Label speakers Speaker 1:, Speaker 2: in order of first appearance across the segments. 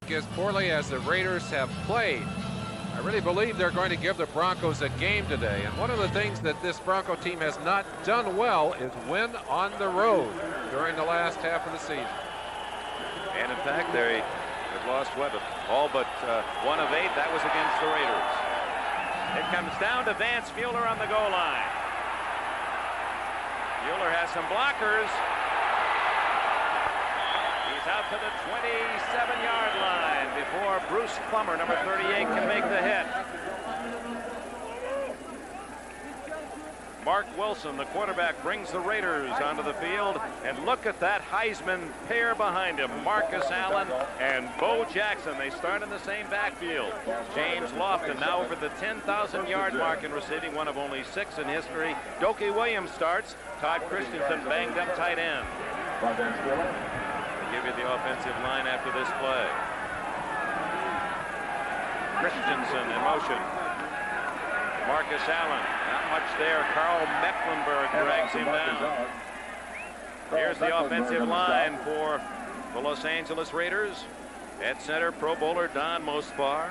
Speaker 1: think as poorly as the Raiders have played, I really believe they're going to give the Broncos a game today. And one of the things that this Bronco team has not done well is win on the road during the last half of the season.
Speaker 2: And in fact, they've lost all but 1 of 8. That was against the Raiders. It comes down to Vance Mueller on the goal line. Mueller has some blockers. He's out to the 27-yard line before Bruce Plummer, number 38, can make the hit. Mark Wilson, the quarterback, brings the Raiders onto the field. And look at that Heisman pair behind him, Marcus Allen and Bo Jackson. They start in the same backfield. James Lofton now over the 10,000-yard mark in receiving, one of only 6 in history. Dokie Williams starts. Todd Christensen banged up tight end. I'll give you the offensive line after this play. Christensen in motion. Marcus Allen, not much there. Carl Mecklenburg drags him down. Here's the offensive line for the Los Angeles Raiders. At center, Pro Bowler Don Mospar.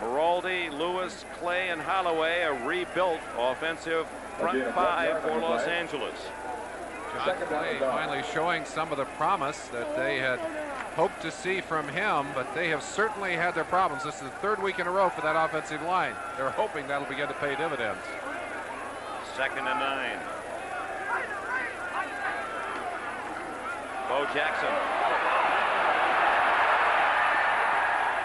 Speaker 2: Maraldi, Lewis, Clay, and Holloway, a rebuilt offensive front 5 for Los Angeles.
Speaker 1: John Clay finally showing some of the promise that they had hoped to see from him, but they have certainly had their problems. This is the 3rd week in a row for that offensive line. They're hoping that'll begin to pay dividends.
Speaker 2: 2nd and 9. Bo Jackson.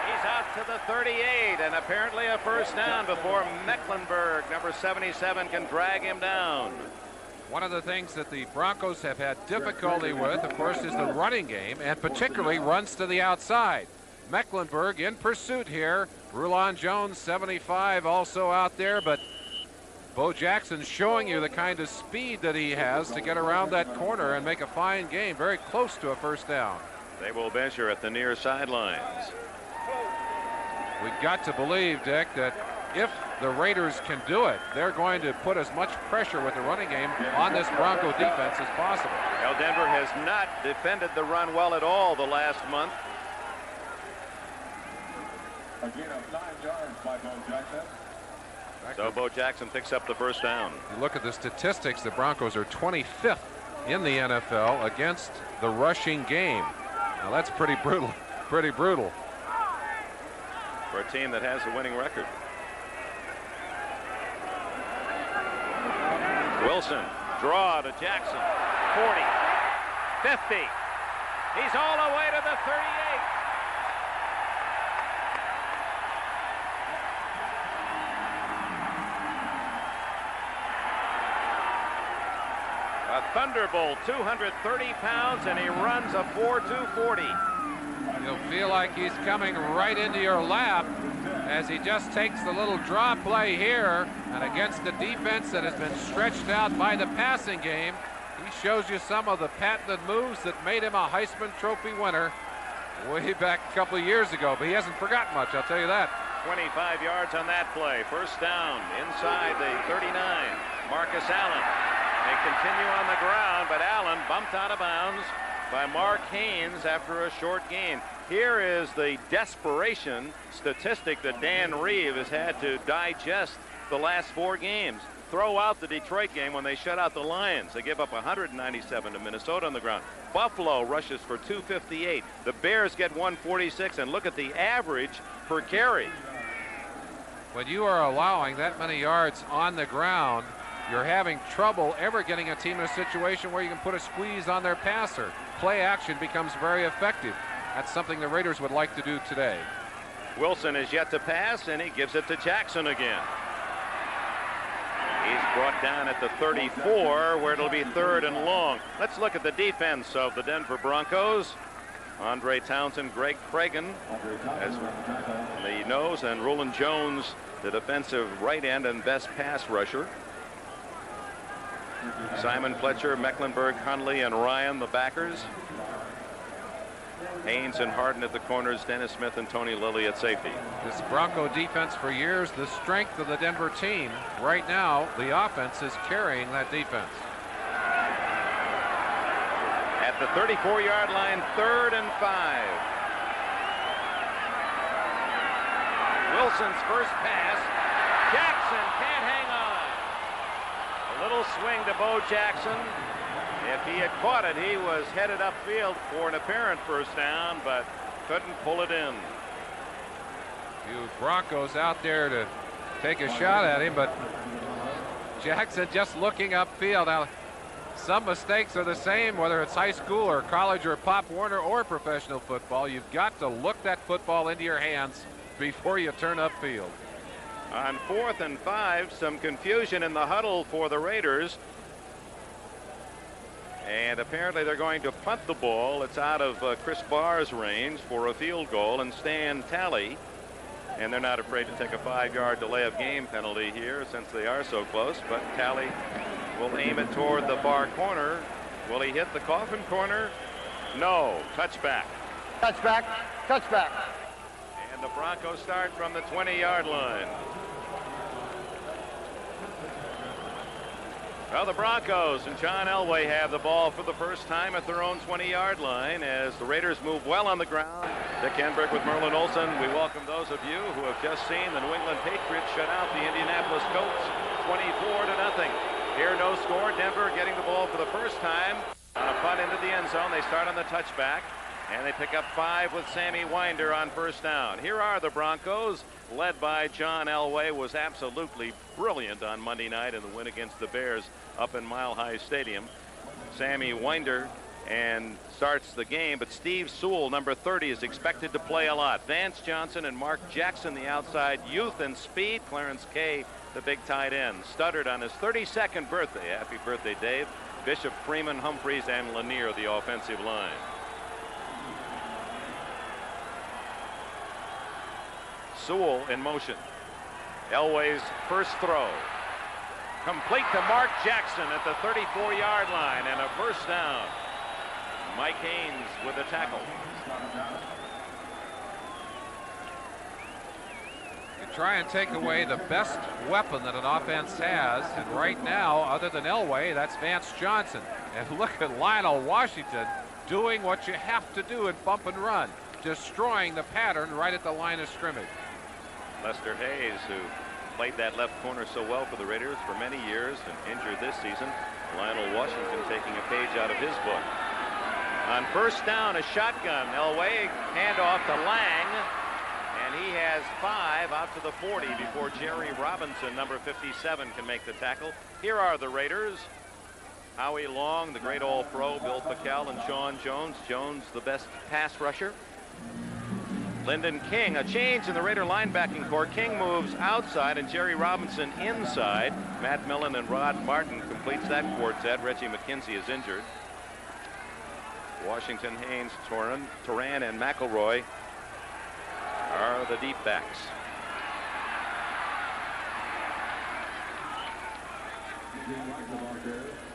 Speaker 2: He's out to the 38, and apparently a first down before Mecklenburg, number 77, can drag him down.
Speaker 1: One of the things that the Broncos have had difficulty with, of course, is the running game, and particularly runs to the outside. Mecklenburg in pursuit here. Rulon Jones, 75, also out there, but Bo Jackson showing you the kind of speed that he has to get around that corner and make a fine game, very close to a first down.
Speaker 2: They will measure at the near sidelines.
Speaker 1: We've got to believe, Dick, that if the Raiders can do it, they're going to put as much pressure with the running game on this Bronco defense as possible.
Speaker 2: Well, Denver has not defended the run well at all the last month.
Speaker 3: A gain of 9 yards by Bo Jackson.
Speaker 2: So Bo Jackson picks up the first down.
Speaker 1: You look at the statistics, the Broncos are 25th in the NFL against the rushing game. Now that's pretty brutal, pretty brutal.
Speaker 2: For a team that has a winning record. Wilson, draw to Jackson, 40, 50. He's all the way to the 38. A thunderbolt, 230 pounds, and he runs a 4.2 40.
Speaker 1: You'll feel like he's coming right into your lap as he just takes the little draw play here, and against the defense that has been stretched out by the passing game, he shows you some of the patented moves that made him a Heisman Trophy winner way back a couple of years ago, but he hasn't forgotten much, I'll tell you that.
Speaker 2: 25 yards on that play. First down inside the 39. Marcus Allen. They continue on the ground, but Allen bumped out of bounds by Mark Haynes after a short gain. Here is the desperation statistic that Dan Reeve has had to digest the last 4 games. Throw out the Detroit game when they shut out the Lions. They give up 197 to Minnesota on the ground. Buffalo rushes for 258. The Bears get 146, and look at the average per carry.
Speaker 1: When you are allowing that many yards on the ground, you're having trouble ever getting a team in a situation where you can put a squeeze on their passer. Play action becomes very effective. That's something the Raiders would like to do today.
Speaker 2: Wilson is yet to pass, and he gives it to Jackson again. He's brought down at the 34, where it'll be 3rd and long. Let's look at the defense of the Denver Broncos. Andre Townsend, Greg Cragen as the nose, and Rulon Jones, the defensive right end and best pass rusher. Simon Fletcher, Mecklenburg, Hundley, and Ryan, the backers. Haynes and Harden at the corners, Dennis Smith and Tony Lilly at safety.
Speaker 1: This Bronco defense for years, the strength of the Denver team. Right now, the offense is carrying that defense.
Speaker 2: At the 34-yard line, 3rd and 5. Olsen's first pass. Jackson can't hang on. A little swing to Bo Jackson. If he had caught it, he was headed upfield for an apparent first down, but couldn't pull it in.
Speaker 1: Few Broncos out there to take a shot at him, but Jackson just looking upfield. Now, some mistakes are the same, whether it's high school or college or Pop Warner or professional football. You've got to look that football into your hands before you turn upfield.
Speaker 2: On 4th and 5, some confusion in the huddle for the Raiders. And apparently they're going to punt the ball. It's out of Chris Barr's range for a field goal, and Stan Talley. And they're not afraid to take a 5-yard delay of game penalty here since they are so close. But Talley will aim it toward the far corner. Will he hit the coffin corner? No. Touchback.
Speaker 4: Touchback. Touchback.
Speaker 2: And the Broncos start from the 20-yard line. Well, the Broncos and John Elway have the ball for the first time at their own 20-yard line as the Raiders move well on the ground. Dick Enberg with Merlin Olsen. We welcome those of you who have just seen the New England Patriots shut out the Indianapolis Colts 24-0. Here, no score. Denver getting the ball for the first time on a punt into the end zone. They start on the touchback, and they pick up 5 with Sammy Winder on first down. Here are the Broncos, led by John Elway, was absolutely brilliant on Monday night in the win against the Bears up in Mile High Stadium. Sammy Winder and starts the game, but Steve Sewell, number 30, is expected to play a lot. Vance Johnson and Mark Jackson, the outside youth and speed. Clarence Kay, the big tight end, stuttered on his 32nd birthday. Happy birthday, Dave. Bishop, Freeman, Humphreys, and Lanier, the offensive line. Sewell in motion. Elway's first throw. Complete to Mark Jackson at the 34-yard line, and a first down. Mike Haynes with the tackle.
Speaker 1: You try and take away the best weapon that an offense has, and right now, other than Elway, that's Vance Johnson. And look at Lionel Washington doing what you have to do in bump and run, destroying the pattern right at the line of scrimmage.
Speaker 2: Lester Hayes, who played that left corner so well for the Raiders for many years and injured this season. Lionel Washington taking a page out of his book. On first down, a shotgun. Elway, handoff to Lang, and he has 5 out to the 40 before Jerry Robinson, number 57, can make the tackle. Here are the Raiders. Howie Long, the great All-Pro, Bill Packel, and Sean Jones. Jones, the best pass rusher. Lyndon King, a change in the Raider linebacking core. King moves outside and Jerry Robinson inside. Matt Millen and Rod Martin completes that quartet. Reggie McKenzie is injured. Washington, Haynes, Turan, and McElroy are the deep backs.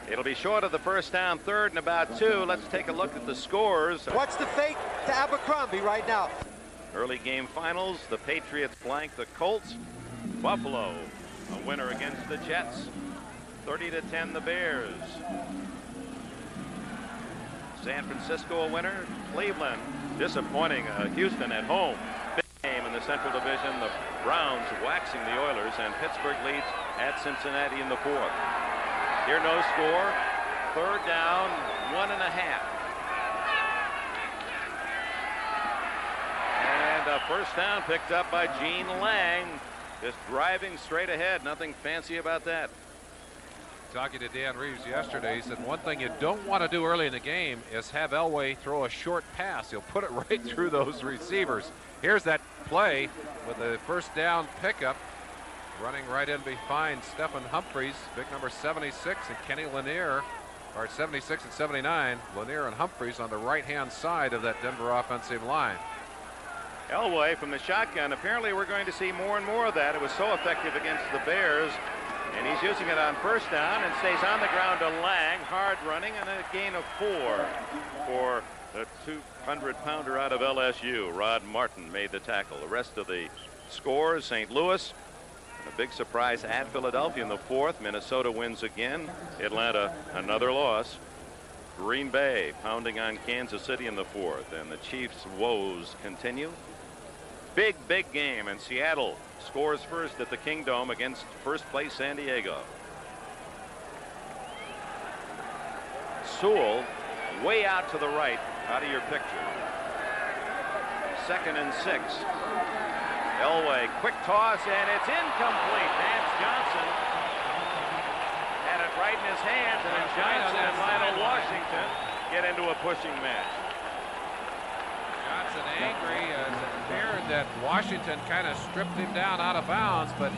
Speaker 2: It'll be short of the first down, 3rd and about 2. Let's take a look at the scores.
Speaker 4: What's the fake to Abercrombie right now?
Speaker 2: Early game finals, the Patriots blank the Colts. Buffalo, a winner against the Jets. 30-10 the Bears. San Francisco a winner. Cleveland disappointing Houston at home. Big game in the Central Division. The Browns waxing the Oilers, and Pittsburgh leads at Cincinnati in the 4th. Here no score. 3rd down, 1.5. A first down picked up by Gene Lang, just driving straight ahead. Nothing fancy about that.
Speaker 1: Talking to Dan Reeves yesterday, he said one thing you don't want to do early in the game is have Elway throw a short pass. He'll put it right through those receivers. Here's that play with the first down pickup, running right in behind Stephen Humphreys, big number 76, and Kenny Lanier, or 76 and 79. Lanier and Humphreys on the right-hand side of that Denver offensive line.
Speaker 2: Elway from the shotgun. Apparently we're going to see more and more of that. It was so effective against the Bears, and he's using it on first down and stays on the ground to Lang. Hard running, and a gain of 4 for the 200-pounder out of LSU. Rod Martin made the tackle. The rest of the scores: St. Louis, and a big surprise at Philadelphia in the 4th. Minnesota wins again. Atlanta, another loss. Green Bay pounding on Kansas City in the 4th, and the Chiefs' woes continue. big game, and Seattle scores first at the Kingdome against first place San Diego. Sewell way out to the right, out of your picture. 2nd and 6. Elway, quick toss, and it's incomplete. Vance Johnson had it right in his hands, and then Johnson and Lionel Washington get into a pushing match.
Speaker 1: Johnson angry as it appeared that Washington kind of stripped him down out of bounds, but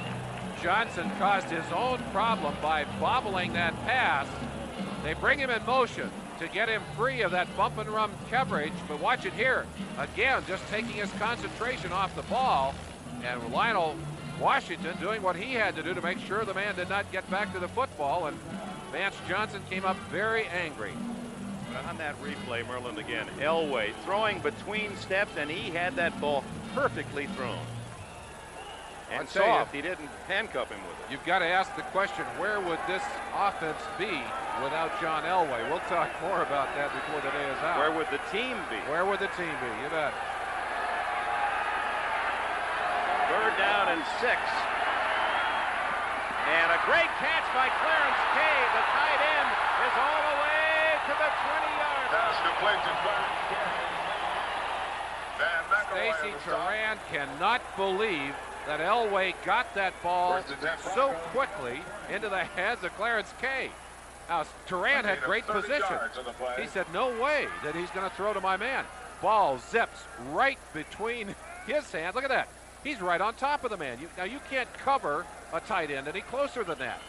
Speaker 1: Johnson caused his own problem by bobbling that pass. They bring him in motion to get him free of that bump and run coverage, but watch it here. Again, just taking his concentration off the ball, and Lionel Washington doing what he had to do to make sure the man did not get back to the football, and Vance Johnson came up very angry.
Speaker 2: But on that replay, Merlin again, Elway throwing between steps, and he had that ball perfectly thrown. And soft. He didn't handcuff him with it.
Speaker 1: You've got to ask the question, where would this offense be without John Elway? We'll talk more about that before the day is out.
Speaker 2: Where would the team be?
Speaker 1: Where would the team be? You bet.
Speaker 2: 3rd down and 6. And a great catch by Clarence Kay. The tight end is all the way to the 20-yard line.
Speaker 3: Pass complete to Clarence Kay.
Speaker 1: Stacy Turan cannot believe that Elway got that ball so quickly into the hands of Clarence Kay. Now, Turan had great position. He said, no way that he's going to throw to my man. Ball zips right between his hands. Look at that. He's right on top of the man. Now, you can't cover a tight end any closer than that.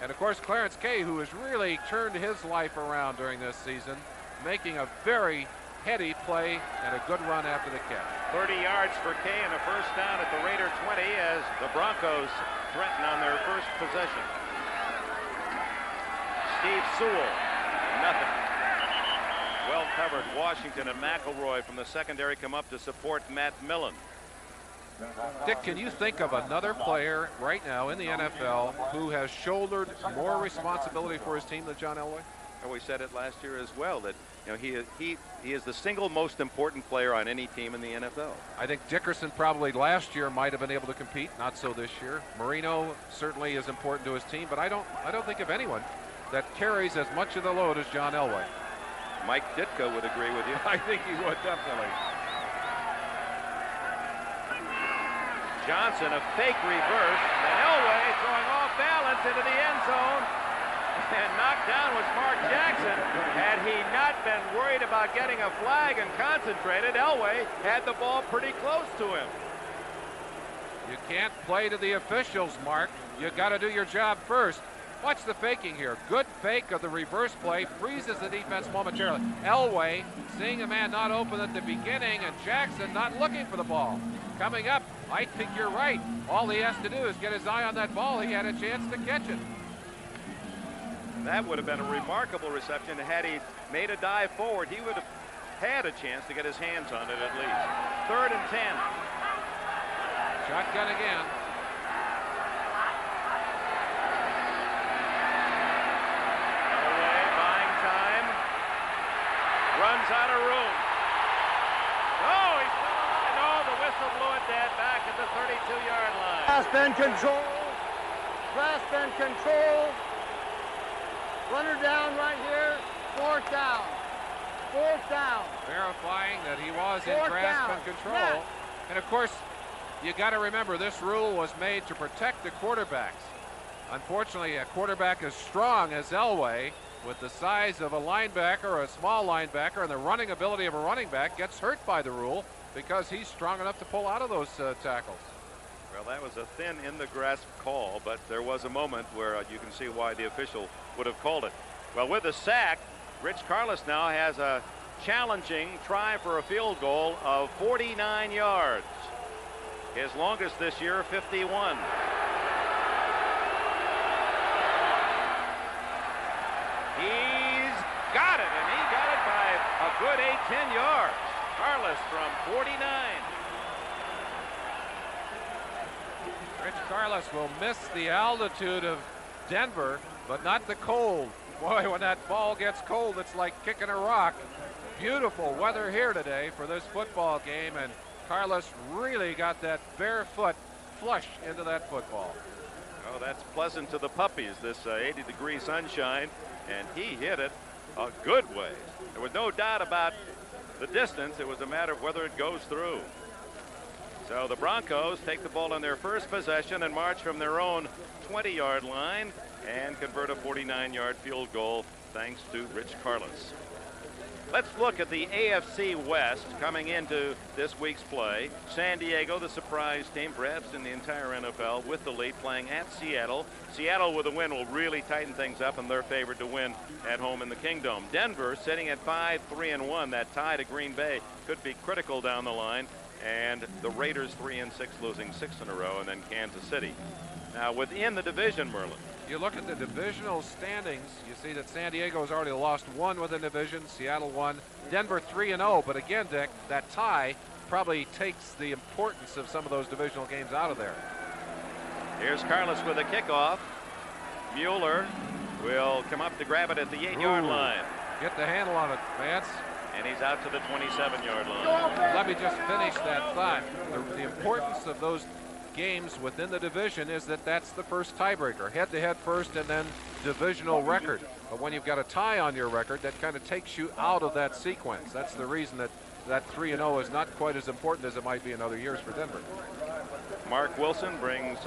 Speaker 1: And, of course, Clarence Kay, who has really turned his life around during this season, making a very heady play and a good run after the catch.
Speaker 2: 30 yards for Kay and a first down at the Raider 20 as the Broncos threaten on their first possession. Steve Sewell, nothing. Well covered. Washington and McElroy from the secondary come up to support Matt Millen.
Speaker 1: Dick, can you think of another player right now in the NFL who has shouldered more responsibility for his team than John Elway?
Speaker 2: And we said it last year as well, that he is the single most important player on any team in the NFL.
Speaker 1: I think Dickerson probably last year might have been able to compete, not so this year. Marino certainly is important to his team, but I don't think of anyone that carries as much of the load as John Elway.
Speaker 2: Mike Ditka would agree with you.
Speaker 1: I think he would, definitely.
Speaker 2: Johnson, a fake reverse, and Elway throwing off balance into the end zone. And knocked down was Mark Jackson. Had he not been worried about getting a flag and concentrated, Elway had the ball pretty close to him.
Speaker 1: You can't play to the officials, Mark. You got to do your job first. Watch the faking here. Good fake of the reverse play, freezes the defense momentarily. Elway seeing a man not open at the beginning, and Jackson not looking for the ball. Coming up, I think you're right. All he has to do is get his eye on that ball. He had a chance to catch it.
Speaker 2: That would have been a remarkable reception. Had he made a dive forward, he would have had a chance to get his hands on it at least. 3rd and 10.
Speaker 1: Shotgun again.
Speaker 2: Elway buying time. Runs out of room. Oh, he's still alive. No, the whistle blew it dead back at the 32-yard line.
Speaker 4: Grasp and control. Grasp and control. Runner down right here. 4th down. 4th down.
Speaker 1: Verifying that he was in
Speaker 4: 4th
Speaker 1: grasp
Speaker 4: down.
Speaker 1: and control.
Speaker 4: Yeah.
Speaker 1: And of course, you got to remember this rule was made to protect the quarterbacks. Unfortunately, a quarterback as strong as Elway, with the size of a linebacker or a small linebacker and the running ability of a running back, gets hurt by the rule because he's strong enough to pull out of those tackles.
Speaker 2: Well, that was a thin in the grasp call, but there was a moment where you can see why the official would have called it. Well, with the sack, Rich Carlos now has a challenging try for a field goal of 49 yards. His longest this year, 51. He's got it, and he got it by a good 8-10 yards. Carlos from 49.
Speaker 1: Rich Carlos will miss the altitude of Denver, but not the cold. Boy, when that ball gets cold, it's like kicking a rock. Beautiful weather here today for this football game, and Carlos really got that bare foot flush into that football.
Speaker 2: Oh, that's pleasant to the puppies, this 80-degree sunshine, and he hit it a good way. There was no doubt about the distance. It was a matter of whether it goes through. So the Broncos take the ball on their first possession and march from their own 20-yard line and convert a 49-yard field goal thanks to Rich Carlos. Let's look at the AFC West coming into this week's play. San Diego, the surprise team, perhaps in the entire NFL, with the lead, playing at Seattle. Seattle with a win will really tighten things up, and they're favored to win at home in the Kingdom. Denver sitting at 5-3-1. That tie to Green Bay could be critical down the line. And the Raiders 3-6, losing 6 in a row, and then Kansas City. Now within the division, Merlin.
Speaker 1: You look at the divisional standings, you see that San Diego has already lost 1 within division, Seattle 1, Denver 3-0. But again, Dick, that tie probably takes the importance of some of those divisional games out of there.
Speaker 2: Here's Carlos with a kickoff. Mueller will come up to grab it at the 8-yard line.
Speaker 1: Get the handle on it, Vance.
Speaker 2: And he's out to the 27-yard line.
Speaker 1: Let me just finish that thought. The importance of those games within the division is that that's the first tiebreaker. Head-to-head first and then divisional record. But when you've got a tie on your record, that kind of takes you out of that sequence. That's the reason that 3-0 is not quite as important as it might be in other years for Denver.
Speaker 2: Mark Wilson brings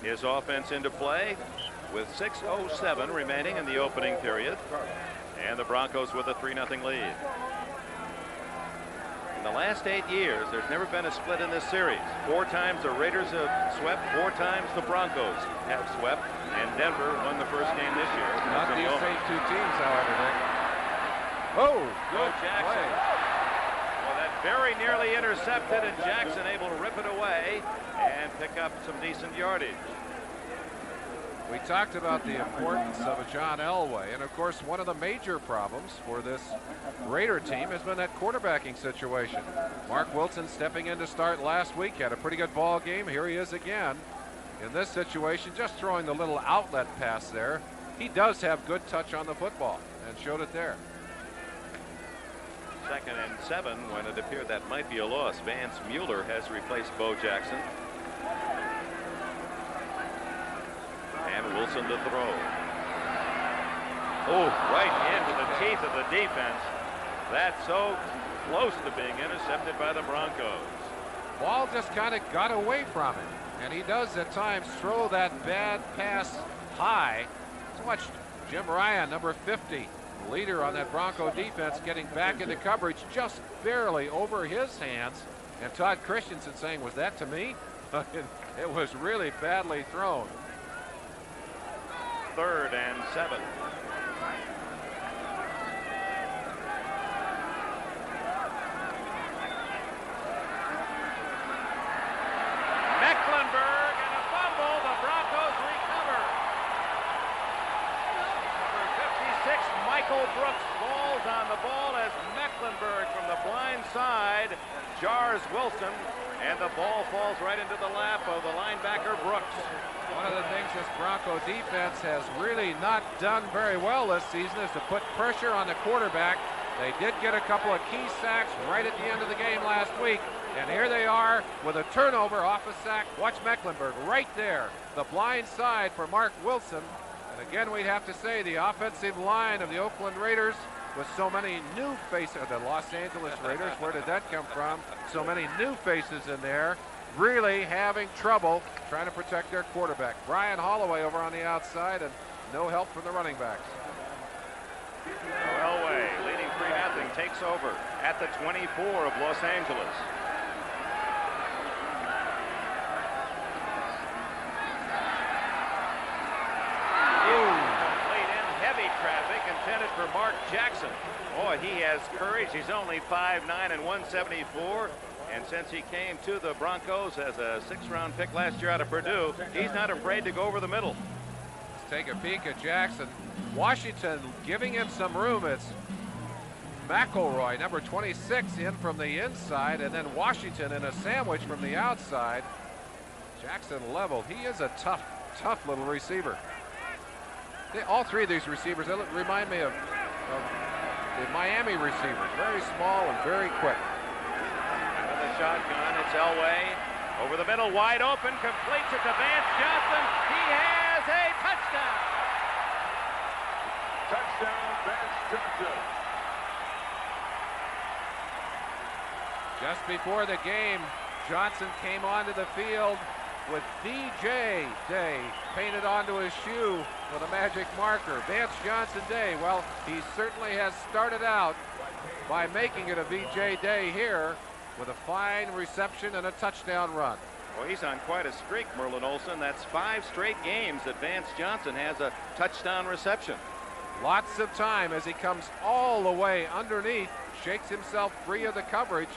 Speaker 2: his offense into play with 6:07 remaining in the opening period. And the Broncos with a 3-0 lead. In the last 8 years, there's never been a split in this series. 4 times the Raiders have swept, 4 times the Broncos have swept, and Denver won the first game this year.
Speaker 1: Not these same 2 teams, however, Nick. Oh, good
Speaker 2: Jackson.
Speaker 1: play.
Speaker 2: Well, that very nearly intercepted, and Jackson able to rip it away and pick up some decent yardage.
Speaker 1: We talked about the importance of a John Elway, and of course one of the major problems for this Raider team has been that quarterbacking situation. Mark Wilson stepping in to start last week, had a pretty good ball game. Here he is again in this situation, just throwing the little outlet pass there. He does have good touch on the football and showed it there.
Speaker 2: 2nd and 7 when it appeared that might be a loss. Vance Mueller has replaced Bo Jackson. And Wilson to throw. Oh, right into the teeth of the defense. That's so close to being intercepted by the Broncos.
Speaker 1: Ball just kind of got away from him, and he does at times throw that bad pass high. Let's watch Jim Ryan, number 50, leader on that Bronco defense, getting back into coverage just barely over his hands. And Todd Christensen saying, "Was that to me?" It was really badly thrown.
Speaker 2: 3rd and 7. Mecklenburg and a fumble. The Broncos recover. Number 56, Michael Brooks, falls on the ball as Mecklenburg from the blind side jars Wilson, and the ball falls right into the lap of the linebacker Brooks.
Speaker 1: One of the things this Bronco defense has really not done very well this season is to put pressure on the quarterback. They did get a couple of key sacks right at the end of the game last week. And here they are with a turnover off a sack. Watch Mecklenburg right there. The blind side for Mark Wilson. And again, we'd have to say the offensive line of the Oakland Raiders with so many new faces. The Los Angeles Raiders, where did that come from? So many new faces in there. Really having trouble trying to protect their quarterback. Brian Holloway over on the outside, and no help from the running backs.
Speaker 2: Elway, leading 3-0, takes over at the 24 of Los Angeles. Complete in heavy traffic intended for Mark Jackson. Boy, he has courage. He's only 5'9" and 174. And since he came to the Broncos as a 6th-round pick last year out of Purdue, he's not afraid to go over the middle.
Speaker 1: Let's take a peek at Jackson. Washington giving him some room. It's McElroy, number 26, in from the inside, and then Washington in a sandwich from the outside. Jackson level. He is a tough little receiver. All 3 of these receivers, they remind me of the Miami receivers. Very small and very quick.
Speaker 2: Shotgun Elway over the middle, wide open, completes it to Vance Johnson. He has a touchdown.
Speaker 3: Touchdown, Vance Johnson.
Speaker 1: Just before the game, Johnson came onto the field with VJ Day painted onto his shoe with a magic marker. Vance Johnson Day. Well, he certainly has started out by making it a VJ Day here with a fine reception and a touchdown run.
Speaker 2: Well, he's on quite a streak, Merlin Olsen. That's 5 straight games that Vance Johnson has a touchdown reception.
Speaker 1: Lots of time as he comes all the way underneath, shakes himself free of the coverage.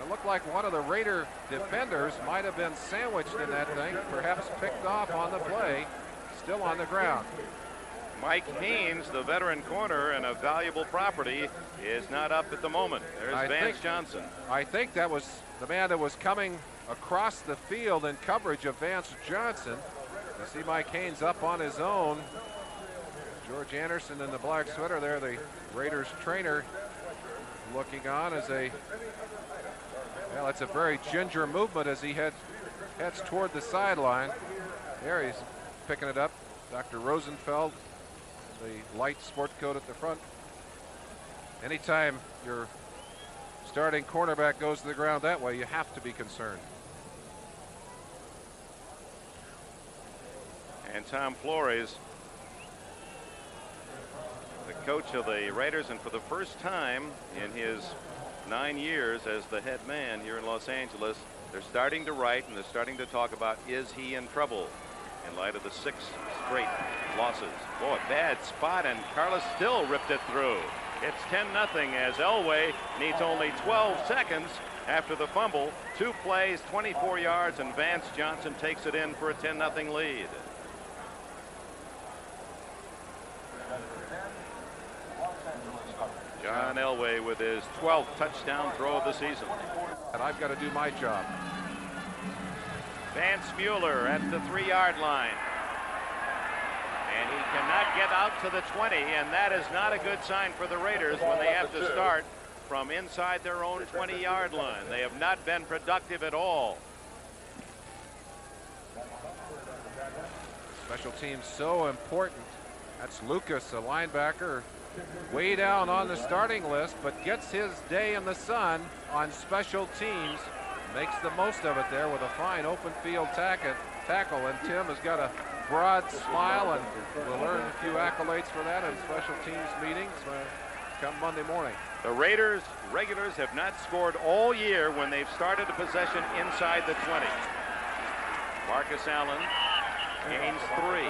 Speaker 1: It looked like one of the Raider defenders might have been sandwiched in that thing, perhaps picked off on the play, still on the ground.
Speaker 2: Mike Haynes, the veteran corner and a valuable property, is not up at the moment. There's Vance Johnson.
Speaker 1: I think that was the man that was coming across the field in coverage of Vance Johnson. You see Mike Haynes up on his own. George Anderson in the black sweater there, the Raiders trainer, looking on as well, it's a very ginger movement as he heads toward the sideline. There he's picking it up. Dr. Rosenfeld, the light sport coat at the front. Anytime your starting cornerback goes to the ground that way, you have to be concerned.
Speaker 2: And Tom Flores, the coach of the Raiders, and for the first time in his 9 years as the head man here in Los Angeles, they're starting to write and they're starting to talk about, is he in trouble in light of the 6 straight losses. Boy, bad spot, and Carlos still ripped it through. It's 10-0 as Elway needs only 12 seconds after the fumble. 2 plays, 24 yards, and Vance Johnson takes it in for a 10-0 lead. John Elway with his 12th touchdown throw of the season.
Speaker 1: And I've got to do my job.
Speaker 2: Vance Mueller at the 3-yard line. And he cannot get out to the 20, and that is not a good sign for the Raiders when they have to start from inside their own 20-yard line. They have not been productive at all.
Speaker 1: Special teams so important. That's Lucas, a linebacker, way down on the starting list, but gets his day in the sun on special teams. Makes the most of it there with a fine open field tackle. And Tim has got a broad smile, and we'll earn a few accolades for that in special teams meetings come Monday morning.
Speaker 2: The Raiders regulars have not scored all year when they've started a possession inside the 20. Marcus Allen gains 3.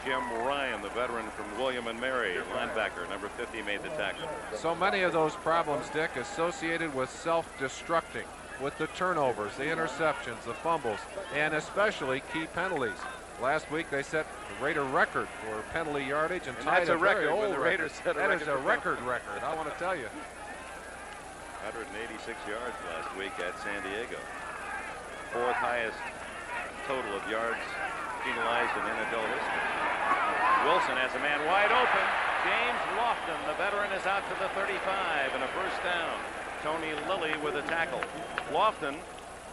Speaker 2: Jim Ryan, the veteran from William and Mary, linebacker, number 50, made the tackle.
Speaker 1: So many of those problems, Dick, associated with self-destructing, with the turnovers, the interceptions, the fumbles, and especially key penalties. Last week they set the Raider record for penalty yardage and tied
Speaker 2: a record.
Speaker 1: Very old
Speaker 2: the Raiders set a
Speaker 1: that
Speaker 2: record.
Speaker 1: Is a record. I want to tell you.
Speaker 2: 186 yards last week at San Diego. 4th highest total of yards penalized in NFL history. Wilson has a man wide open. James Lofton, the veteran, is out to the 35 and a first down. Tony Lilly with a tackle. Lofton,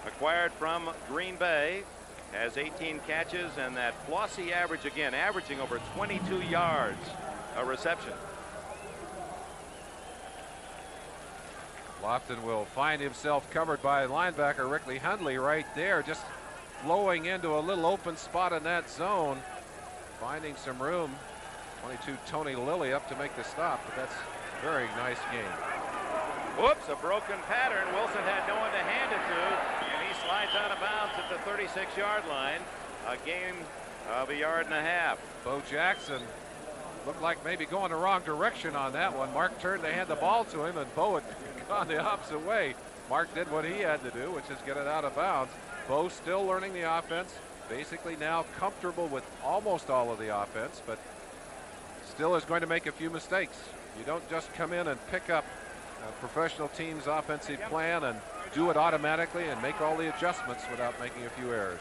Speaker 2: acquired from Green Bay, has 18 catches and that flossy average again, averaging over 22 yards a reception.
Speaker 1: Lofton will find himself covered by linebacker Ricky Hundley right there, just flowing into a little open spot in that zone, finding some room. 22 Tony Lilly up to make the stop, but that's a very nice game.
Speaker 2: Whoops, a broken pattern. Wilson had no one to hand it to, and he slides out of bounds at the 36-yard line. A gain of 1.5 yards.
Speaker 1: Bo Jackson looked like maybe going the wrong direction on that one. Mark turned to hand the ball to him, and Bo had gone the opposite way. Mark did what he had to do, which is get it out of bounds. Bo still learning the offense, basically now comfortable with almost all of the offense, but still is going to make a few mistakes. You don't just come in and pick up a professional team's offensive plan and do it automatically and make all the adjustments without making a few errors.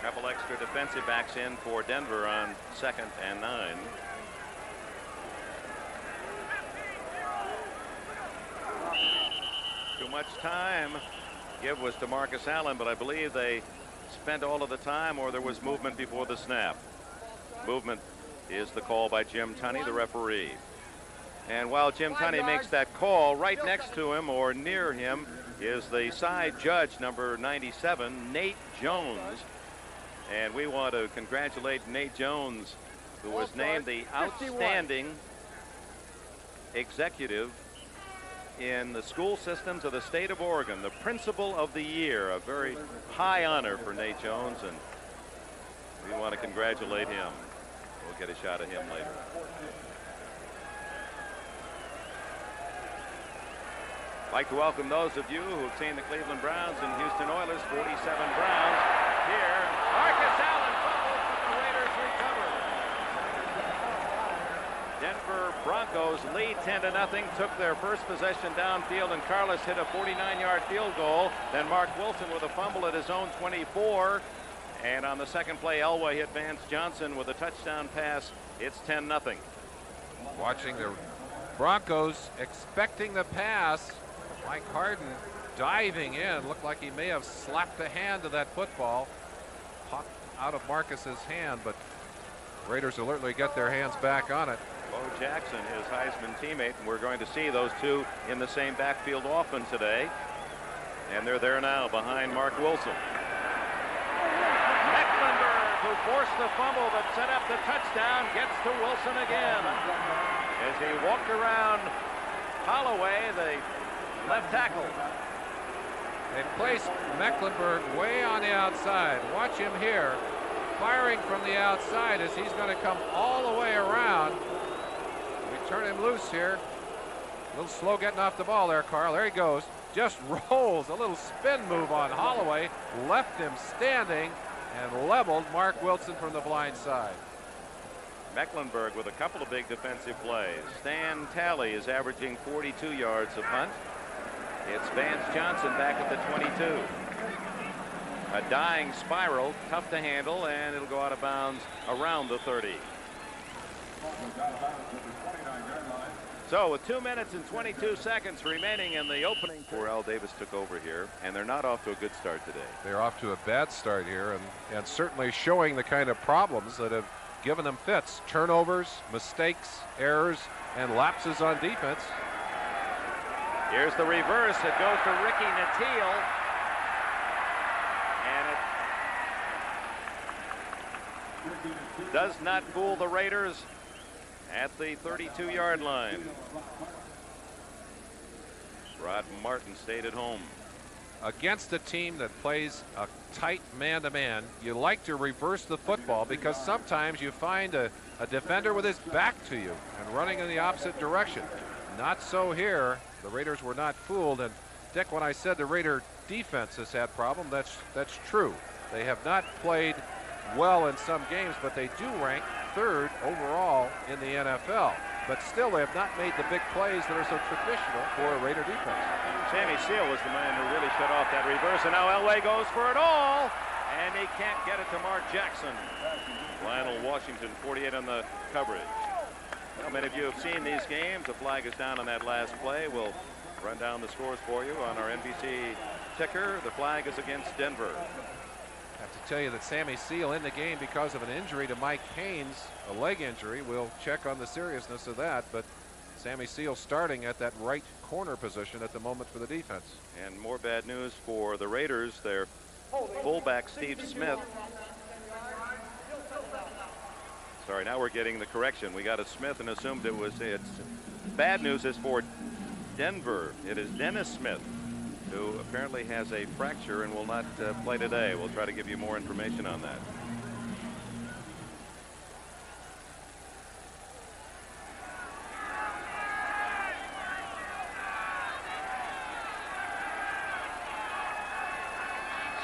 Speaker 2: Couple extra defensive backs in for Denver on 2nd and 9. too much time. Give was to Marcus Allen, but I believe they spent all of the time, or there was movement before the snap. Movement is the call by Jim Tunney, the referee. And while Jim Tunney makes that call, right next to him or near him is the side judge, number 97, Nate Jones. And we want to congratulate Nate Jones, who was named the outstanding executive in the school systems of the state of Oregon, the principal of the year, a very high honor for Nate Jones, and we want to congratulate him. We'll get a shot of him later. I'd like to welcome those of you who have seen the Cleveland Browns and Houston Oilers, 47 Browns. Here, Marcus Allen fumbles, but the Raiders recover. Denver Broncos lead 10-0, took their first possession downfield, and Carlos hit a 49-yard field goal. Then Mark Wilson with a fumble at his own 24. And on the second play, Elway hit Vance Johnson with a touchdown pass. It's 10-0.
Speaker 1: Watching the Broncos expecting the pass. Mike Harden diving in. Looked like he may have slapped a hand to that football. Popped out of Marcus's hand, but Raiders alertly get their hands back on it.
Speaker 2: Bo Jackson, his Heisman teammate, and we're going to see those two in the same backfield often today. And they're there now behind Mark Wilson. Mecklenburg, who forced the fumble but set up the touchdown, gets to Wilson again. As he walked around Holloway, the left tackle.
Speaker 1: They placed Mecklenburg way on the outside. Watch him here, firing from the outside as he's going to come all the way around. We turn him loose here. A little slow getting off the ball there, Carl. There he goes. Just rolls. A little spin move on Holloway. Left him standing and leveled Mark Wilson from the blind side.
Speaker 2: Mecklenburg with a couple of big defensive plays. Stan Talley is averaging 42 yards a punt. It's Vance Johnson back at the 22. A dying spiral, tough to handle, and it'll go out of bounds around the 30. So with 2 minutes and 22 seconds remaining in the opening, Al Davis took over here, and they're not off to a good start today.
Speaker 1: They're off to a bad start here, and certainly showing the kind of problems that have given them fits. Turnovers, mistakes, errors, and lapses on defense.
Speaker 2: Here's the reverse. It goes to Ricky Nattiel. And it does not fool the Raiders at the 32-yard line. Rod Martin stayed at home.
Speaker 1: Against a team that plays a tight man-to-man, you like to reverse the football because sometimes you find a defender with his back to you and running in the opposite direction. Not so here. The Raiders were not fooled. And Dick, when I said the Raider defense has had problems, that's true. They have not played well in some games, but they do rank third overall in the NFL. But still, they have not made the big plays that are so traditional for a Raider defense.
Speaker 2: Sammy Seal was the man who really shut off that reverse, and now Elway goes for it all, and he can't get it to Mark Jackson. Lionel Washington, 48 on the coverage. Well, many of you have seen these games. The flag is down on that last play. We'll run down the scores for you on our NBC ticker. The flag is against Denver.
Speaker 1: I have to tell you that Sammy Seal in the game because of an injury to Mike Haynes, a leg injury. We'll check on the seriousness of that, but Sammy Seal starting at that right corner position at the moment for the defense.
Speaker 2: And more bad news for the Raiders. Their fullback Steve Smith. Sorry, now we're getting the correction. We got a Smith and assumed it was it. Bad news is for Denver. It is Dennis Smith, who apparently has a fracture and will not play today. We'll try to give you more information on that.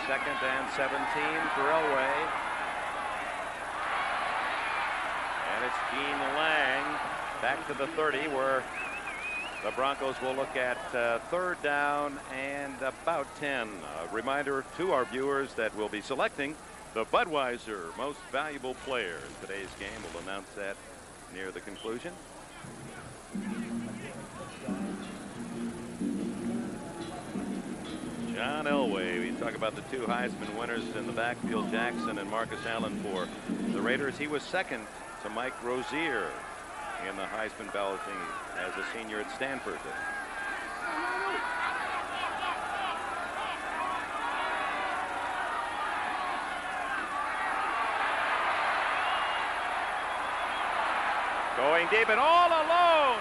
Speaker 2: Second and 17 for Elway. And it's Gene Lang back to the 30, where the Broncos will look at third down and about 10. A reminder to our viewers that we'll be selecting the Budweiser Most Valuable Player in today's game. We'll announce that near the conclusion. John Elway. We talk about the two Heisman winners in the backfield, Jackson and Marcus Allen for the Raiders. He was second to Mike Rozier in the Heisman balloting as a senior at Stanford. Going deep and all alone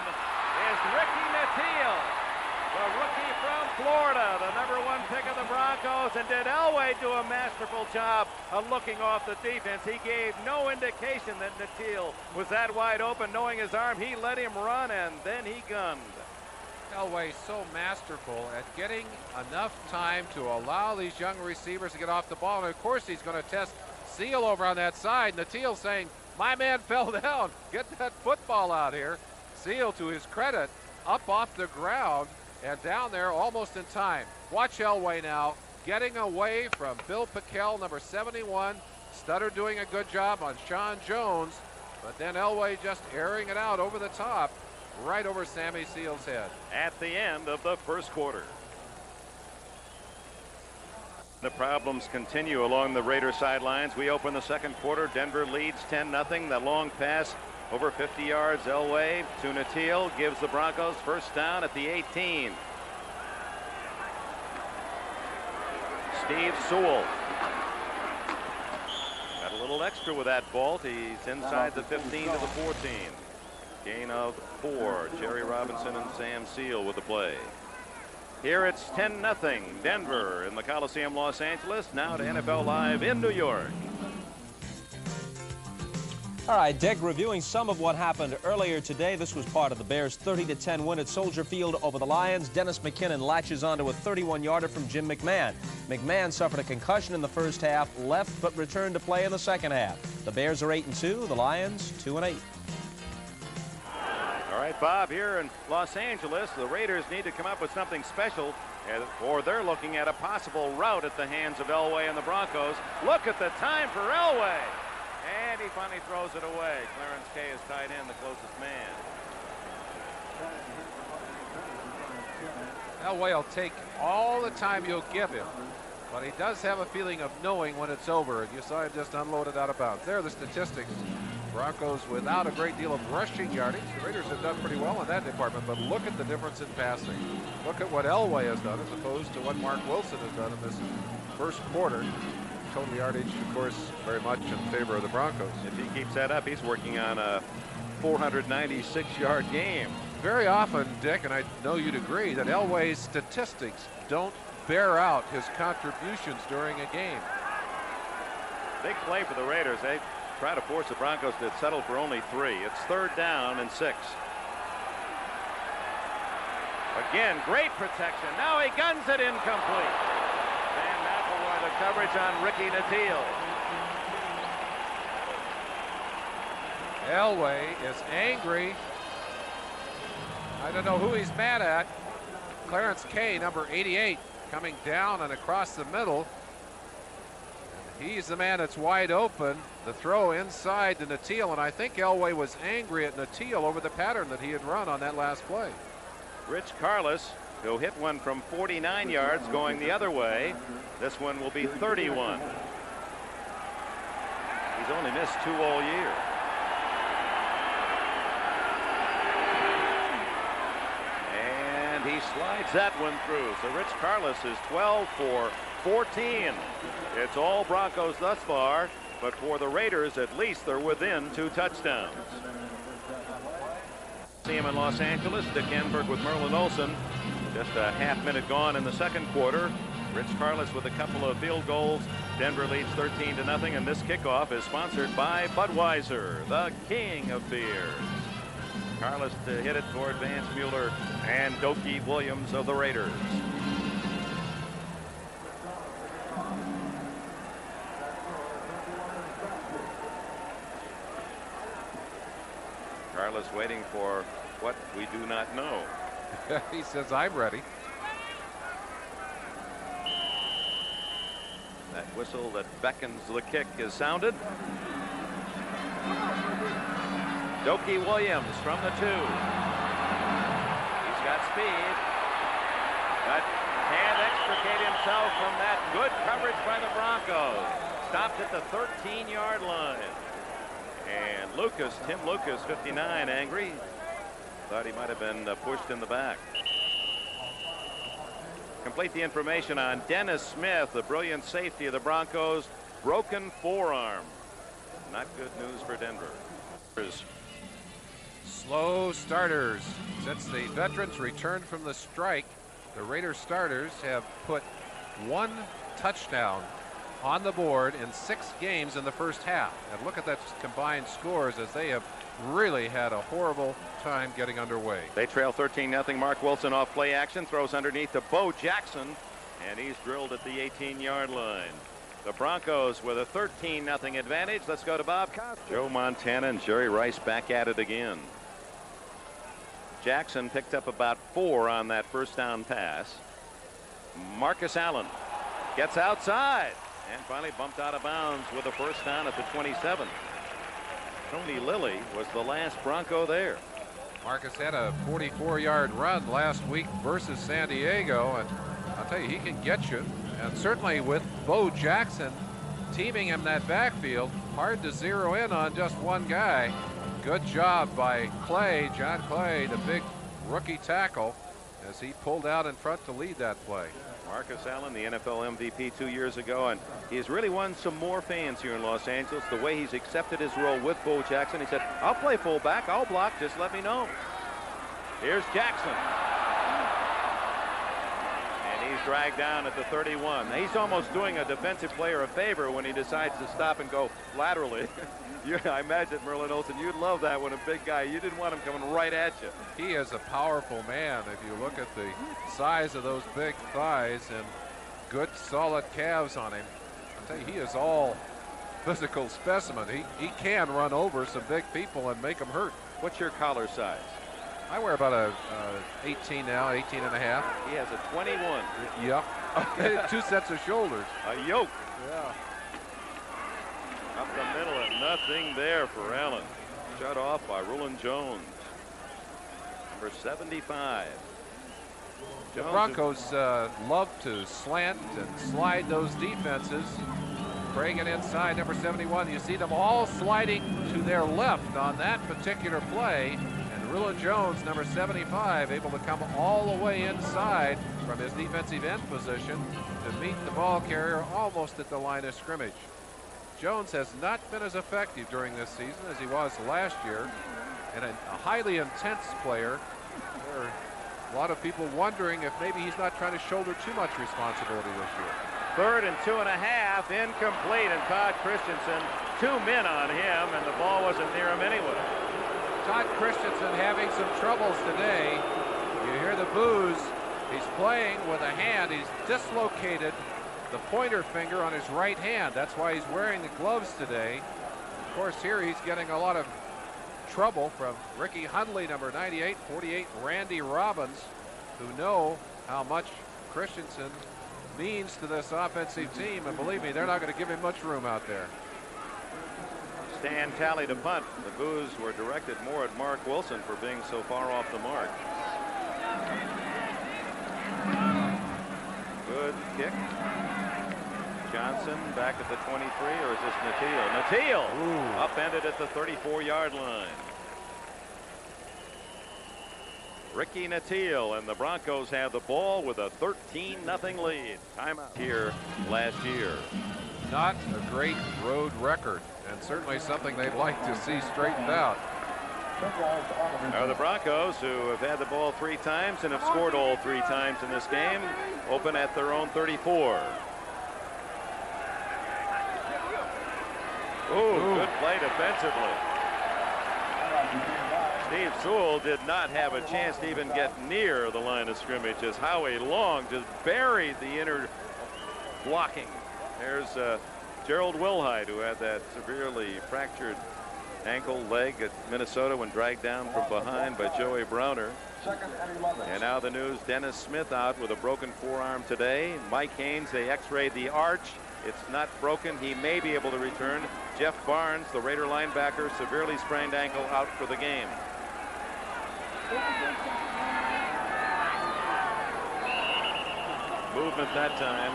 Speaker 2: is Ricky Nattiel, the rookie from Florida, the #1 pick of the Broncos. And did Elway do a masterful job of looking off the defense? He gave no indication that Nattiel was that wide open. Knowing his arm, he let him run, and then he gunned.
Speaker 1: Elway so masterful at getting enough time to allow these young receivers to get off the ball. And of course he's going to test Seal over on that side. Nattiel saying, my man fell down. Get that football out here. Seal, to his credit, up off the ground and down there almost in time. Watch Elway now getting away from Bill Pickell, number 71. Stutter doing a good job on Sean Jones, but then Elway just airing it out over the top, right over Sammy Seal's head.
Speaker 2: At the end of the first quarter. The problems continue along the Raider sidelines. We open the second quarter. Denver leads 10-0. The long pass over 50 yards. Elway to Nattiel gives the Broncos first down at the 18. Steve Sewell got a little extra with that vault. He's inside the 15 to the 14. Gain of 4. Jerry Robinson and Sam Seal with the play. Here it's 10-0 Denver in the Coliseum, Los Angeles. Now to NFL Live in New York.
Speaker 5: All right, Dick, reviewing some of what happened earlier today. This was part of the Bears' 30-10 win at Soldier Field over the Lions. Dennis McKinnon latches onto a 31-yarder from Jim McMahon. McMahon suffered a concussion in the first half, left but returned to play in the second half. The Bears are 8-2, the Lions 2-8.
Speaker 2: All right, Bob, here in Los Angeles, the Raiders need to come up with something special, or they're looking at a possible rout at the hands of Elway and the Broncos. Look at the time for Elway. And he finally throws it away. Clarence Kay is tied in, the closest man.
Speaker 1: Elway will take all the time you'll give him, but he does have a feeling of knowing when it's over. And you saw him just unload it out of bounds. There are the statistics. Broncos without a great deal of rushing yardage. The Raiders have done pretty well in that department, but look at the difference in passing. Look at what Elway has done as opposed to what Mark Wilson has done in this first quarter. Total yardage, of course, very much in favor of the Broncos.
Speaker 2: If he keeps that up, he's working on a 496-yard game.
Speaker 1: Very often, Dick, and I know you'd agree, that Elway's statistics don't bear out his contributions during a game.
Speaker 2: Big play for the Raiders. They try to force the Broncos to settle for only 3. It's 3rd down and 6. Again, great protection. Now he guns it incomplete. Van McElroy, the coverage on Ricky Nattiel.
Speaker 1: Elway is angry. I don't know who he's mad at. Clarence Kay, number 88, coming down and across the middle. He's the man that's wide open. The throw inside to Nattiel, and I think Elway was angry at Nattiel over the pattern that he had run on that last play.
Speaker 2: Rich Carlos, who hit one from 49 yards going the other way. This one will be 31. He's only missed 2 all year. And he slides that one through. So Rich Carlos is 12 for 14. It's all Broncos thus far, but for the Raiders, at least they're within 2 touchdowns. See him in Los Angeles. Dick Enberg with Merlin Olsen. Just a half-minute gone in the second quarter. Rich Carlos with a couple of field goals. Denver leads 13-0, and this kickoff is sponsored by Budweiser, the king of beers. Carlos to hit it toward Vance Mueller and Doki Williams of the Raiders. Carlos waiting for what we do not know.
Speaker 1: He says, I'm ready.
Speaker 2: That whistle that beckons the kick is sounded. Doki Williams from the 2. He's got speed. Got hand extra extricate himself from that good coverage by the Broncos. Stopped at the 13-yard line. And Tim Lucas, 59, angry. Thought he might have been pushed in the back. Complete the information on Dennis Smith, the brilliant safety of the Broncos. Broken forearm. Not good news for Denver.
Speaker 1: Slow starters. Since the veterans returned from the strike, the Raiders starters have put 1 touchdown on the board in 6 games in the first half. And look at that combined scores, as they have really had a horrible time getting underway.
Speaker 2: They trail 13-0. Mark Wilson off play action, throws underneath to Bo Jackson, and he's drilled at the 18-yard line. The Broncos with a 13-0 advantage. Let's go to Bob Costas. Joe Montana and Jerry Rice back at it again. Jackson picked up about 4 on that first down pass. Marcus Allen gets outside and finally bumped out of bounds with a first down at the 27. Tony Lilly was the last Bronco there.
Speaker 1: Marcus had a 44-yard run last week versus San Diego, and I'll tell you, he can get you. And certainly with Bo Jackson teaming him that backfield, hard to zero in on just one guy. Good job by John Clay, the big rookie tackle, as he pulled out in front to lead that play.
Speaker 2: Marcus Allen, the NFL MVP 2 years ago, and he's really won some more fans here in Los Angeles. The way he's accepted his role with Bo Jackson, he said, I'll play fullback, I'll block, just let me know. Here's Jackson. And he's dragged down at the 31. He's almost doing a defensive player a favor when he decides to stop and go laterally. I imagine, Merlin Olsen, you'd love that when a big guy, you didn't want him coming right at you.
Speaker 1: He is a powerful man. If you look at the size of those big thighs and good solid calves on him, I'll tell you, he is all physical specimen. He can run over some big people and make them hurt.
Speaker 2: What's your collar size?
Speaker 1: I wear about a 18 now, 18 and a half.
Speaker 2: He has a 21.
Speaker 1: Yep. 2 sets of shoulders.
Speaker 2: A yoke.
Speaker 1: Yeah.
Speaker 2: Up the middle and nothing there for Allen. Shut off by Rulon Jones. Number 75.
Speaker 1: The Broncos love to slant and slide those defenses. Bring it inside, number 71. You see them all sliding to their left on that particular play. And Rulon Jones, number 75, able to come all the way inside from his defensive end position to meet the ball carrier almost at the line of scrimmage. Jones has not been as effective during this season as he was last year, and a highly intense player. There are a lot of people wondering if maybe he's not trying to shoulder too much responsibility this year.
Speaker 2: 3rd and 2.5, incomplete, and Todd Christensen, 2 men on him, and the ball wasn't near him anyway.
Speaker 1: Todd Christensen having some troubles today. You hear the boos. He's playing with a hand. He's dislocated the pointer finger on his right hand. That's why he's wearing the gloves today. Of course, here he's getting a lot of trouble from Ricky Hundley, number 98, 48, Randy Robbins, who know how much Christensen means to this offensive team. And believe me, they're not going to give him much room out there.
Speaker 2: Stan Talley to punt. The boos were directed more at Mark Wilson for being so far off the mark. Good kick. Johnson back at the 23, or is this Natil? Natil upended at the 34-yard line. Ricky Natil, and the Broncos have the ball with a 13-0 lead. Timeout here last year.
Speaker 1: Not a great road record, and certainly something they'd like to see straightened out.
Speaker 2: Now the Broncos, who have had the ball 3 times and have scored all 3 times in this game, open at their own 34. Ooh, good play defensively. Steve Sewell did not have a chance to even get near the line of scrimmage as Howie Long just buried the inner blocking. There's Gerald Wilhite, who had that severely fractured ankle leg at Minnesota when dragged down from behind by Joey Browner. And now the news, Dennis Smith out with a broken forearm today. Mike Haynes, they x-rayed the arch. It's not broken. He may be able to return. Jeff Barnes, the Raider linebacker, severely sprained ankle, out for the game. movement that time.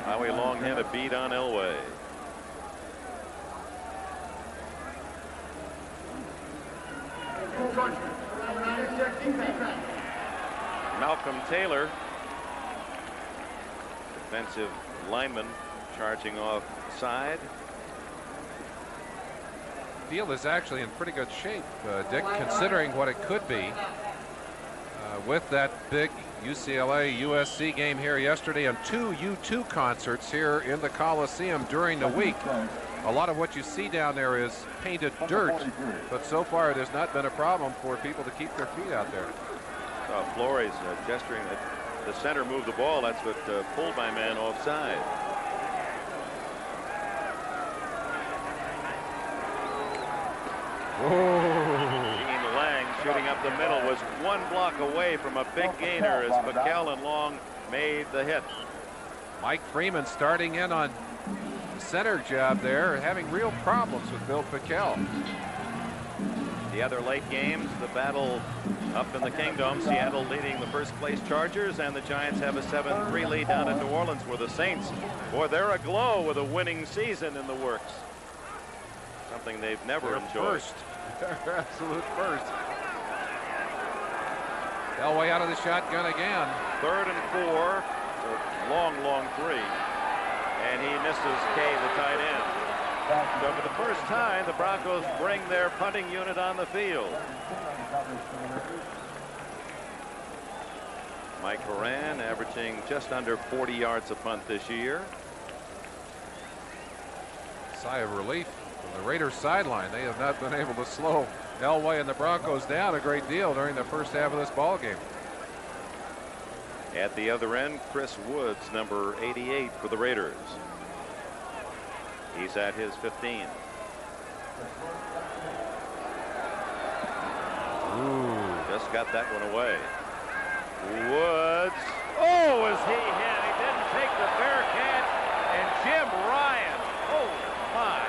Speaker 2: Howie Long had a beat on Elway. Malcolm Taylor, defensive lineman, charging off side.
Speaker 1: Field is actually in pretty good shape, Dick, considering what it could be with that big UCLA USC game here yesterday and 2 U2 concerts here in the Coliseum during the week. A lot of what you see down there is painted dirt, but so far it has not been a problem for people to keep their feet out there.
Speaker 2: Flores gesturing that the center moved the ball. That's what pulled my man offside. Dean Lang shooting up the middle was 1 block away from a big gainer as McCall and Long made the hit.
Speaker 1: Mike Freeman starting in on the center job there, having real problems with Bill Pickell.
Speaker 2: The other late games, the battle up in the Kingdom, Seattle leading the first place Chargers, and the Giants have a 7-3 lead down in New Orleans, where the Saints, boy, they're aglow with a winning season in the works. Something they've never enjoyed.
Speaker 1: They're absolute first. Elway out of the shotgun again.
Speaker 2: 3rd and 4. A long 3. And he misses Kay, the tight end. So for the first time, the Broncos bring their punting unit on the field. Mike Horan averaging just under 40 yards a punt this year.
Speaker 1: Sigh of relief from the Raiders sideline. They have not been able to slow Elway and the Broncos down a great deal during the first half of this ball game.
Speaker 2: At the other end, Chris Woods, number 88 for the Raiders. He's at his 15.
Speaker 1: Ooh.
Speaker 2: Just got that one away. Woods. Oh, was he hit? He didn't take the fair catch. And Jim Ryan. Oh, my.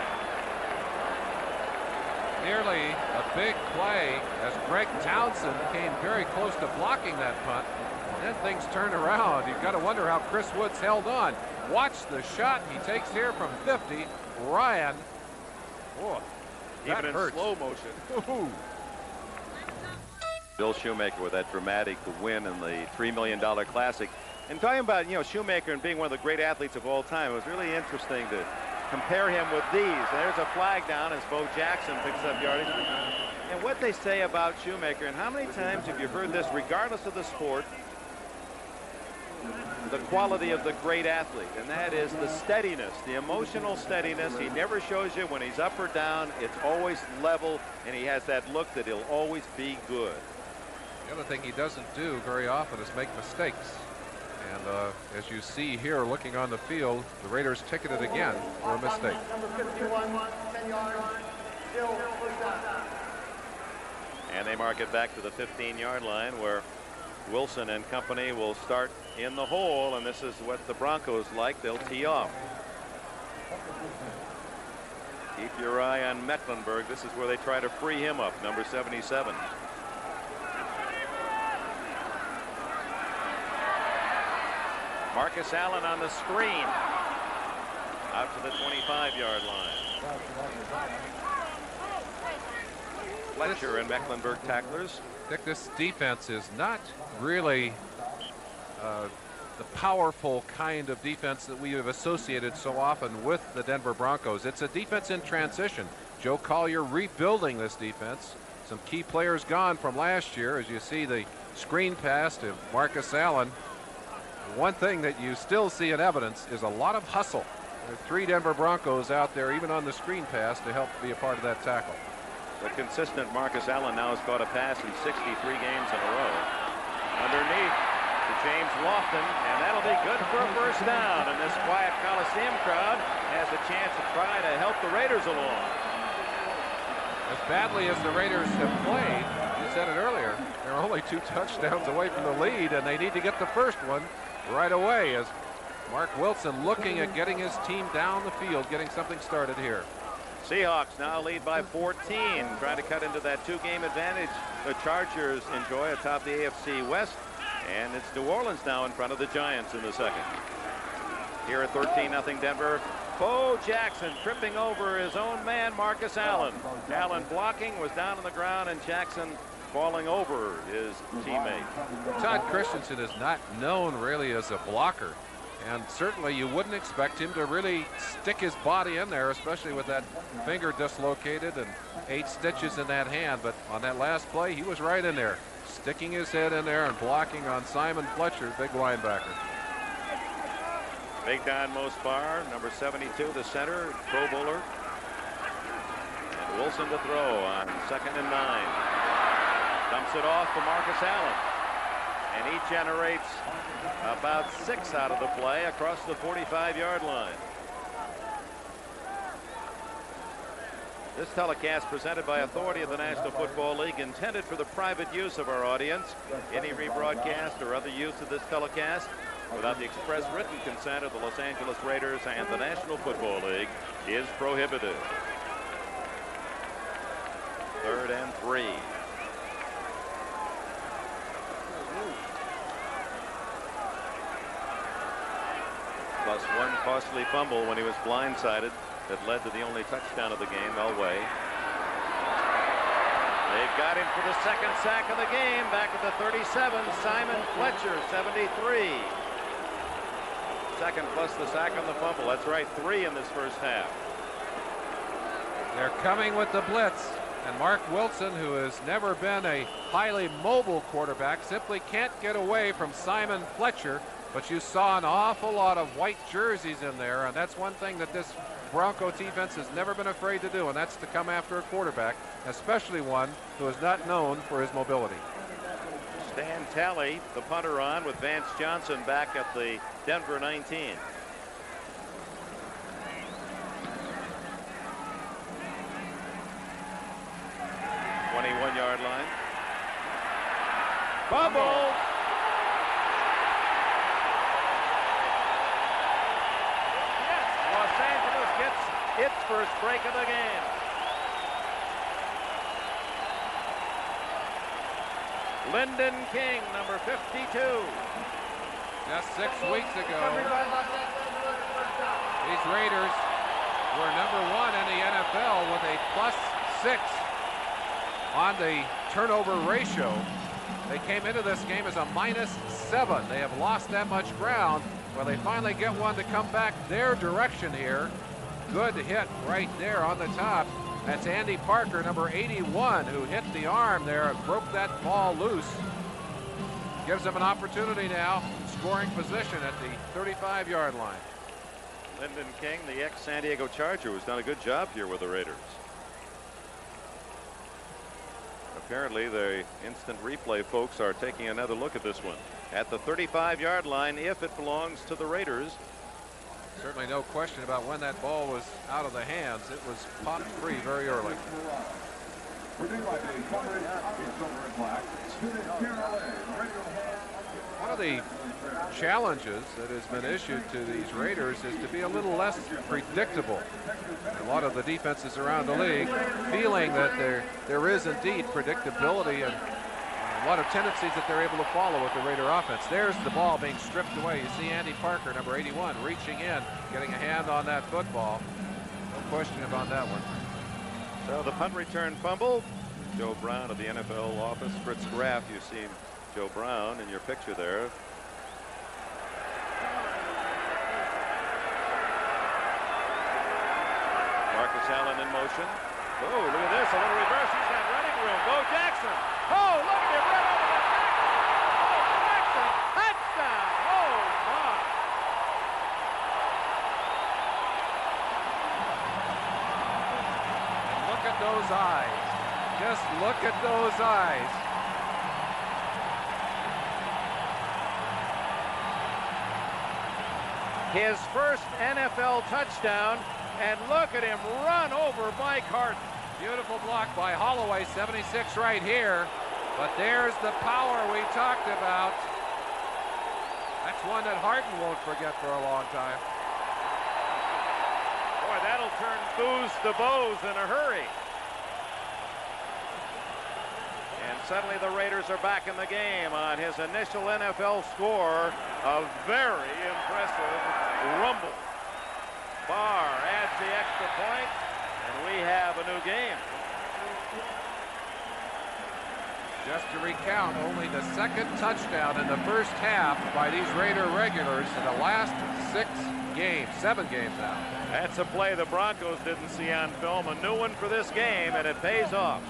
Speaker 1: Nearly a big play as Greg Townsend came very close to blocking that punt. Then things turned around. You've got to wonder how Chris Woods held on. Watch the shot he takes here from 50. Ryan. Oh, that
Speaker 2: even in
Speaker 1: hurts.
Speaker 2: slow motion.
Speaker 1: Ooh.
Speaker 2: Bill Shoemaker with that dramatic win in the $3 million Classic. And talking about, Shoemaker and being one of the great athletes of all time, it was really interesting to compare him with these. And there's a flag down as Bo Jackson picks up yardage. And what they say about Shoemaker, and how many times have you heard this, regardless of the sport, the quality of the great athlete, and that is the steadiness, the emotional steadiness. He never shows you when he's up or down. It's always level, and he has that look that he'll always be good.
Speaker 1: The other thing he doesn't do very often is make mistakes. And as you see here, looking on the field, the Raiders ticketed again for a mistake.
Speaker 4: Number 51, 10 yards, still first down.
Speaker 2: And they mark it back to the 15-yard line, where Wilson and company will start in the hole, and this is what the Broncos like. They'll tee off. Keep your eye on Mecklenburg. This is where they try to free him up, number 77. Marcus Allen on the screen. Out to the 25-yard line. Fletcher and Mecklenburg tacklers.
Speaker 1: Dick, this defense is not really the powerful kind of defense that we have associated so often with the Denver Broncos. It's a defense in transition. Joe Collier rebuilding this defense. Some key players gone from last year, as you see the screen pass to Marcus Allen. One thing that you still see in evidence is a lot of hustle. There are 3 Denver Broncos out there, even on the screen pass, to help be a part of that tackle.
Speaker 2: The consistent Marcus Allen now has caught a pass in 63 games in a row. Underneath to James Lofton, and that'll be good for a first down. And this quiet Coliseum crowd has a chance to try to help the Raiders along.
Speaker 1: As badly as the Raiders have played, you said it earlier, they're only 2 touchdowns away from the lead, and they need to get the first one right away, as Mark Wilson looking at getting his team down the field, getting something started here.
Speaker 2: Seahawks now lead by 14, trying to cut into that 2-game advantage the Chargers enjoy atop the AFC West. And it's New Orleans now in front of the Giants in the second. Here at 13-0 Denver. Bo Jackson tripping over his own man, Marcus Allen. Allen blocking, was down on the ground, and Jackson falling over his teammate.
Speaker 1: Todd Christensen is not known really as a blocker, and certainly you wouldn't expect him to really stick his body in there, especially with that finger dislocated and 8 stitches in that hand. But on that last play, he was right in there, sticking his head in there and blocking on Simon Fletcher, big linebacker.
Speaker 2: Big Don Mospar, number 72, the center, Pro Bowler. And Wilson to throw on 2nd and 9. Dumps it off to Marcus Allen. And he generates about 6 out of the play across the 45-yard line. This telecast presented by authority of the National Football League, intended for the private use of our audience. Any rebroadcast or other use of this telecast without the express written consent of the Los Angeles Raiders and the National Football League is prohibited. 3rd and 3. Plus 1 costly fumble when he was blindsided that led to the only touchdown of the game, Elway. They've got him for the 2nd sack of the game. Back at the 37, Simon Fletcher, 73. 2nd plus the sack on the fumble. That's right, 3 in this first half.
Speaker 1: They're coming with the blitz, and Mark Wilson, who has never been a highly mobile quarterback, simply can't get away from Simon Fletcher. But you saw an awful lot of white jerseys in there, and that's one thing that this Bronco defense has never been afraid to do, and that's to come after a quarterback, especially one who is not known for his mobility.
Speaker 2: Stan Talley, the punter, on with Vance Johnson back at the Denver 19. .21-yard line. Fumble. Los Angeles gets its first break of the game. Lyndon King, number 52.
Speaker 1: Just 6 weeks ago, these Raiders were number 1 in the NFL with a +6 on the turnover ratio. They came into this game as a -7. They have lost that much ground. Well, they finally get one to come back their direction here. Good hit right there on the top. That's Andy Parker, number 81, who hit the arm there and broke that ball loose. Gives them an opportunity now, scoring position at the 35-yard line.
Speaker 2: Lyndon King, the ex-San Diego Charger, who's done a good job here with the Raiders. Apparently, the instant replay folks are taking another look at this one. At the 35-yard line, if it belongs to the Raiders.
Speaker 1: Certainly no question about when that ball was out of the hands. It was popped free very early. One of the challenges that has been issued to these Raiders is to be a little less predictable. A lot of the defenses around the league feeling that there is indeed predictability and a lot of tendencies that they're able to follow with the Raider offense. There's the ball being stripped away. You see Andy Parker, number 81, reaching in, getting a hand on that football. No question about that one.
Speaker 2: So the punt return fumble. Joe Brown of the NFL office. Fritz Graff, you see Joe Brown in your picture there. Marcus Allen in motion. Oh, look at this, a little reverse. He's got running room. Bo Jackson. Oh, look at him right over the tackle. Oh, Jackson, touchdown. Oh, my.
Speaker 1: And look at those eyes. Just look at those eyes.
Speaker 2: His first NFL touchdown, and look at him run over Mike Harden.
Speaker 1: Beautiful block by Holloway, 76 right here. But there's the power we talked about. That's one that Harden won't forget for a long time.
Speaker 2: Boy, that'll turn boos to bows in a hurry. And suddenly the Raiders are back in the game on his initial NFL score. A very impressive rumble. Barr adds the extra point, and we have a new game.
Speaker 1: Just to recount, only the second touchdown in the first half by these Raider regulars in the last 7 games now.
Speaker 2: That's a play the Broncos didn't see on film. A new one for this game, and it pays off.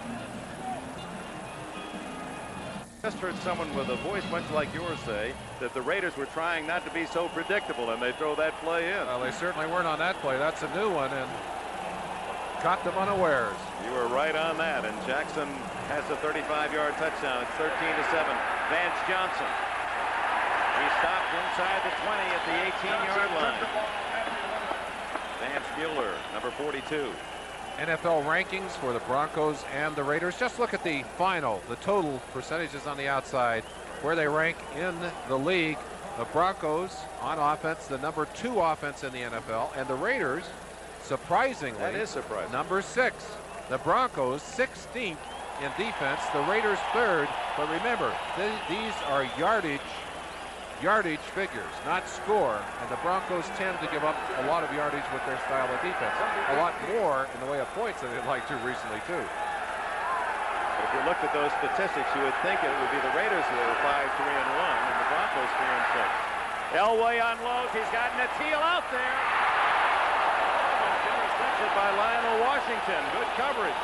Speaker 2: Just heard someone with a voice much like yours say that the Raiders were trying not to be so predictable, and they throw that play in.
Speaker 1: Well, they certainly weren't on that play. That's a new one, and caught them unawares.
Speaker 2: You were right on that, and Jackson has a 35-yard touchdown. It's 13-7. Vance Johnson. He stopped inside the 20 at the 18-yard line. Vance Mueller, number 42.
Speaker 1: NFL rankings for the Broncos and the Raiders. Just look at the total percentages on the outside, where they rank in the league. The Broncos on offense, the number 2 offense in the NFL, and the Raiders, surprisingly,
Speaker 2: that is surprising,
Speaker 1: number 6. The Broncos 16th in defense, the Raiders 3rd. But remember, these are yardage figures, not score, and the Broncos tend to give up a lot of yardage with their style of defense. A lot more in the way of points than they'd like to recently, too.
Speaker 2: But if you looked at those statistics, you would think it would be the Raiders who are 5-3-1 and the Broncos 3-6. Elway unloads. He's got Natil out there. Intercepted by Lionel Washington. Good coverage.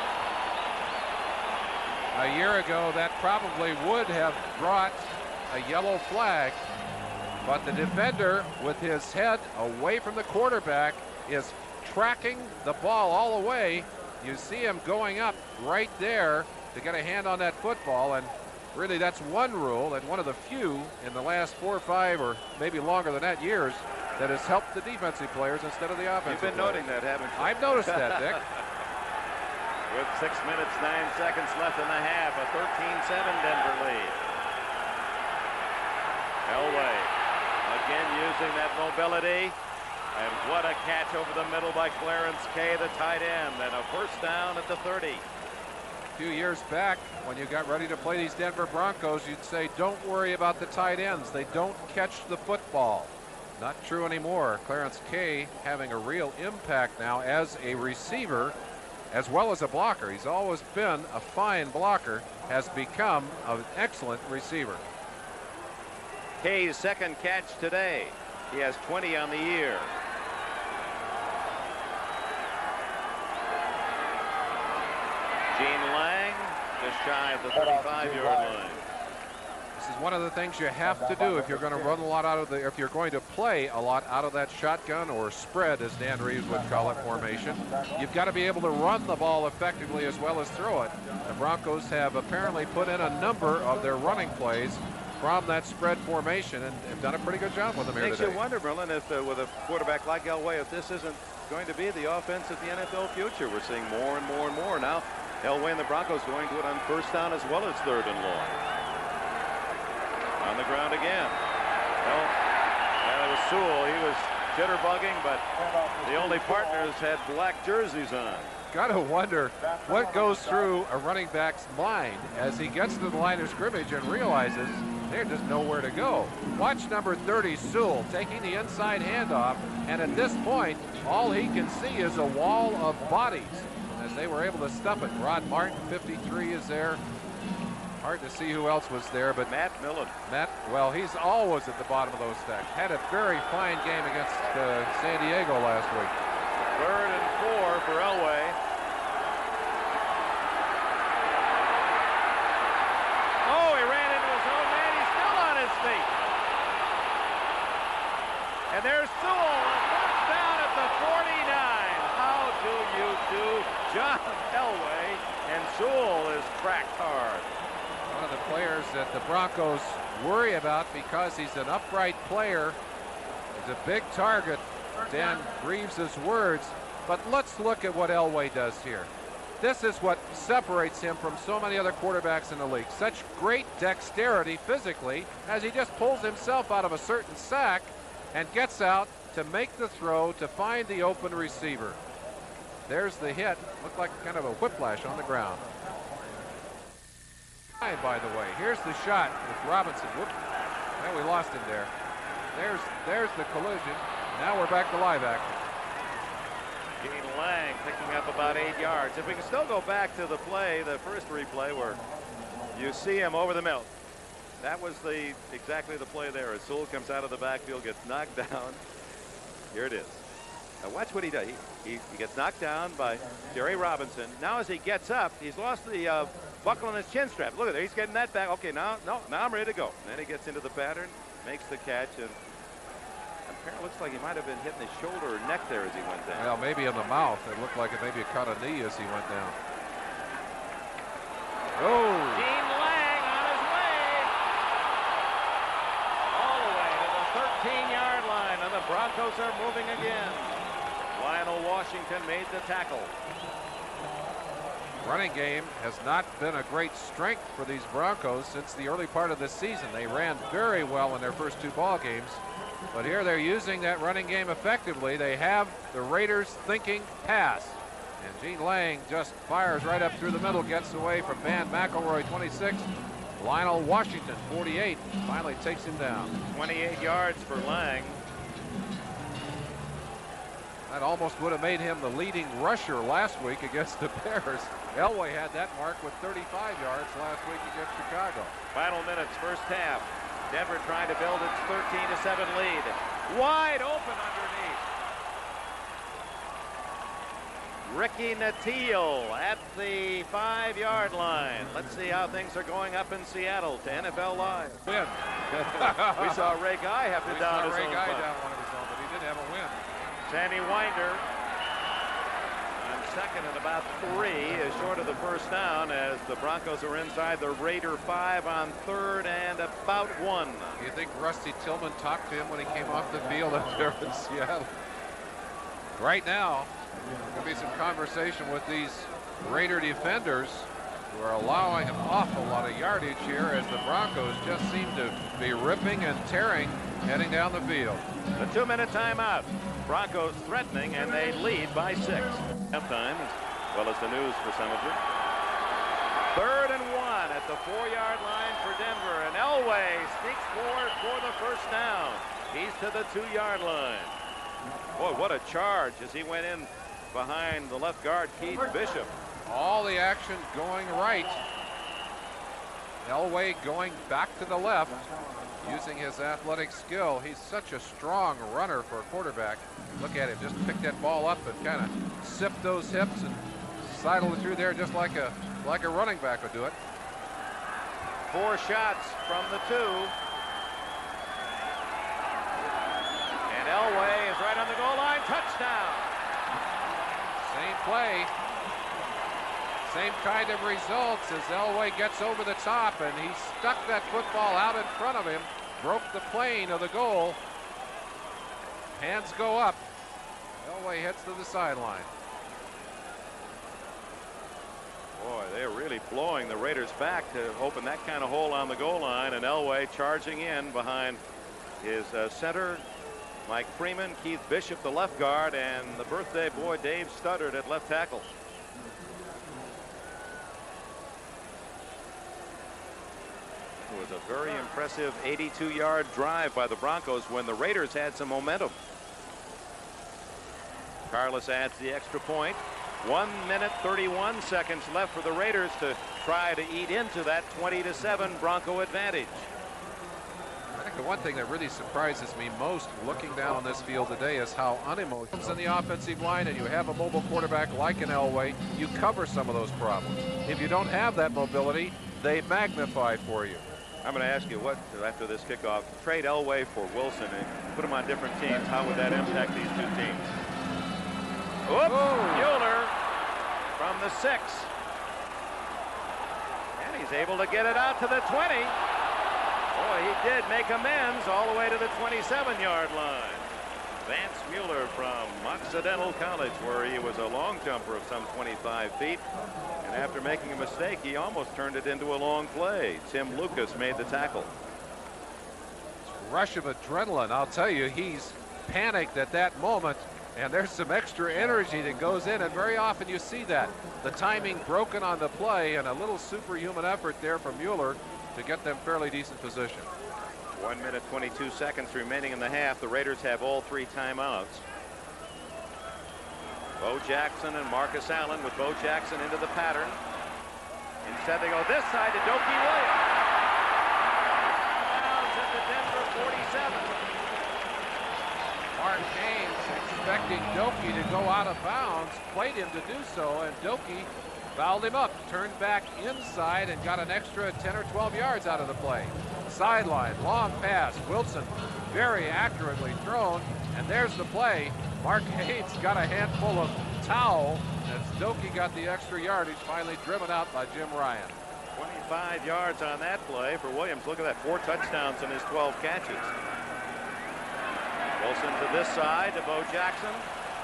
Speaker 1: A year ago, that probably would have brought a yellow flag, but the defender, with his head away from the quarterback, is tracking the ball all the way. You see him going up right there to get a hand on that football, and really that's one rule, and one of the few in the last 4 or 5 or maybe longer than that years that has helped the defensive players instead of the offensive
Speaker 2: You've been
Speaker 1: players.
Speaker 2: noting that, haven't you?
Speaker 1: I've noticed that, Dick.
Speaker 2: With 6 minutes, 9 seconds left in the half, a 13-7 Denver lead. Elway again using that mobility, and what a catch over the middle by Clarence Kay, the tight end, and a first down at the 30.
Speaker 1: A few years back, when you got ready to play these Denver Broncos, you'd say, don't worry about the tight ends. They don't catch the football. Not true anymore. Clarence Kay having a real impact now as a receiver as well as a blocker. He's always been a fine blocker, has become an excellent receiver.
Speaker 2: Kay's second catch today. He has 20 on the year. Gene Lang just shy of the 35-yard line.
Speaker 1: This is one of the things you have to do if you're going to run a lot out of the, if you're going to play a lot out of that shotgun or spread, as Dan Reeves would call it, formation. You've got to be able to run the ball effectively as well as throw it. The Broncos have apparently put in a number of their running plays from that spread formation and have done a pretty good job with them here today.
Speaker 2: Makes you wonder, Merlin, if with a quarterback like Elway, if this isn't going to be the offense of the NFL future. We're seeing more and more and more now. Elway and the Broncos going to it on first down as well as 3rd and long. On the ground again. Well, that was Sewell. He was jitterbugging, but the only partners had black jerseys on.
Speaker 1: Got to wonder what goes through a running back's mind as he gets to the line of scrimmage and realizes there's just nowhere to go. Watch number 30, Sewell, taking the inside handoff, and at this point, all he can see is a wall of bodies as they were able to stuff it. Rod Martin, 53, is there. Hard to see who else was there, but
Speaker 2: Matt Millen.
Speaker 1: Well, he's always at the bottom of those stacks. Had a very fine game against San Diego last week.
Speaker 2: 3rd and 4 for Elway. Oh, he ran into his own man. He's still on his feet. And there's Sewell, a first down at the 49. How do you do, John Elway? And Sewell is cracked hard.
Speaker 1: One of the players that the Broncos worry about because he's an upright player. He's a big target, Dan Reeves' words. But let's look at what Elway does here. This is what separates him from so many other quarterbacks in the league. Such great dexterity physically as he just pulls himself out of a certain sack and gets out to make the throw to find the open receiver. There's the hit. Looked like kind of a whiplash on the ground. By the way, here's the shot with Robinson. Whoop. Now we lost him there. There's the collision. Now we're back to live action.
Speaker 2: Gene Lang picking up about 8 yards. If we can still go back to the play, the first replay where you see him over the middle. That was exactly the play there. As Sewell comes out of the backfield, gets knocked down. Here it is. Now watch what he does. He gets knocked down by Jerry Robinson. Now as he gets up, he's lost the buckle on his chin strap. Look at that. He's getting that back. Okay, now I'm ready to go. And then he gets into the pattern, makes the catch, and apparently looks like he might have been hitting his shoulder or neck there as he went down.
Speaker 1: Well, maybe in the mouth. It looked like it maybe caught a knee as he went down. Oh!
Speaker 2: Gene Lang on his way. All the way to the 13-yard line, and the Broncos are moving again. Lionel Washington made the tackle.
Speaker 1: Running game has not been a great strength for these Broncos since the early part of the season. They ran very well in their first 2 ball games, but here they're using that running game effectively. They have the Raiders thinking pass, and Gene Lang just fires right up through the middle, gets away from Van McElroy, 26. Lionel Washington, 48, finally takes him down.
Speaker 2: 28 yards for Lang.
Speaker 1: That almost would have made him the leading rusher last week against the Bears. Elway had that mark with 35 yards last week against Chicago.
Speaker 2: Final minutes, first half. Denver trying to build its 13-7 lead. Wide open underneath. Ricky Natil at the 5-yard line. Let's see how things are going up in Seattle to NFL Live.
Speaker 1: Win.
Speaker 2: We saw Ray Guy have to down his
Speaker 1: Ray
Speaker 2: own
Speaker 1: Guy
Speaker 2: punt.
Speaker 1: down one of his own, but he did have a win.
Speaker 2: Sammy Winder on second and about 3 is short of the first down as the Broncos are inside the Raider 5 on 3rd and about 1.
Speaker 1: Do you think Rusty Tillman talked to him when he came off the field up there in Seattle? Right now, there'll be some conversation with these Raider defenders who are allowing an awful lot of yardage here as the Broncos just seem to be ripping and tearing heading down the field.
Speaker 2: The 2-minute timeout. Broncos threatening, and they lead by 6. Halftime, as well as the news for some of you. 3rd and 1 at the 4-yard line for Denver, and Elway sneaks forward for the first down. He's to the 2-yard line. Boy, what a charge as he went in behind the left guard, Keith Bishop.
Speaker 1: All the action going right. Elway going back to the left, using his athletic skill. He's such a strong runner for a quarterback. Look at him, just pick that ball up and kind of sip those hips and sidle it through there just like a running back would do it.
Speaker 2: 4 shots from the 2. And Elway is right on the goal line. Touchdown.
Speaker 1: Same play. Same kind of results as Elway gets over the top, and he stuck that football out in front of him, broke the plane of the goal. Hands go up. Elway heads to the sideline.
Speaker 2: Boy, they're really blowing the Raiders back to open that kind of hole on the goal line, and Elway charging in behind his center, Mike Freeman, Keith Bishop, the left guard, and the birthday boy Dave Studdard at left tackle. It was a very impressive 82-yard drive by the Broncos when the Raiders had some momentum. Carlos adds the extra point. 1 minute 31 seconds left for the Raiders to try to eat into that 20-7 Bronco advantage.
Speaker 1: I think the one thing that really surprises me most looking down on this field today is how unemotional in the offensive line, and you have a mobile quarterback like an Elway, you cover some of those problems. If you don't have that mobility, they magnify for you.
Speaker 2: I'm going to ask you what, after this kickoff, trade Elway for Wilson and put them on different teams. How would that impact these two teams? Whoop! Mueller from the 6. And he's able to get it out to the 20. Boy, he did make amends all the way to the 27-yard line. Vance Mueller from Occidental College, where he was a long jumper of some 25 feet. And after making a mistake, he almost turned it into a long play. Tim Lucas made the tackle.
Speaker 1: Rush of adrenaline. I'll tell you, he's panicked at that moment. And there's some extra energy that goes in, and very often you see that. The timing broken on the play, and a little superhuman effort there from Mueller to get them fairly decent position.
Speaker 2: 1 minute 22 seconds remaining in the half. The Raiders have all 3 timeouts. Bo Jackson and Marcus Allen, with Bo Jackson into the pattern. Instead they go this side to Doki Williams. Now at the Denver 47.
Speaker 1: Mark Haynes, expecting Doki to go out of bounds, played him to do so, and Doki fouled him up, turned back inside, and got an extra 10 or 12 yards out of the play. Sideline, long pass. Wilson very accurately thrown, and there's the play. Mark Haynes got a handful of towel as Doki got the extra yardage, finally driven out by Jim Ryan.
Speaker 2: 25 yards on that play for Williams. Look at that, 4 touchdowns in his 12 catches. Wilson to this side to Bo Jackson.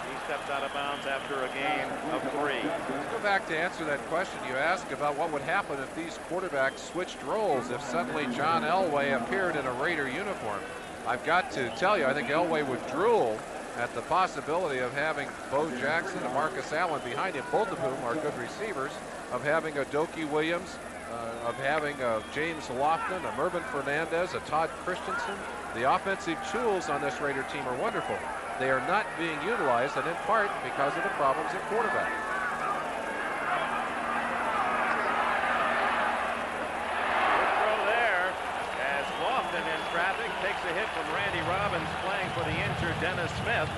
Speaker 2: He steps out of bounds after a gain of 3.
Speaker 1: Let's go back to answer that question you asked about what would happen if these quarterbacks switched roles, if suddenly John Elway appeared in a Raider uniform. I've got to tell you, I think Elway would drool at the possibility of having Bo Jackson and Marcus Allen behind him, both of whom are good receivers, of having a Doki Williams, of having a James Lofton, a Mervyn Fernandez, a Todd Christensen. The offensive tools on this Raider team are wonderful. They are not being utilized, and in part because of the problems at quarterback.
Speaker 2: Good throw there as Lofton in traffic takes a hit from Randy Robbins playing for the injured Dennis Smith,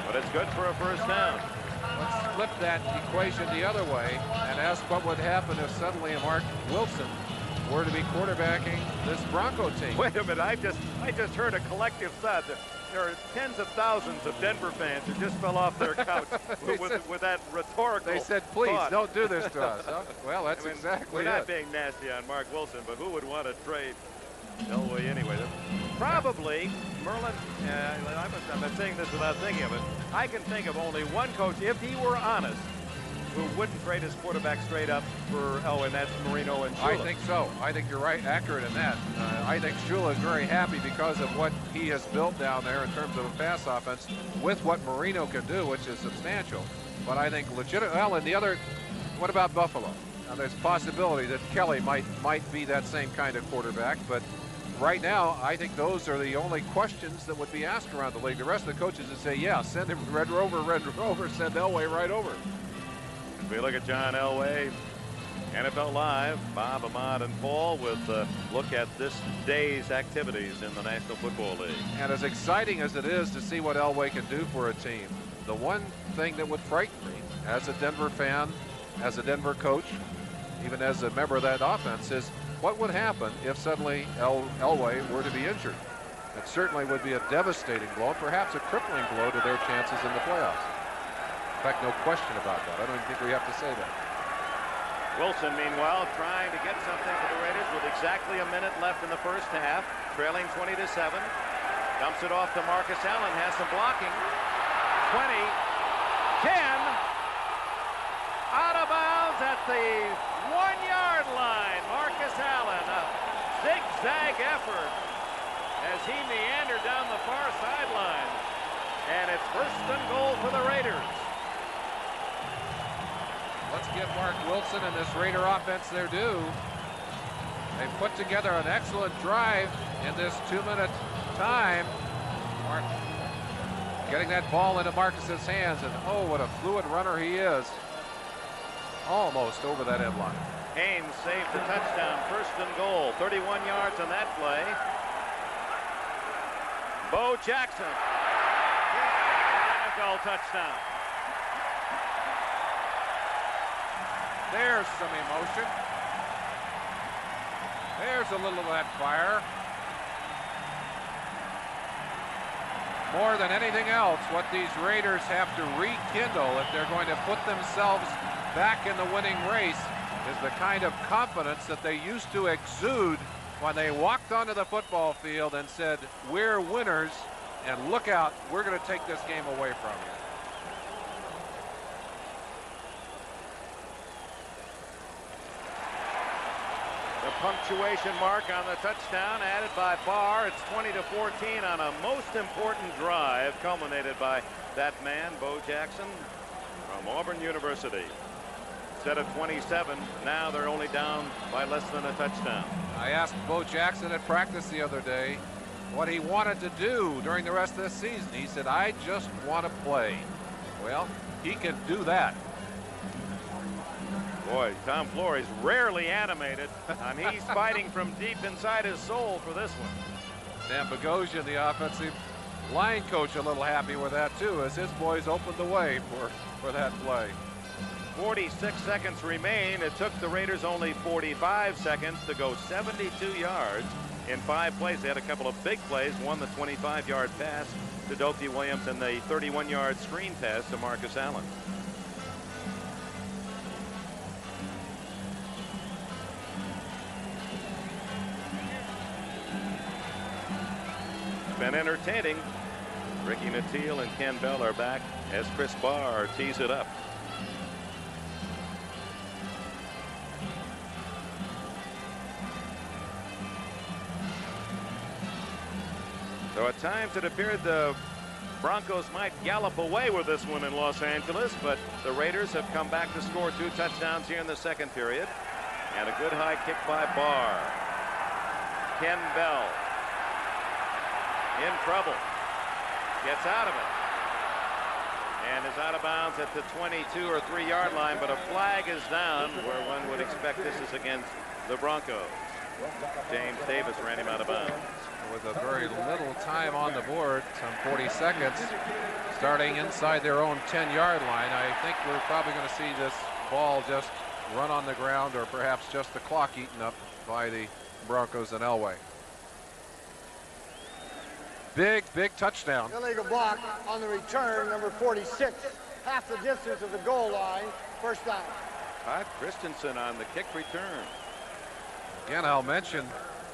Speaker 2: but it's good for a first down.
Speaker 1: Let's flip that equation the other way and ask what would happen if suddenly Mark Wilson were to be quarterbacking this Bronco team.
Speaker 2: Wait a minute, I just heard a collective thud. There are tens of thousands of Denver fans who just fell off their couch with that rhetorical
Speaker 1: They said, please,
Speaker 2: thought.
Speaker 1: don't do this to us. Huh? Well, that's exactly
Speaker 2: We're
Speaker 1: it.
Speaker 2: not being nasty on Mark Wilson, but who would want to trade Elway anyway? Probably Merlin, I'm not saying this without thinking of it. I can think of only one coach, if he were honest, who wouldn't trade his quarterback straight up for Elway, and that's Marino and Shula.
Speaker 1: I think so. I think you're right, accurate in that. I think Shula is very happy because of what he has built down there in terms of a pass offense with what Marino can do, which is substantial. But I think well, and the other, what about Buffalo? Now, there's a possibility that Kelly might be that same kind of quarterback, but right now, I think those are the only questions that would be asked around the league. The rest of the coaches would say, yeah, send him Red Rover, send Elway right over.
Speaker 2: If we look at John Elway, NFL Live, Bob, Ahmad, and Paul with a look at this day's activities in the National Football League.
Speaker 1: And as exciting as it is to see what Elway can do for a team, the one thing that would frighten me as a Denver fan, as a Denver coach, even as a member of that offense, is what would happen if suddenly Elway were to be injured. It certainly would be a devastating blow, perhaps a crippling blow to their chances in the playoffs. In fact, no question about that. I don't even think we have to say that.
Speaker 2: Wilson, meanwhile, trying to get something for the Raiders with exactly a minute left in the first half, trailing 20-7. Dumps it off to Marcus Allen, has some blocking. 20, 10, out of bounds at the 1-yard line. Marcus Allen, a zigzag effort as he meandered down the far sideline. And it's first and goal for the Raiders.
Speaker 1: Let's give Mark Wilson and this Raider offense their due. They put together an excellent drive in this 2-minute time. Mark getting that ball into Marcus's hands, and oh, what a fluid runner he is. Almost over that end line.
Speaker 2: Haynes saved the touchdown, first and goal. 31 yards on that play. Bo Jackson. NFL touchdown.
Speaker 1: There's some emotion. There's a little of that fire. More than anything else, what these Raiders have to rekindle if they're going to put themselves back in the winning race is the kind of confidence that they used to exude when they walked onto the football field and said, we're winners, and look out, we're going to take this game away from you.
Speaker 2: The punctuation mark on the touchdown added by Barr. It's 20-14 on a most important drive culminated by that man, Bo Jackson from Auburn University. Instead of 27, now they're only down by less than a touchdown.
Speaker 1: I asked Bo Jackson at practice the other day what he wanted to do during the rest of the season. He said, I just want to play. Well, he can do that.
Speaker 2: Boy, Tom Flores rarely animated, and he's fighting from deep inside his soul for this one.
Speaker 1: Dan Bogosian, the offensive line coach, a little happy with that too, as his boys opened the way for that play.
Speaker 2: 46 seconds remain. It took the Raiders only 45 seconds to go 72 yards in 5 plays. They had a couple of big plays. One, the 25-yard pass to Dopey Williams, and the 31-yard screen pass to Marcus Allen. It's been entertaining. Ricky Nattiel and Ken Bell are back as Chris Barr tees it up. So at times it appeared the Broncos might gallop away with this one in Los Angeles, but the Raiders have come back to score 2 touchdowns here in the second period. And a good high kick by Barr. Ken Bell in trouble. Gets out of it. And is out of bounds at the 22 or 3-yard line, but a flag is down where one would expect this is against the Broncos. James Davis ran him out of bounds.
Speaker 1: With a very little time on the board, some 40 seconds, starting inside their own 10-yard line. I think we're probably going to see this ball just run on the ground, or perhaps just the clock eaten up by the Broncos in Elway. Big touchdown.
Speaker 4: Illegal block on the return, number 46, half the distance of the goal line, first down.
Speaker 2: Todd Christensen on the kick return.
Speaker 1: Again, I'll mention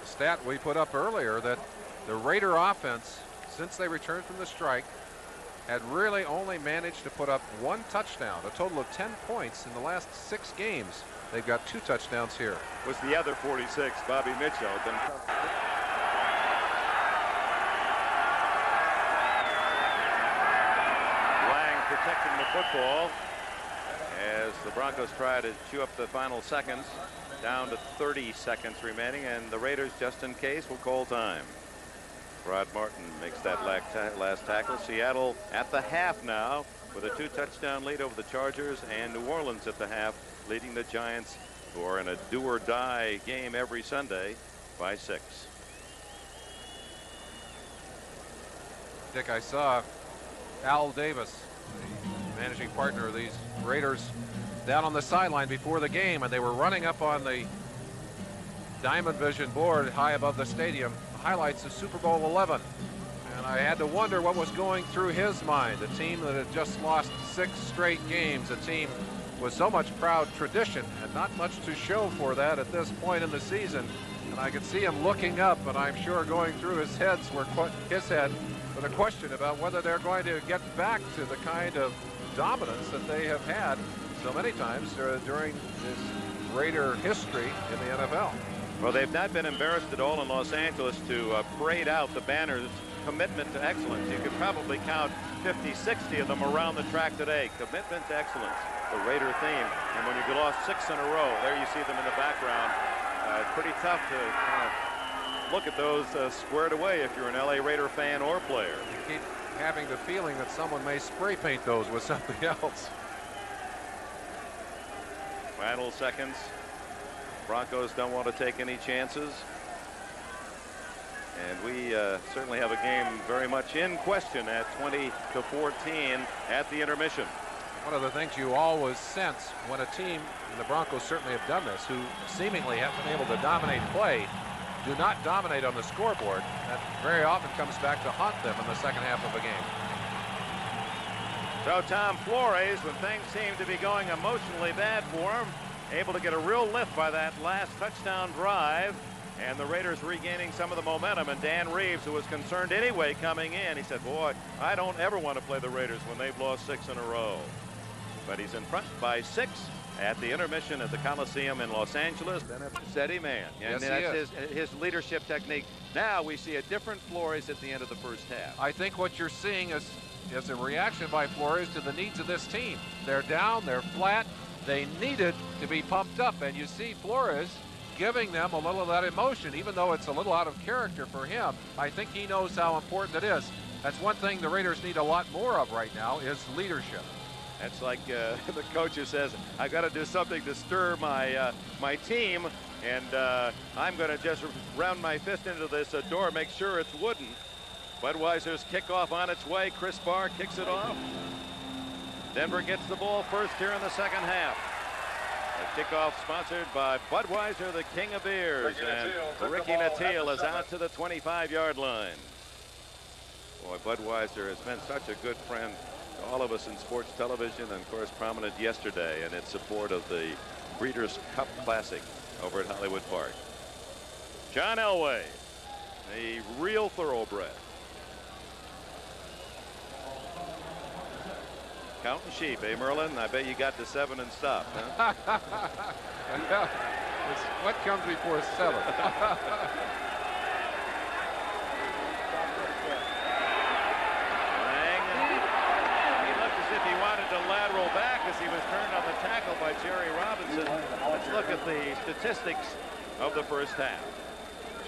Speaker 1: the stat we put up earlier that the Raider offense, since they returned from the strike, had really only managed to put up 1 touchdown, a total of 10 points in the last 6 games. They've got 2 touchdowns here.
Speaker 2: Was the other 46, Bobby Mitchell. Lang protecting the football as the Broncos try to chew up the final seconds. Down to 30 seconds remaining, and the Raiders, just in case, will call time. Rod Martin makes that last tackle. Seattle at the half now with a 2-touchdown lead over the Chargers, and New Orleans at the half leading the Giants, who are in a do-or-die game every Sunday, by 6.
Speaker 1: Dick, I saw Al Davis, the managing partner of these Raiders, down on the sideline before the game, and they were running up on the Diamond Vision board high above the stadium highlights of Super Bowl 11, and I had to wonder what was going through his mind. A team that had just lost 6 straight games, a team with so much proud tradition and not much to show for that at this point in the season. And I could see him looking up, and I'm sure going through his head with a question about whether they're going to get back to the kind of dominance that they have had so many times during this Raider history in the NFL.
Speaker 2: Well, they've not been embarrassed at all in Los Angeles to parade out the banners, commitment to excellence. You could probably count 50, 60 of them around the track today. Commitment to excellence, the Raider theme. And when you've lost 6 in a row, there you see them in the background. It's pretty tough to kind of look at those squared away if you're an LA Raider fan or player.
Speaker 1: You keep having the feeling that someone may spray paint those with something else.
Speaker 2: Final seconds. Broncos don't want to take any chances. And we certainly have a game very much in question at 20-14 at the intermission.
Speaker 1: One of the things you always sense when a team, and the Broncos certainly have done this, who seemingly have been able to dominate play, do not dominate on the scoreboard. That very often comes back to haunt them in the second half of a game.
Speaker 2: So Tom Flores, when things seem to be going emotionally bad for him, able to get a real lift by that last touchdown drive, and the Raiders regaining some of the momentum. And Dan Reeves, who was concerned anyway coming in, he said, boy, I don't ever want to play the Raiders when they've lost 6 in a row. But he's in front by 6 at the intermission at the Coliseum in Los Angeles. Then a steady man. And
Speaker 1: Yes, he
Speaker 2: that's his leadership technique. Now we see a different Flores at the end of the first half.
Speaker 1: I think what you're seeing is a reaction by Flores to the needs of this team. They're down, they're flat, they needed to be pumped up, and you see Flores giving them a little of that emotion, even though it's a little out of character for him. I think he knows how important it is. That's one thing the Raiders need a lot more of right now is leadership.
Speaker 2: That's like the coach who says, I got to do something to stir my team, and I'm going to just round my fist into this door, make sure it's wooden. Budweiser's kickoff on its way. Chris Barr kicks it off. Denver gets the ball first here in the second half. The kickoff sponsored by Budweiser, the king of beers. And Ricky Nattiel is out to the 25-yard line. Boy, Budweiser has been such a good friend to all of us in sports television, and of course prominent yesterday in its support of the Breeders' Cup Classic over at Hollywood Park. John Elway, a real thoroughbred. Counting sheep, eh, Merlin? I bet you got to 7 and stopped, huh?
Speaker 1: Yeah. What comes before 7?
Speaker 2: He looked as if he wanted to lateral back as he was turned on the tackle by Jerry Robinson. Let's look at the statistics of the first half.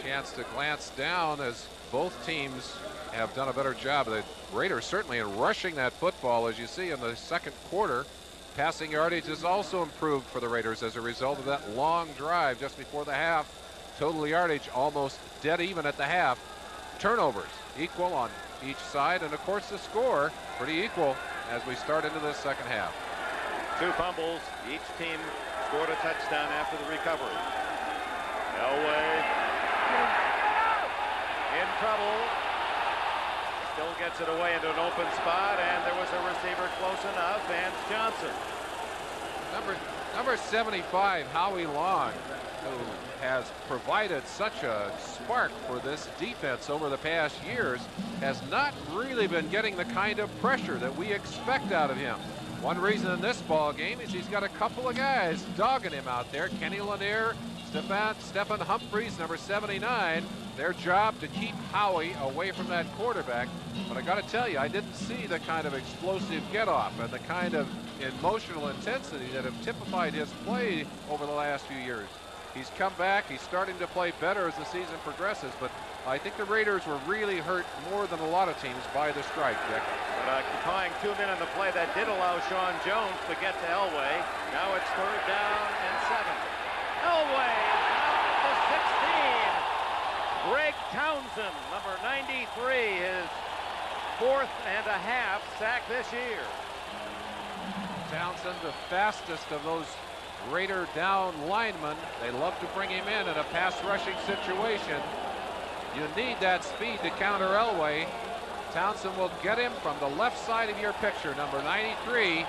Speaker 1: Chance to glance down as both teams have done a better job. The Raiders certainly in rushing that football, as you see in the second quarter. Passing yardage has also improved for the Raiders as a result of that long drive just before the half. Total yardage almost dead even at the half. Turnovers equal on each side, and of course the score pretty equal as we start into this second half.
Speaker 2: 2 fumbles. Each team scored a touchdown after the recovery. Elway in trouble. Still gets it away into an open spot, and there was a receiver close enough. Vance Johnson.
Speaker 1: Number 75, Howie Long, who has provided such a spark for this defense over the past years, has not really been getting the kind of pressure that we expect out of him. One reason in this ball game is he's got a couple of guys dogging him out there. Kenny Lanier, Stephen Humphries, number 79. Their job to keep Howie away from that quarterback. But I got to tell you, I didn't see the kind of explosive get-off and the kind of emotional intensity that have typified his play over the last few years. He's come back. He's starting to play better as the season progresses. But I think the Raiders were really hurt more than a lot of teams by the strike, Dick.
Speaker 2: But occupying 2 men in the play that did allow Sean Jones to get to Elway. Now it's 3rd down and 7. Elway down to 16. Greg Townsend, number 93, his 4th and a half sack this year.
Speaker 1: Townsend, the fastest of those Raider down linemen. They love to bring him in a pass rushing situation. You need that speed to counter Elway. Townsend will get him from the left side of your picture. Number 93.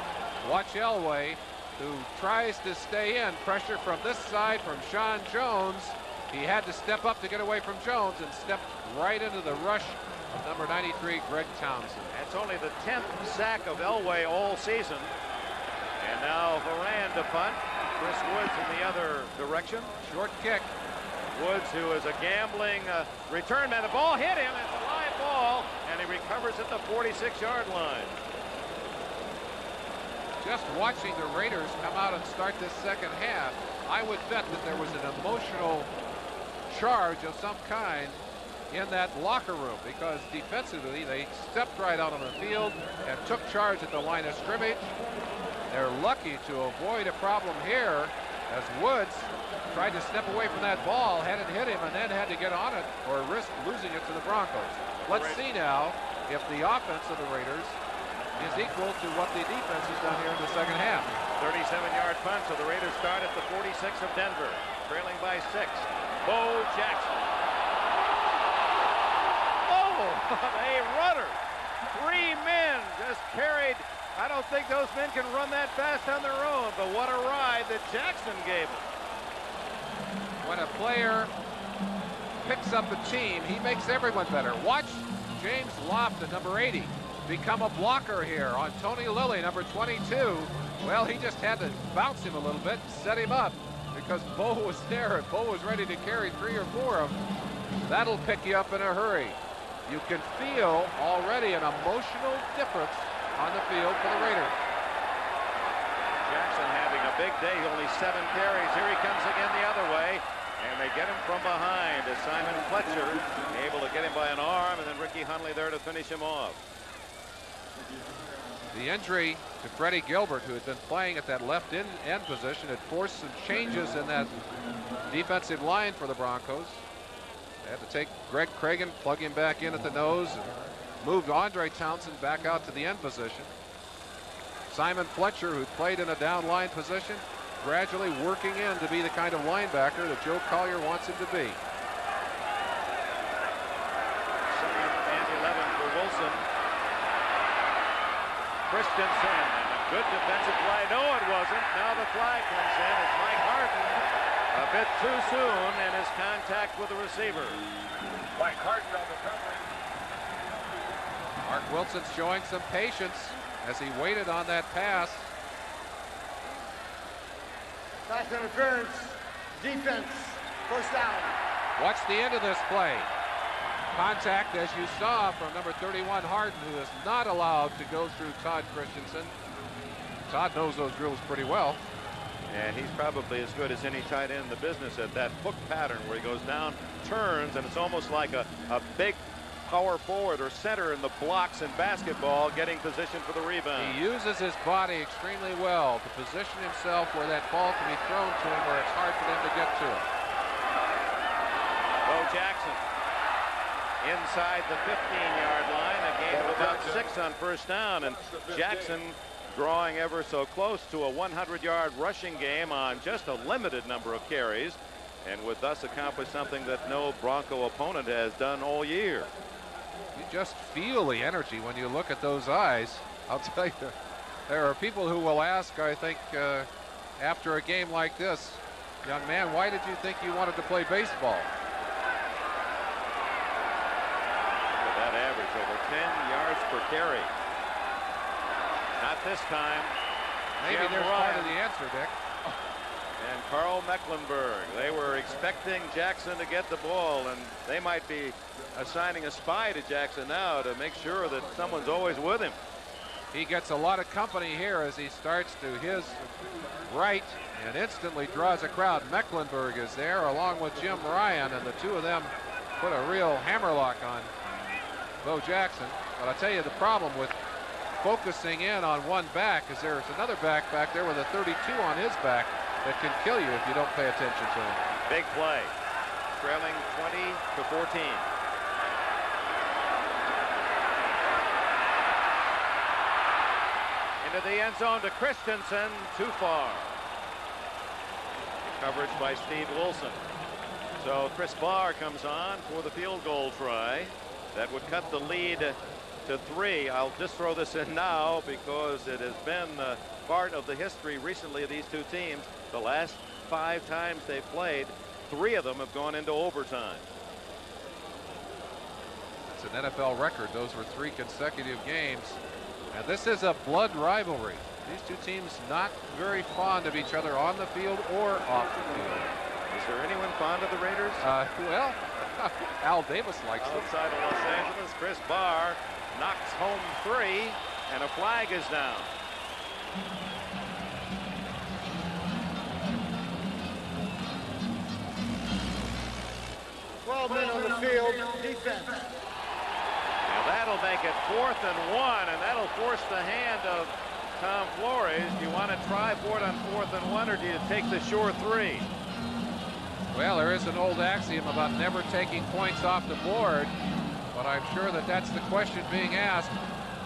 Speaker 1: Watch Elway, who tries to stay in. Pressure from this side from Sean Jones. He had to step up to get away from Jones and stepped right into the rush of number 93, Greg Townsend.
Speaker 2: That's only the 10th sack of Elway all season. And now Varane to punt. Chris Woods in the other direction.
Speaker 1: Short kick.
Speaker 2: Woods, who is a gambling return man. The ball hit him. It's a live ball, and he recovers at the 46-yard line.
Speaker 1: Just watching the Raiders come out and start this second half, I would bet that there was an emotional charge of some kind in that locker room, because defensively they stepped right out on the field and took charge at the line of scrimmage. They're lucky to avoid a problem here as Woods tried to step away from that ball, had it hit him, and then had to get on it or risk losing it to the Broncos. Let's see now if the offense of the Raiders is equal to what the defense has done here in the second half.
Speaker 2: 37-yard punt, so the Raiders start at the 46 of Denver, trailing by 6. Bo Jackson. Oh, a runner. 3 men just carried. I don't think those men can run that fast on their own, but what a ride that Jackson gave them.
Speaker 1: When a player picks up a team, he makes everyone better. Watch James Lofton, number 80. become a blocker here on Tony Lilly, number 22. Well, he just had to bounce him a little bit, set him up, because Bo was there and Bo was ready to carry 3 or 4 of them. That'll pick you up in a hurry. You can feel already an emotional difference on the field for the Raiders.
Speaker 2: Jackson having a big day, only 7 carries. Here he comes again the other way, and they get him from behind as Simon Fletcher able to get him by an arm, and then Ricky Hundley there to finish him off.
Speaker 1: The injury to Freddie Gilbert, who had been playing at that left end position, had forced some changes in that defensive line for the Broncos. They had to take Greg Cragen, plug him back in at the nose, and moved Andre Townsend back out to the end position. Simon Fletcher, who played in a down line position, gradually working in to be the kind of linebacker that Joe Collier wants him to be.
Speaker 2: Second and 11 for Wilson. Christensen, and a good defensive play. No, it wasn't. Now the flag comes in. It's Mike Harden a bit too soon in his contact with the receiver.
Speaker 3: Mike Harden on the cover.
Speaker 1: Mark Wilson's showing some patience as he waited on that pass.
Speaker 4: Pass interference, defense, first down.
Speaker 1: Watch the end of this play. Contact, as you saw, from number 31 Harden, who is not allowed to go through Todd Christensen. Todd knows those drills pretty well.
Speaker 2: And he's probably as good as any tight end in the business at that hook pattern where he goes down, turns, and it's almost like a big power forward or center in the blocks in basketball getting position for the rebound.
Speaker 1: He uses his body extremely well to position himself where that ball can be thrown to him where it's hard for them to get to it.
Speaker 2: Bo Jackson inside the 15-yard line, a gain of about 6 on first down, and Jackson drawing ever so close to a 100-yard rushing game on just a limited number of carries, and would thus accomplish something that no Bronco opponent has done all year.
Speaker 1: You just feel the energy when you look at those eyes. I'll tell you, there are people who will ask, I think, after a game like this, young man, why did you think you wanted to play baseball?
Speaker 2: That average over 10 yards per carry. Not this time.
Speaker 1: Maybe
Speaker 2: Jim
Speaker 1: there's
Speaker 2: Ryan
Speaker 1: part of the answer, Dick.
Speaker 2: and Carl Mecklenburg. They were expecting Jackson to get the ball, and they might be assigning a spy to Jackson now to make sure that someone's always with him.
Speaker 1: He gets a lot of company here as he starts to his right and instantly draws a crowd. Mecklenburg is there along with Jim Ryan, and the two of them put a real hammerlock on Bo Jackson. But I tell you, the problem with focusing in on one back is there's another back there with a 32 on his back that can kill you if you don't pay attention to him.
Speaker 2: Big play. Trailing 20-14. Into the end zone to Christensen, too far. Coverage by Steve Wilson. So Chris Barr comes on for the field goal try. That would cut the lead to 3. I'll just throw this in now because it has been part of the history recently of these two teams. The last 5 times they've played, 3 of them have gone into overtime.
Speaker 1: It's an NFL record. Those were 3 consecutive games. And this is a blood rivalry. These two teams not very fond of each other on the field or off the field.
Speaker 2: Is there anyone fond of the Raiders?
Speaker 1: Well, Al Davis likes them.
Speaker 2: Outside of Los Angeles, Chris Barr knocks home 3, and a flag is down.
Speaker 4: Men on the field, defense.
Speaker 2: Now that'll make it 4th and 1, and that'll force the hand of Tom Flores. Do you want to try for it on 4th and 1, or do you take the sure 3?
Speaker 1: Well, there is an old axiom about never taking points off the board, but I'm sure that that's the question being asked.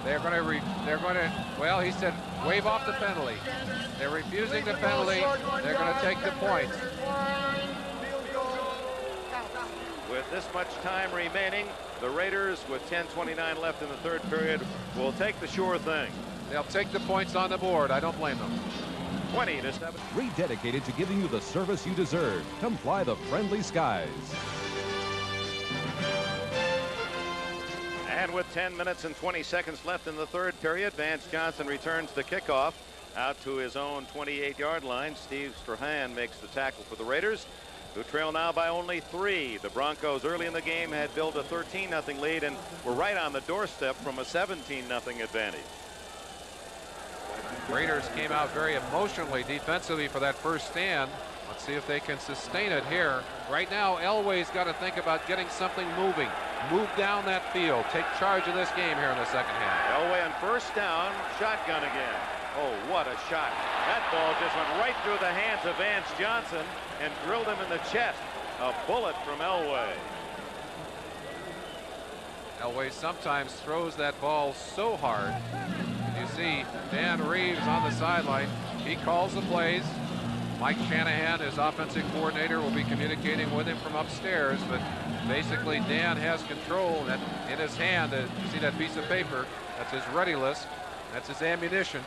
Speaker 1: They're going to, well, he said, wave off the penalty. They're refusing the penalty. They're going to take the points.
Speaker 2: With this much time remaining, the Raiders, with 10:29 left in the 3rd period, will take the sure thing.
Speaker 1: They'll take the points on the board. I don't blame them.
Speaker 2: 20-7.
Speaker 6: Rededicated to giving you the service you deserve. Come fly the friendly skies.
Speaker 2: And And with 10 minutes and 20 seconds left in the third period, Vance Johnson returns the kickoff out to his own 28-yard line. Steve Strahan makes the tackle for the Raiders, who trail now by only 3. The Broncos early in the game had built a 13-0 lead and were right on the doorstep from a 17-0 advantage.
Speaker 1: Raiders came out very emotionally defensively for that first stand. Let's see if they can sustain it here. Right now, Elway's got to think about getting something moving. Move down that field. Take charge of this game here in the second half.
Speaker 2: Elway on first down, shotgun again. Oh, what a shot. That ball just went right through the hands of Vance Johnson and drilled him in the chest. A bullet from Elway.
Speaker 1: Elway sometimes throws that ball so hard. You see Dan Reeves on the sideline. He calls the plays. Mike Shanahan, his offensive coordinator, will be communicating with him from upstairs, but basically Dan has control in his hand. You see that piece of paper? That's his ready list. That's his ammunition.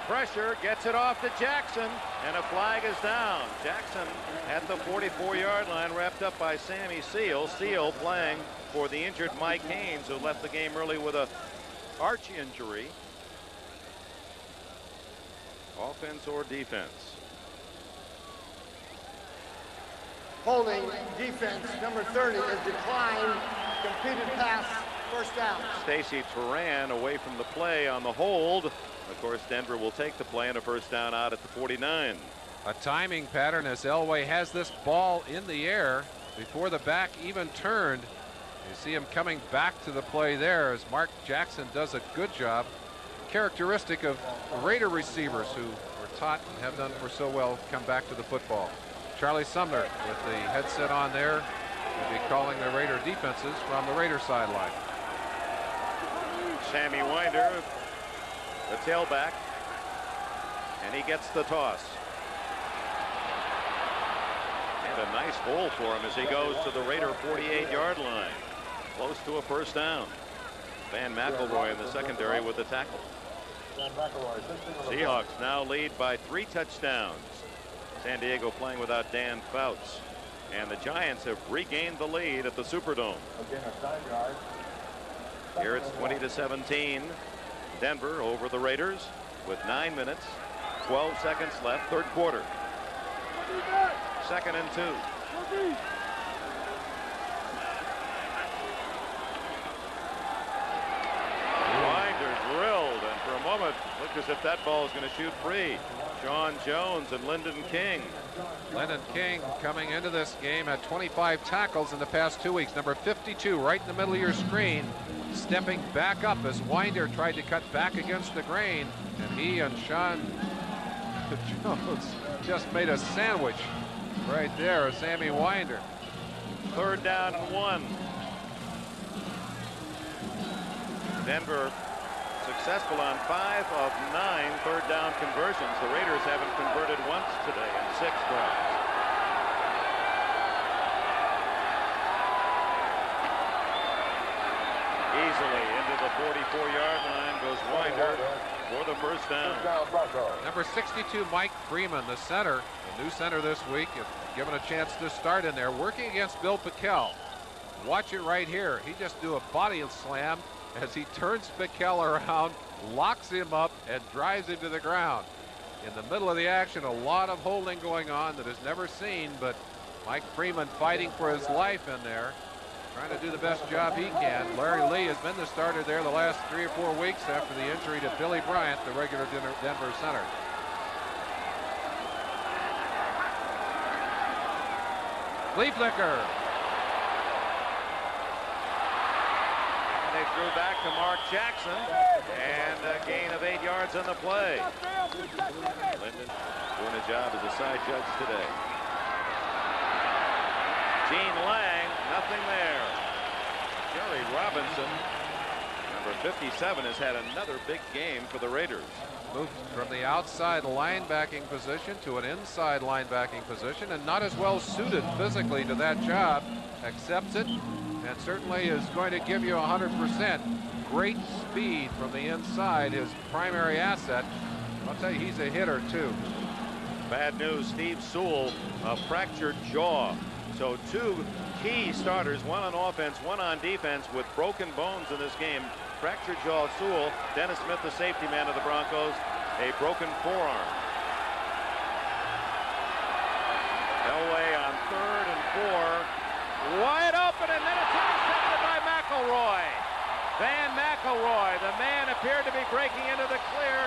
Speaker 2: Pressure, gets it off to Jackson, and a flag is down. Jackson at the 44-yard line, wrapped up by Sammy Seal. Seal playing for the injured Mike Haynes, who left the game early with a arch injury. Offense or defense?
Speaker 4: Holding defense, number 30 is declined. Completed pass, first down.
Speaker 2: Stacy Turan away from the play on the hold. Of course, Denver will take the play and a first down out at the 49.
Speaker 1: A timing pattern as Elway has this ball in the air before the back even turned. You see him coming back to the play there as Mark Jackson does a good job. Characteristic of Raider receivers who were taught and have done for so well come back to the football. Charlie Sumner with the headset on there will be calling the Raider defenses from the Raider sideline.
Speaker 2: Sammy Winder, the tailback, and he gets the toss. And a nice hole for him as he goes to the Raider 48-yard line. Close to a first down. Van McElroy in the secondary with the tackle. Seahawks now lead by 3 touchdowns. San Diego playing without Dan Fouts. And the Giants have regained the lead at the Superdome. Here it's 20-17. Denver over the Raiders with 9 minutes, 12 seconds left, third quarter. 2nd and 2. Winder drilled, and for a moment looked as if that ball is going to shoot free. Sean Jones and Lyndon King.
Speaker 1: Lyndon King coming into this game had 25 tackles in the past 2 weeks. Number 52 right in the middle of your screen. Stepping back up as Winder tried to cut back against the grain, and he and Sean Jones just made a sandwich right there. Sammy Winder.
Speaker 2: 3rd down and 1. Denver successful on 5 of 9 third down conversions. The Raiders haven't converted once today in 6 drives. Easily into the 44-yard line goes Winder for the first down.
Speaker 1: Number 62, Mike Freeman, the center, the new center this week, given a chance to start in there, working against Bill Pickell. Watch it right here. He just do a body slam as he turns Pickell around, locks him up, and drives him to the ground. In the middle of the action, a lot of holding going on that is never seen, but Mike Freeman fighting for his life in there, trying to do the best job he can. Larry Lee has been the starter there the last 3 or 4 weeks after the injury to Billy Bryant, the regular Denver center. Flea flicker.
Speaker 2: And they threw back to Mark Jackson, and a gain of 8 yards on the play. Linden doing a job as a side judge today. Gene Lang, nothing there. Jerry Robinson, number 57, has had another big game for the Raiders.
Speaker 1: Moved from the outside linebacking position to an inside linebacking position, and not as well suited physically to that job. Accepts it, and certainly is going to give you 100%. great speed from the inside, his primary asset. I'll tell you, he's a hitter too.
Speaker 2: Bad news, Steve Sewell, a fractured jaw. So two key starters, one on offense, one on defense, with broken bones in this game. Fractured jaw Sewell. Dennis Smith, the safety man of the Broncos, a broken forearm. Elway on 3rd and 4. Wide open, and then it's intercepted by McElroy. Van McElroy, the man appeared to be breaking into the clear.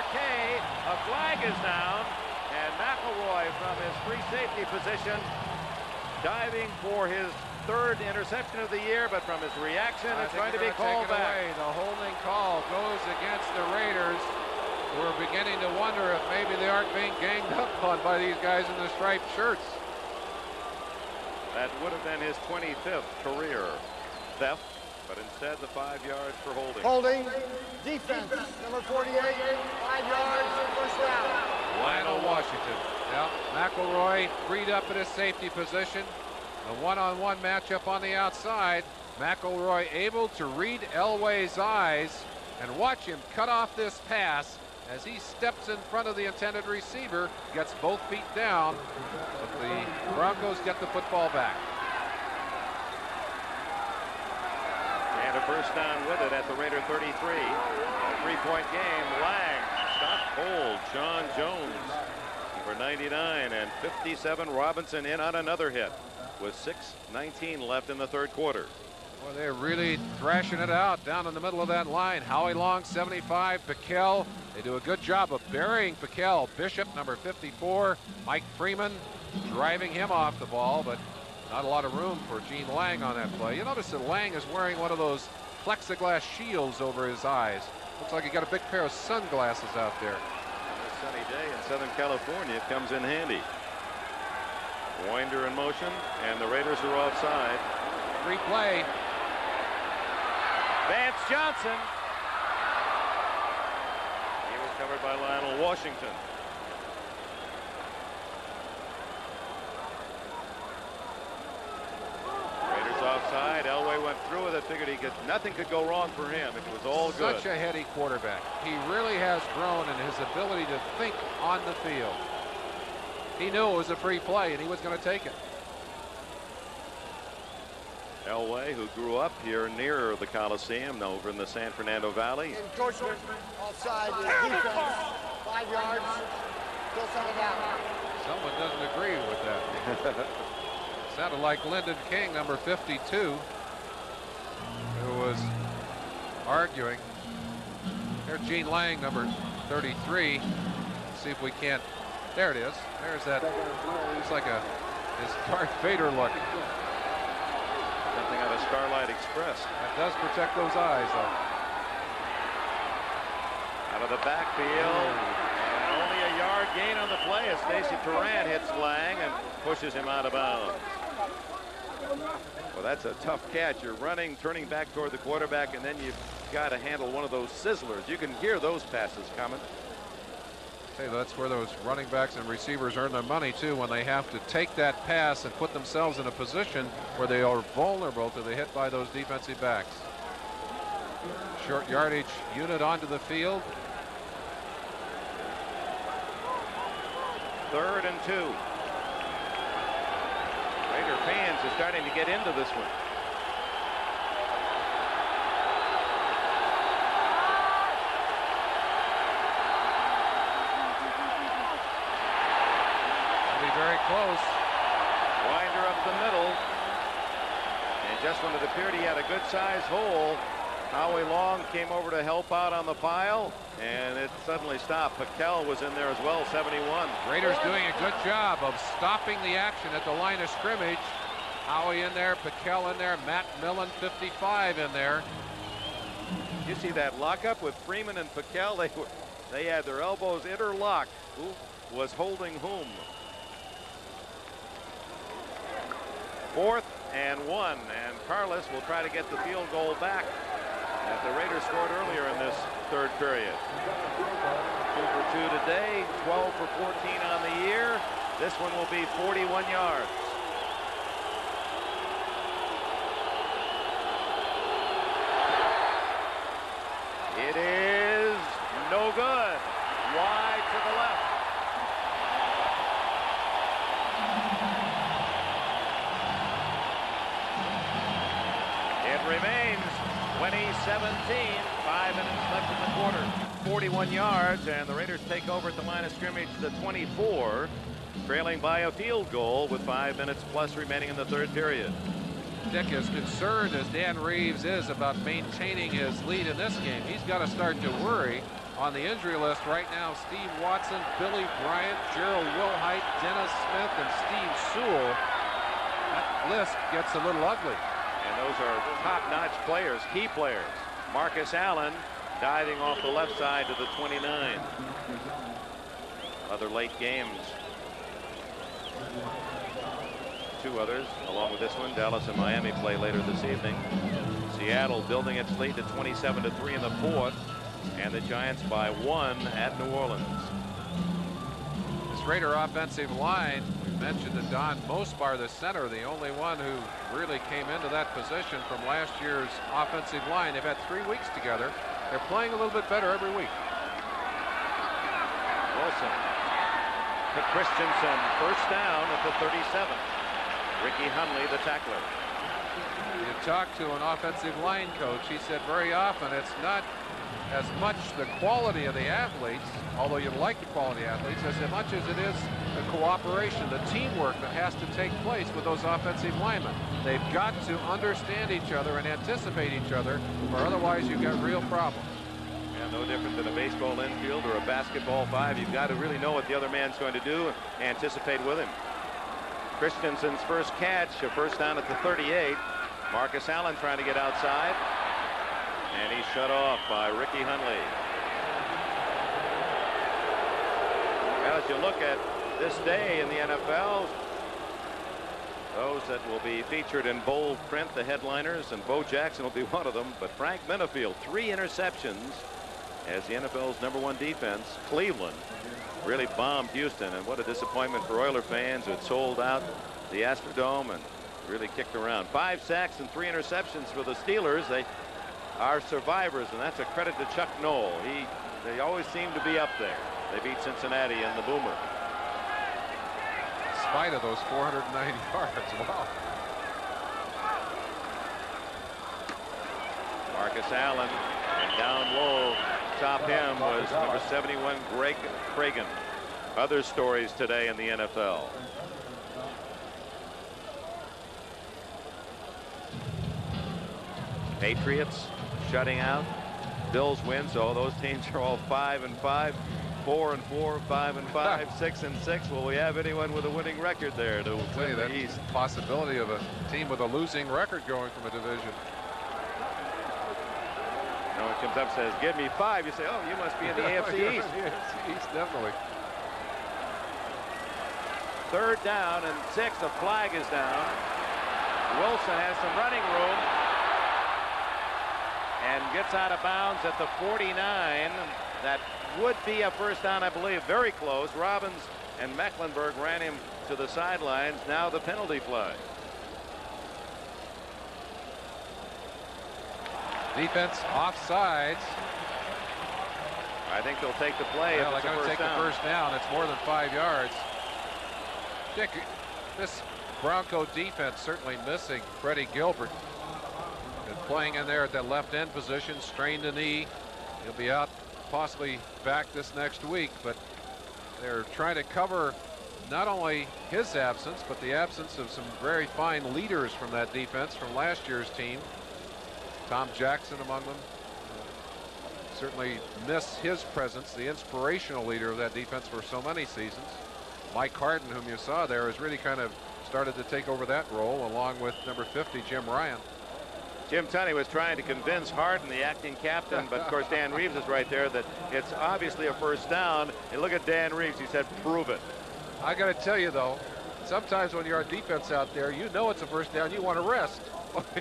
Speaker 2: A flag is down, and McElroy from his free safety position diving for his 3rd interception of the year, but from his reaction, it's going to be called back.
Speaker 1: The holding call goes against the Raiders. We're beginning to wonder if maybe they aren't being ganged up on by these guys in the striped shirts.
Speaker 2: That would have been his 25th career theft, but instead the 5 yards for holding.
Speaker 4: Holding, defense, number 48, 5 yards, first down.
Speaker 1: Lionel Washington. Yeah, McElroy freed up in his safety position. A one-on-one matchup on the outside. McElroy able to read Elway's eyes and watch him cut off this pass as he steps in front of the intended receiver, gets both feet down, but the Broncos get the football back.
Speaker 2: And a first down with it at the Raider 33. A 3-point game. Lang stopped cold. Sean Jones, number 99, and 57. Robinson in on another hit with 6:19 left in the 3rd quarter.
Speaker 1: Well, they're really thrashing it out down in the middle of that line. Howie Long, 75. Piquel, they do a good job of burying Piquel. Bishop, number 54. Mike Freeman driving him off the ball, but not a lot of room for Gene Lang on that play. You notice that Lang is wearing one of those plexiglass shields over his eyes. Looks like he got a big pair of sunglasses out there.
Speaker 2: On a sunny day in Southern California, it comes in handy. Winder in motion, and the Raiders are offside.
Speaker 1: Free play.
Speaker 2: Vance Johnson. He was covered by Lionel Washington. Raiders offside. Elway went through with it. Figured nothing could go wrong for him. It was all good.
Speaker 1: Such a heady quarterback. He really has grown in his ability to think on the field. He knew it was a free play, and he was going to take it.
Speaker 2: Elway, who grew up here near the Coliseum, over in the San Fernando Valley.
Speaker 4: Encroachment, offside, defense, 5 yards, still settled down.
Speaker 1: Someone doesn't agree with that. Sounded like Lyndon King, number 52, who was arguing. There's Gene Lang, number 33. Let's see if we can't. There it is. There's that. It's like his Darth Vader look.
Speaker 2: Something out of Starlight Express.
Speaker 1: That does protect those eyes, though.
Speaker 2: Out of the backfield. And only a yard gain on the play as Stacy Turan hits Lang and pushes him out of bounds. Well, that's a tough catch. You're running, turning back toward the quarterback, and then you've got to handle one of those sizzlers. You can hear those passes coming.
Speaker 1: Hey, that's where those running backs and receivers earn their money too, when they have to take that pass and put themselves in a position where they are vulnerable to the hit by those defensive backs. Short yardage unit onto the field.
Speaker 2: 3rd and 2. Raider fans are starting to get into this one.
Speaker 1: Very close.
Speaker 2: Winder up the middle. And just when it appeared he had a good-sized hole, Howie Long came over to help out on the pile, and it suddenly stopped. Piquel was in there as well, 71.
Speaker 1: Raiders doing a good job of stopping the action at the line of scrimmage. Howie in there, Piquel in there, Matt Millen, 55 in there.
Speaker 2: You see that lockup with Freeman and Piquel? They had their elbows interlocked. Who was holding whom? 4th and 1, and Carlos will try to get the field goal back that the Raiders scored earlier in this 3rd period. 2 for 2 today, 12 for 14 on the year. This one will be 41 yards. no good. Wide to the left. It remains 20-17. 5 minutes left in the quarter. 41 yards, and the Raiders take over at the line of scrimmage, the 24, trailing by a field goal with 5 minutes plus remaining in the third period.
Speaker 1: Dick, as concerned as Dan Reeves is about maintaining his lead in this game, he's got to start to worry. On the injury list right now, Steve Watson, Billy Bryant, Gerald Wilhite, Dennis Smith, and Steve Sewell. That list gets a little ugly.
Speaker 2: And those are top-notch players, key players. Marcus Allen diving off the left side to the 29. Other late games. Two others along with this one. Dallas and Miami play later this evening. Seattle building its lead to 27-3 in the fourth, and the Giants by 1 at New Orleans.
Speaker 1: This Raider offensive line, we mentioned that Don Mospar, the center, the only one who really came into that position from last year's offensive line. They've had 3 weeks together. They're playing a little bit better every week.
Speaker 2: Wilson to Christensen, first down at the 37. Ricky Hunley, the tackler.
Speaker 1: You talk to an offensive line coach, he said very often it's not as much the quality of the athletes, although you like the quality athletes, as much as it is the cooperation, the teamwork that has to take place with those offensive linemen. They've got to understand each other and anticipate each other, or otherwise you've got real problems.
Speaker 2: Yeah, no different than a baseball infield or a basketball 5. You've got to really know what the other man's going to do and anticipate with him. Christensen's first catch, a first down at the 38. Marcus Allen trying to get outside, and he's shut off by Ricky Hunley. Well, as you look at this day in the NFL, those that will be featured in bold print, the headliners, and Bo Jackson will be one of them, but Frank Minifield, 3 interceptions as the NFL's #1 defense. Cleveland really bombed Houston, and what a disappointment for Oiler fans who had sold out the Astrodome and really kicked around. 5 sacks and 3 interceptions for the Steelers. They are survivors, and that's a credit to Chuck Noll. They always seem to be up there. They beat Cincinnati and the Boomer.
Speaker 1: In spite of those 490 yards, wow.
Speaker 2: Marcus Allen, and down low, top him was number 71, Greg Cragen. Other stories today in the NFL. Patriots shutting out. Bills win, so those teams are all 5-5, 4-4, 5-5, 6-6. Will we have anyone with a winning record there to win the East?
Speaker 1: Possibility of a team with a losing record going from a division.
Speaker 2: No one comes up and says, "Give me 5." You say, "Oh, you must be in the AFC East."
Speaker 1: East, definitely.
Speaker 2: Third down and 6. A flag is down. Wilson has some running room and gets out of bounds at the 49. That would be a first down, I believe. Very close. Robbins and Mecklenburg ran him to the sidelines. Now the penalty flag.
Speaker 1: Defense offsides.
Speaker 2: I think they'll take the play.
Speaker 1: Well,
Speaker 2: if
Speaker 1: they're going to take the first down. It's more than 5 yards. Dick, this Bronco defense certainly missing Freddie Gilbert. Been playing in there at that left end position, strained the knee. He'll be out, possibly back this next week, but they're trying to cover not only his absence, but the absence of some very fine leaders from that defense from last year's team. Tom Jackson among them. Certainly miss his presence, the inspirational leader of that defense for so many seasons. Mike Harden, whom you saw there, has really kind of started to take over that role, along with number 50, Jim Ryan.
Speaker 2: Jim Tunney was trying to convince Harden, the acting captain, but of course Dan Reeves is right there, that it's obviously a first down. And look at Dan Reeves. He said, "Prove it."
Speaker 1: I got to tell you, though, sometimes when you're on defense out there, you know it's a first down. You want to rest.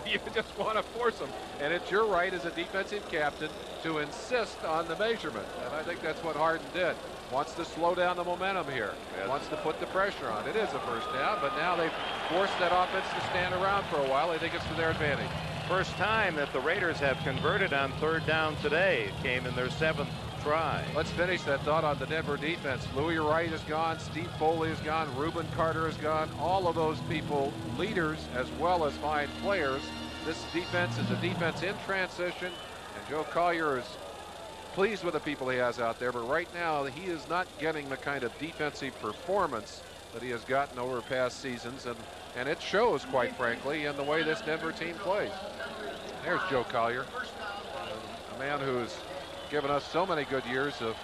Speaker 1: You just want to force them. And it's your right as a defensive captain to insist on the measurement. And I think that's what Harden did. Wants to slow down the momentum here.
Speaker 2: Yes.
Speaker 1: Wants to put the pressure on. It is a first down, but now they've forced that offense to stand around for a while. They think it's to their advantage.
Speaker 2: First time that the Raiders have converted on third down today. It came in their 7th try.
Speaker 1: Let's finish that thought on the Denver defense. Louis Wright is gone. Steve Foley is gone. Reuben Carter is gone. All of those people, leaders as well as fine players. This defense is a defense in transition, and Joe Collier is pleased with the people he has out there, but right now he is not getting the kind of defensive performance that he has gotten over past seasons, and it shows, quite frankly, in the way this Denver team plays. There's Joe Collier, a man who's given us so many good years of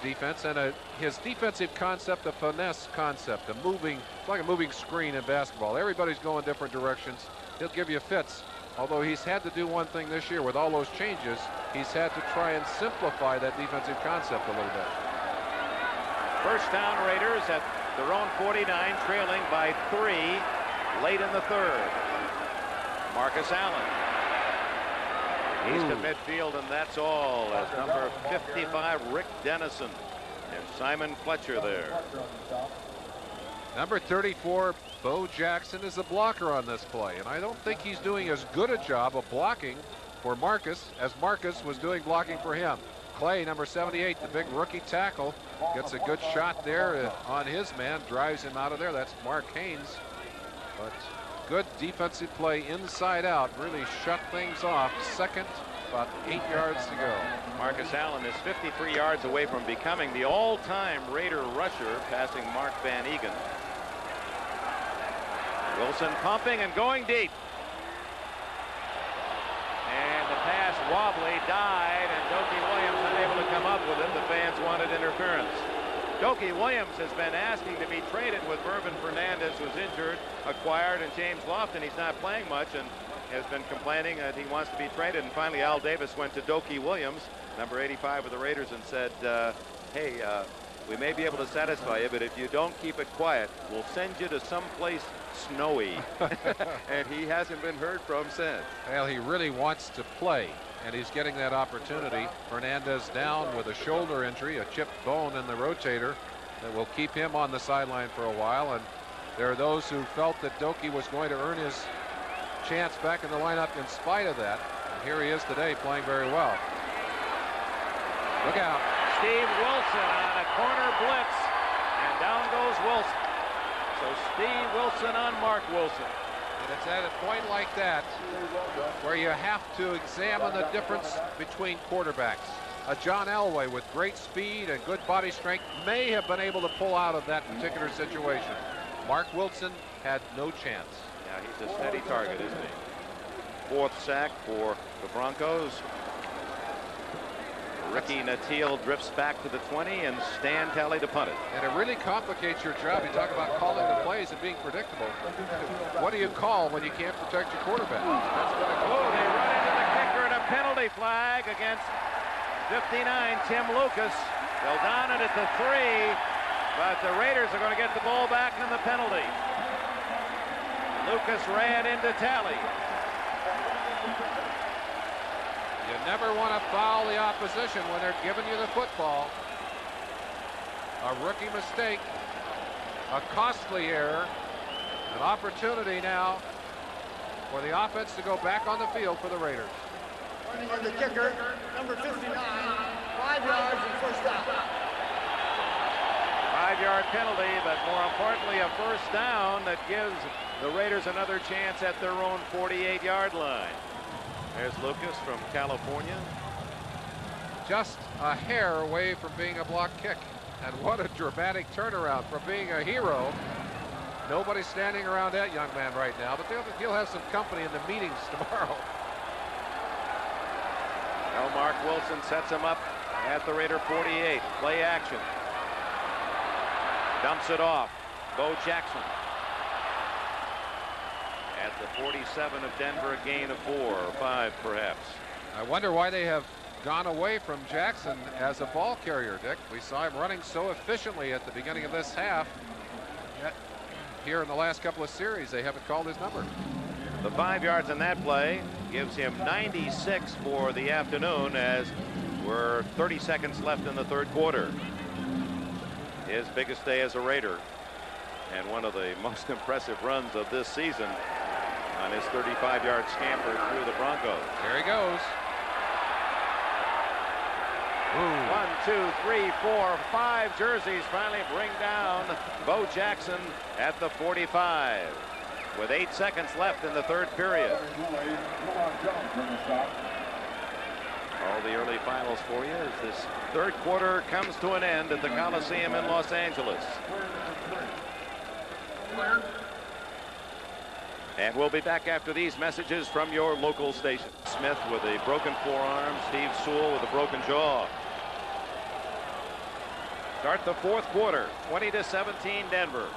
Speaker 1: defense, and his defensive concept, a finesse concept, it's like a moving screen in basketball. Everybody's going different directions. He'll give you fits. Although he's had to do one thing this year with all those changes, he's had to try and simplify that defensive concept a little bit.
Speaker 2: First down, Raiders at their own 49, trailing by 3 late in the third. Marcus Allen. He's to midfield, and that's all, as number 55, Rick Dennison, and Simon Fletcher there.
Speaker 1: Number 34, Bo Jackson, is a blocker on this play, and I don't think he's doing as good a job of blocking for Marcus as Marcus was doing blocking for him. Clay, number 78, the big rookie tackle, gets a good shot there on his man, drives him out of there. That's Mark Haynes. But good defensive play inside out, really shut things off. Second, about 8 yards to go.
Speaker 2: Marcus Allen is 53 yards away from becoming the all-time Raider rusher, passing Mark Van Egan. Wilson pumping and going deep. And the pass wobbly, died, and Dokie Williams unable to come up with it. The fans wanted interference. Dokie Williams has been asking to be traded with Mervin Fernandez, who's injured, acquired, and James Lofton. He's not playing much and has been complaining that he wants to be traded. And finally, Al Davis went to Dokie Williams, number 85 of the Raiders, and said, hey, we may be able to satisfy you, but if you don't keep it quiet, we'll send you to someplace snowy. And he hasn't been heard from since.
Speaker 1: Well, he really wants to play, and he's getting that opportunity. Fernandez down with a shoulder injury, a chipped bone in the rotator that will keep him on the sideline for a while. And there are those who felt that Dokie was going to earn his chance back in the lineup in spite of that. And here he is today, playing very well. Look out.
Speaker 2: Steve Wilson on a corner blitz, and down goes Wilson. So Steve Wilson on Mark Wilson.
Speaker 1: And it's at a point like that where you have to examine the difference between quarterbacks. A John Elway with great speed and good body strength may have been able to pull out of that particular situation. Mark Wilson had no chance.
Speaker 2: Yeah, he's a steady target, isn't he? Fourth sack for the Broncos. Ricky Nattiel drifts back to the 20, and Stan Talley to punt it.
Speaker 1: And it really complicates your job. You talk about calling the plays and being predictable. What do you call when you can't protect your quarterback? That's what
Speaker 2: they run into the kicker, and a penalty flag against 59, Tim Lucas. They'll down it at the 3, but the Raiders are going to get the ball back on the penalty. Lucas ran into Talley.
Speaker 1: You never want to foul the opposition when they're giving you the football. A rookie mistake, a costly error, an opportunity now for the offense to go back on the field for the Raiders.
Speaker 4: Running in the kicker, number 59, 5 yards and first down.
Speaker 2: 5-yard penalty, but more importantly, a first down that gives the Raiders another chance at their own 48-yard line. There's Lucas from California.
Speaker 1: Just a hair away from being a block kick. And what a dramatic turnaround from being a hero. Nobody's standing around that young man right now, but he'll have some company in the meetings tomorrow.
Speaker 2: Now Mark Wilson sets him up at the Raider 48. Play action. Dumps it off. Bo Jackson. At the 47 of Denver, a gain of 4 or 5 perhaps.
Speaker 1: I wonder why they have gone away from Jackson as a ball carrier, Dick. We saw him running so efficiently at the beginning of this half. Yet here in the last couple of series, they haven't called his number.
Speaker 2: The 5 yards in that play gives him 96 for the afternoon, as we're 30 seconds left in the third quarter. His biggest day as a Raider, and one of the most impressive runs of this season on his 35-yard scamper through the Broncos.
Speaker 1: There he goes.
Speaker 2: Ooh. 1, 2, 3, 4, 5 jerseys finally bring down Bo Jackson at the 45 with 8 seconds left in the third period. All the early finals for you as this third quarter comes to an end at the Coliseum in Los Angeles. And we'll be back after these messages from your local station. Smith with a broken forearm, Steve Sewell with a broken jaw. Start the fourth quarter, 20-17 Denver.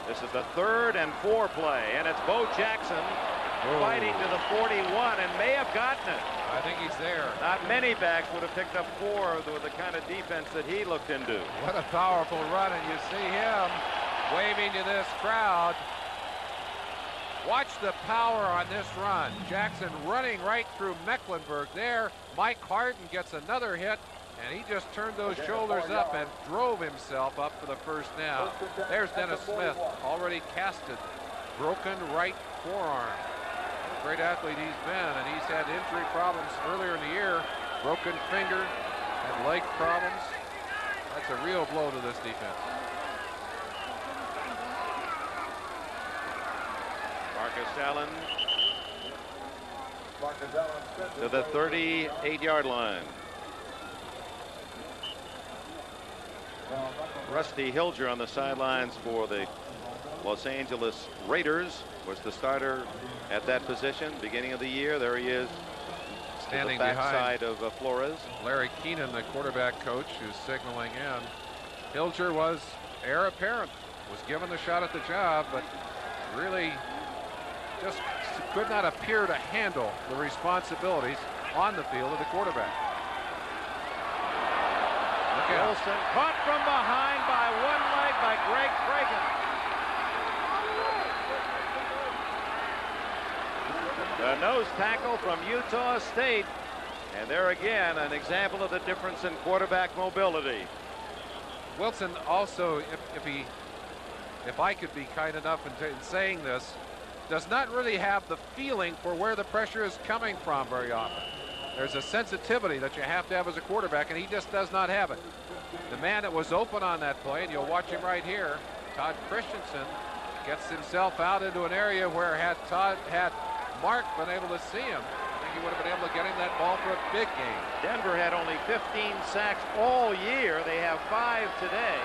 Speaker 2: This is the 3rd and 4 play, and it's Bo Jackson fighting to the 41 and may have gotten it.
Speaker 1: I think he's there.
Speaker 2: Not many backs would have picked up 4 with the kind of defense that he looked into.
Speaker 1: What a powerful run, and you see him waving to this crowd. Watch the power on this run. Jackson running right through Mecklenburg there. Mike Harden gets another hit, and he just turned those shoulders up and drove himself up for the first down. There's Dennis Smith, already casted. Broken right forearm. Great athlete he's been, and he's had injury problems earlier in the year. Broken finger and leg problems. That's a real blow to this defense.
Speaker 2: Marcus Allen to the 38-yard line. Rusty Hilger on the sidelines for the Los Angeles Raiders was the starter at that position beginning of the year. There he is,
Speaker 1: standing
Speaker 2: to the
Speaker 1: behind
Speaker 2: backside of Flores.
Speaker 1: Larry Keenan, the quarterback coach, who's signaling in. Hilger was heir apparent, was given the shot at the job, but really just could not appear to handle the responsibilities on the field of the quarterback. Look out.
Speaker 2: Wilson caught from behind by one leg by Greg Cragen. The nose tackle from Utah State. And there again, an example of the difference in quarterback mobility.
Speaker 1: Wilson also, if I could be kind enough in saying this, does not really have the feeling for where the pressure is coming from very often. There's a sensitivity that you have to have as a quarterback, and he just does not have it. The man that was open on that play, and you'll watch him right here, Todd Christensen, gets himself out into an area where had Mark been able to see him, I think he would have been able to get him that ball for a big game.
Speaker 2: Denver had only 15 sacks all year. They have 5 today.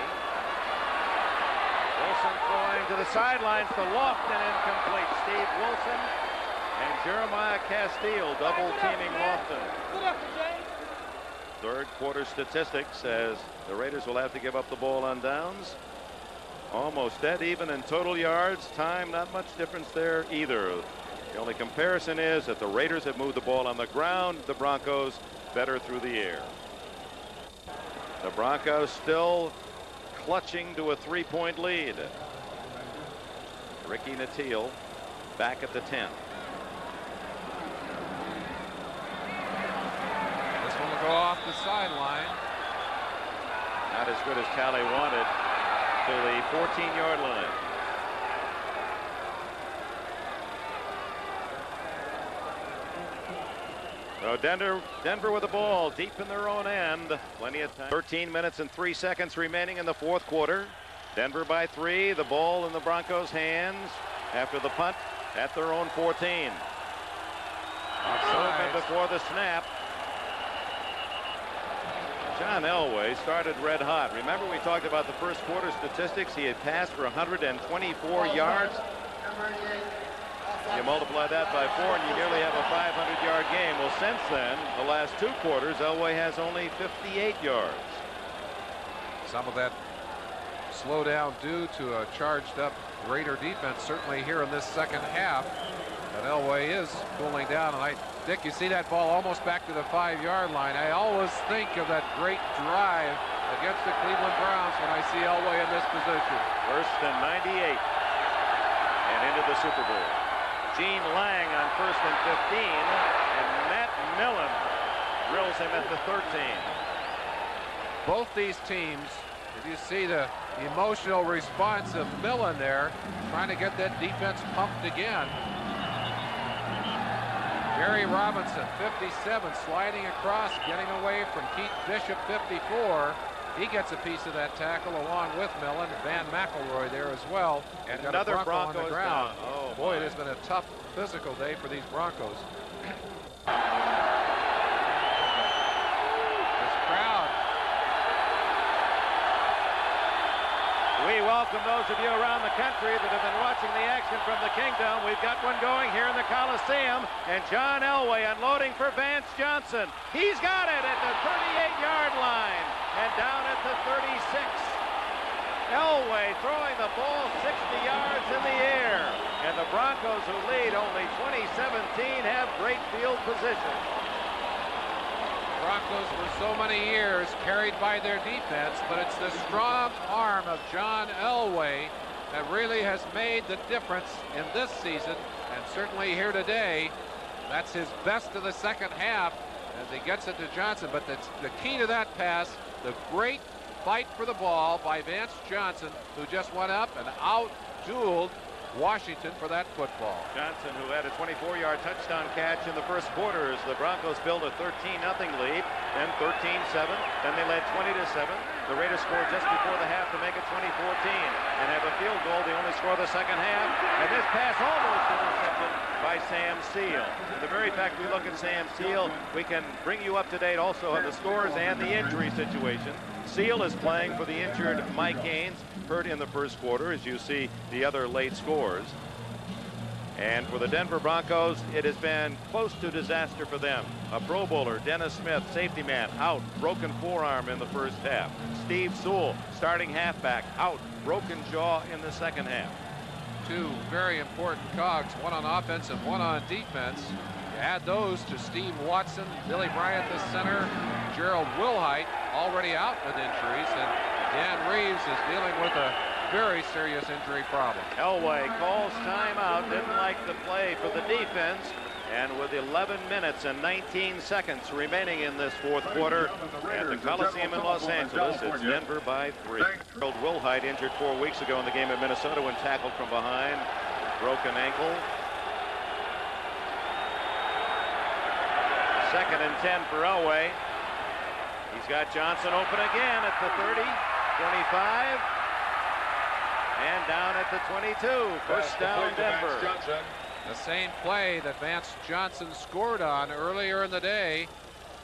Speaker 2: Wilson throwing to the sidelines to Lofton, incomplete. Steve Wilson and Jeremiah Castile double teaming Lofton. Third quarter statistics says the Raiders will have to give up the ball on downs. Almost dead even in total yards. Time, not much difference there either. The only comparison is that the Raiders have moved the ball on the ground. The Broncos better through the air. The Broncos still clutching to a 3-point lead. Ricky Nattiel back at the 10.
Speaker 1: This one will go off the sideline.
Speaker 2: Not as good as Talley wanted, to the 14-yard line. So Denver with the ball deep in their own end. Plenty of time. 13 minutes and 3 seconds remaining in the fourth quarter. Denver by 3. The ball in the Broncos' hands after the punt at their own 14. Offside before the snap. John Elway started red hot. Remember, we talked about the first quarter statistics. He had passed for 124 yards. You multiply that by 4 and you nearly have a 500-yard game. Well, since then, the last 2 quarters, Elway has only 58 yards.
Speaker 1: Some of that slowdown due to a charged up Raider defense, certainly here in this second half. But Elway is cooling down. And Dick, you see that ball almost back to the 5-yard line. I always think of that great drive against the Cleveland Browns when I see Elway in this position.
Speaker 2: First and 98 and into the Super Bowl. Gene Lang on first and 15, and Matt Millen drills him at the 13.
Speaker 1: Both these teams, if you see the emotional response of Millen there, trying to get that defense pumped again. Jerry Robinson, 57, sliding across, getting away from Keith Bishop, 54. He gets a piece of that tackle along with Millen. Van McElroy there as well.
Speaker 2: And
Speaker 1: got
Speaker 2: another
Speaker 1: a Bronco on the ground.
Speaker 2: down. Oh,
Speaker 1: boy,
Speaker 2: my.
Speaker 1: it has been a tough physical day for these Broncos. This crowd.
Speaker 2: We welcome those of you around the country that have been watching the action from the Kingdom. We've got one going here in the Coliseum, and John Elway unloading for Vance Johnson. He's got it at the 38-yard line and down at the 36. Elway throwing the ball 60 yards in the air, and the Broncos, who lead only 20-17, have great field position.
Speaker 1: Broncos for so many years carried by their defense, but it's the strong arm of John Elway that really has made the difference in this season, and certainly here today. That's his best of the second half as he gets it to Johnson. But that's the key to that pass, the great fight for the ball by Vance Johnson, who just went up and out-dueled Washington for that football.
Speaker 2: Johnson, who had a 24-yard touchdown catch in the first quarter as the Broncos built a 13-0 lead, then 13-7, then they led 20-7. The Raiders scored just before the half to make it 20-14 and have a field goal. They only score the second half, and this pass almost intercepted by Sam Seal. The very fact we look at Sam Seal, we can bring you up to date also on the scores and the injury situation. Seal is playing for the injured Mike Haynes, hurt in the first quarter, as you see the other late scores. And for the Denver Broncos, it has been close to disaster for them. A Pro Bowler, Dennis Smith, safety man, out, broken forearm in the first half. Steve Sewell, starting halfback, out, broken jaw in the second half.
Speaker 1: Two very important cogs, one on offense and one on defense. You add those to Steve Watson, Billy Bryant, the center, Gerald Wilhite, already out with injuries, and Dan Reeves is dealing with a very serious injury problem.
Speaker 2: Elway calls timeout, didn't like the play for the defense, and with 11 minutes and 19 seconds remaining in this fourth quarter at the Coliseum in Los Angeles, it's Denver by 3. Gerald Wilhite injured 4 weeks ago in the game at Minnesota when tackled from behind, broken ankle. 2nd and 10 for Elway. He's got Johnson open again at the 30, 25, and down at the 22. First down, Denver.
Speaker 1: The same play that Vance Johnson scored on earlier in the day,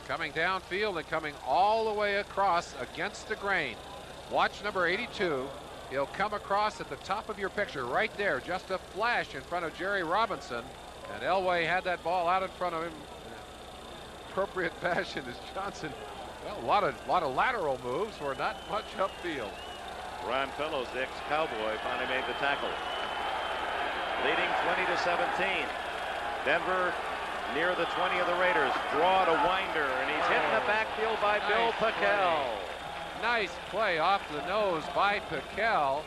Speaker 1: coming downfield and coming all the way across against the grain. Watch number 82. He'll come across at the top of your picture right there, just a flash in front of Jerry Robinson, and Elway had that ball out in front of him in appropriate fashion as Johnson. Well, a lot of lateral moves for not much upfield.
Speaker 2: Ron Fellows, the ex-Cowboy, finally made the tackle. Leading 20-17. Denver near the 20 of the Raiders. Draw to Winder, and he's hit in the backfield by Bill Pickel.
Speaker 1: Nice play off the nose by Pickel.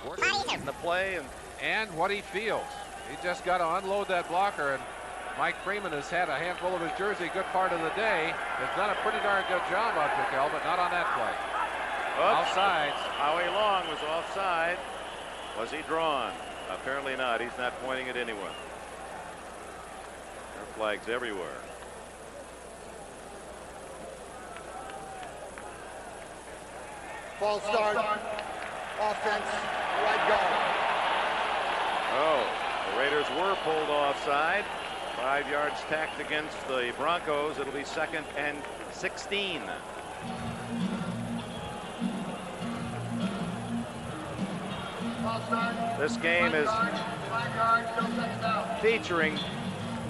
Speaker 2: Working the play
Speaker 1: and what he feels. He just got to unload that blocker, and Mike Freeman has had a handful of his jersey a good part of the day. Has done a pretty darn good job on Pickel, but not on that play. Offsides.
Speaker 2: Howie Long was offside. Was he drawn? Apparently not. He's not pointing at anyone. There are flags everywhere.
Speaker 4: False start. Offense. Right guard.
Speaker 2: Oh, the Raiders were pulled offside. 5 yards tacked against the Broncos. It'll be 2nd and 16. This game is featuring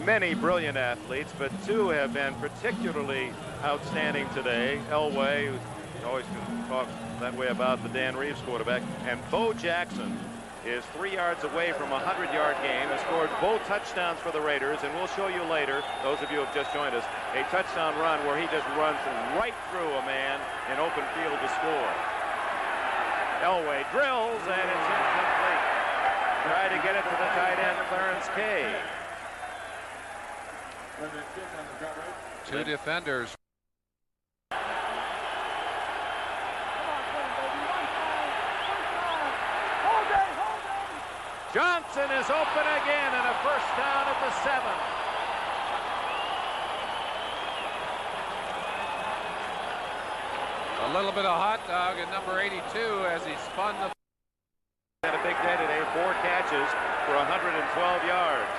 Speaker 2: many brilliant athletes, but 2 have been particularly outstanding today. Elway, who always can talk that way about the Dan Reeves quarterback, and Bo Jackson is 3 yards away from a 100-yard game, has scored both touchdowns for the Raiders, and we'll show you later, those of you who have just joined us, a touchdown run where he just runs right through a man in open field to score. Elway drills, and it's incomplete. Try to get it to the tight end, Clarence Kay.
Speaker 1: 2 defenders.
Speaker 2: Johnson is open again, and a first down at the 7.
Speaker 1: A little bit of hot dog at number 82 as he spun the.
Speaker 2: Had a big day today, 4 catches for 112 yards.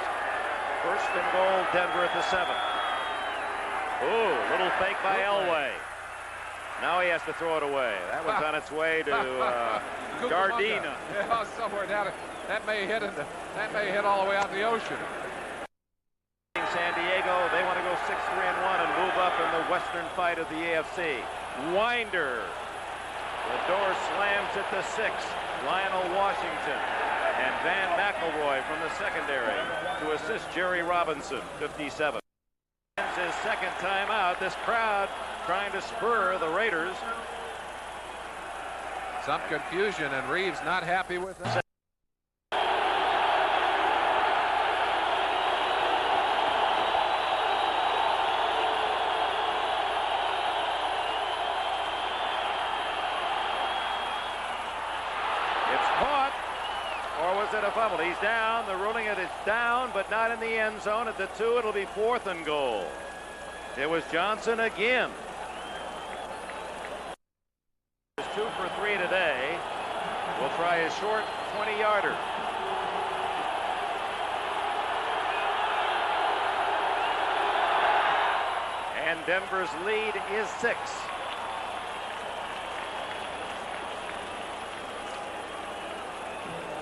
Speaker 2: First and goal, Denver at the 7. Ooh, little fake by Elway. Now he has to throw it away. That was on its way to Gardena.
Speaker 1: Yeah, somewhere down it. That may hit all the way out in the ocean.
Speaker 2: San Diego, they want to go 6-3-1 and move up in the Western fight of the AFC. Winder. The door slams at the 6. Lionel Washington and Van McElroy from the secondary to assist Jerry Robinson, 57. His second time out. This crowd trying to spur the Raiders.
Speaker 1: Some confusion, and Reeves not happy with that.
Speaker 2: A fumble. He's down. They're ruling it. It's down, but not in the end zone. At the 2, it'll be 4th and goal. It was Johnson again. He's 2 for 3 today. We'll try a short 20-yarder. And Denver's lead is 6.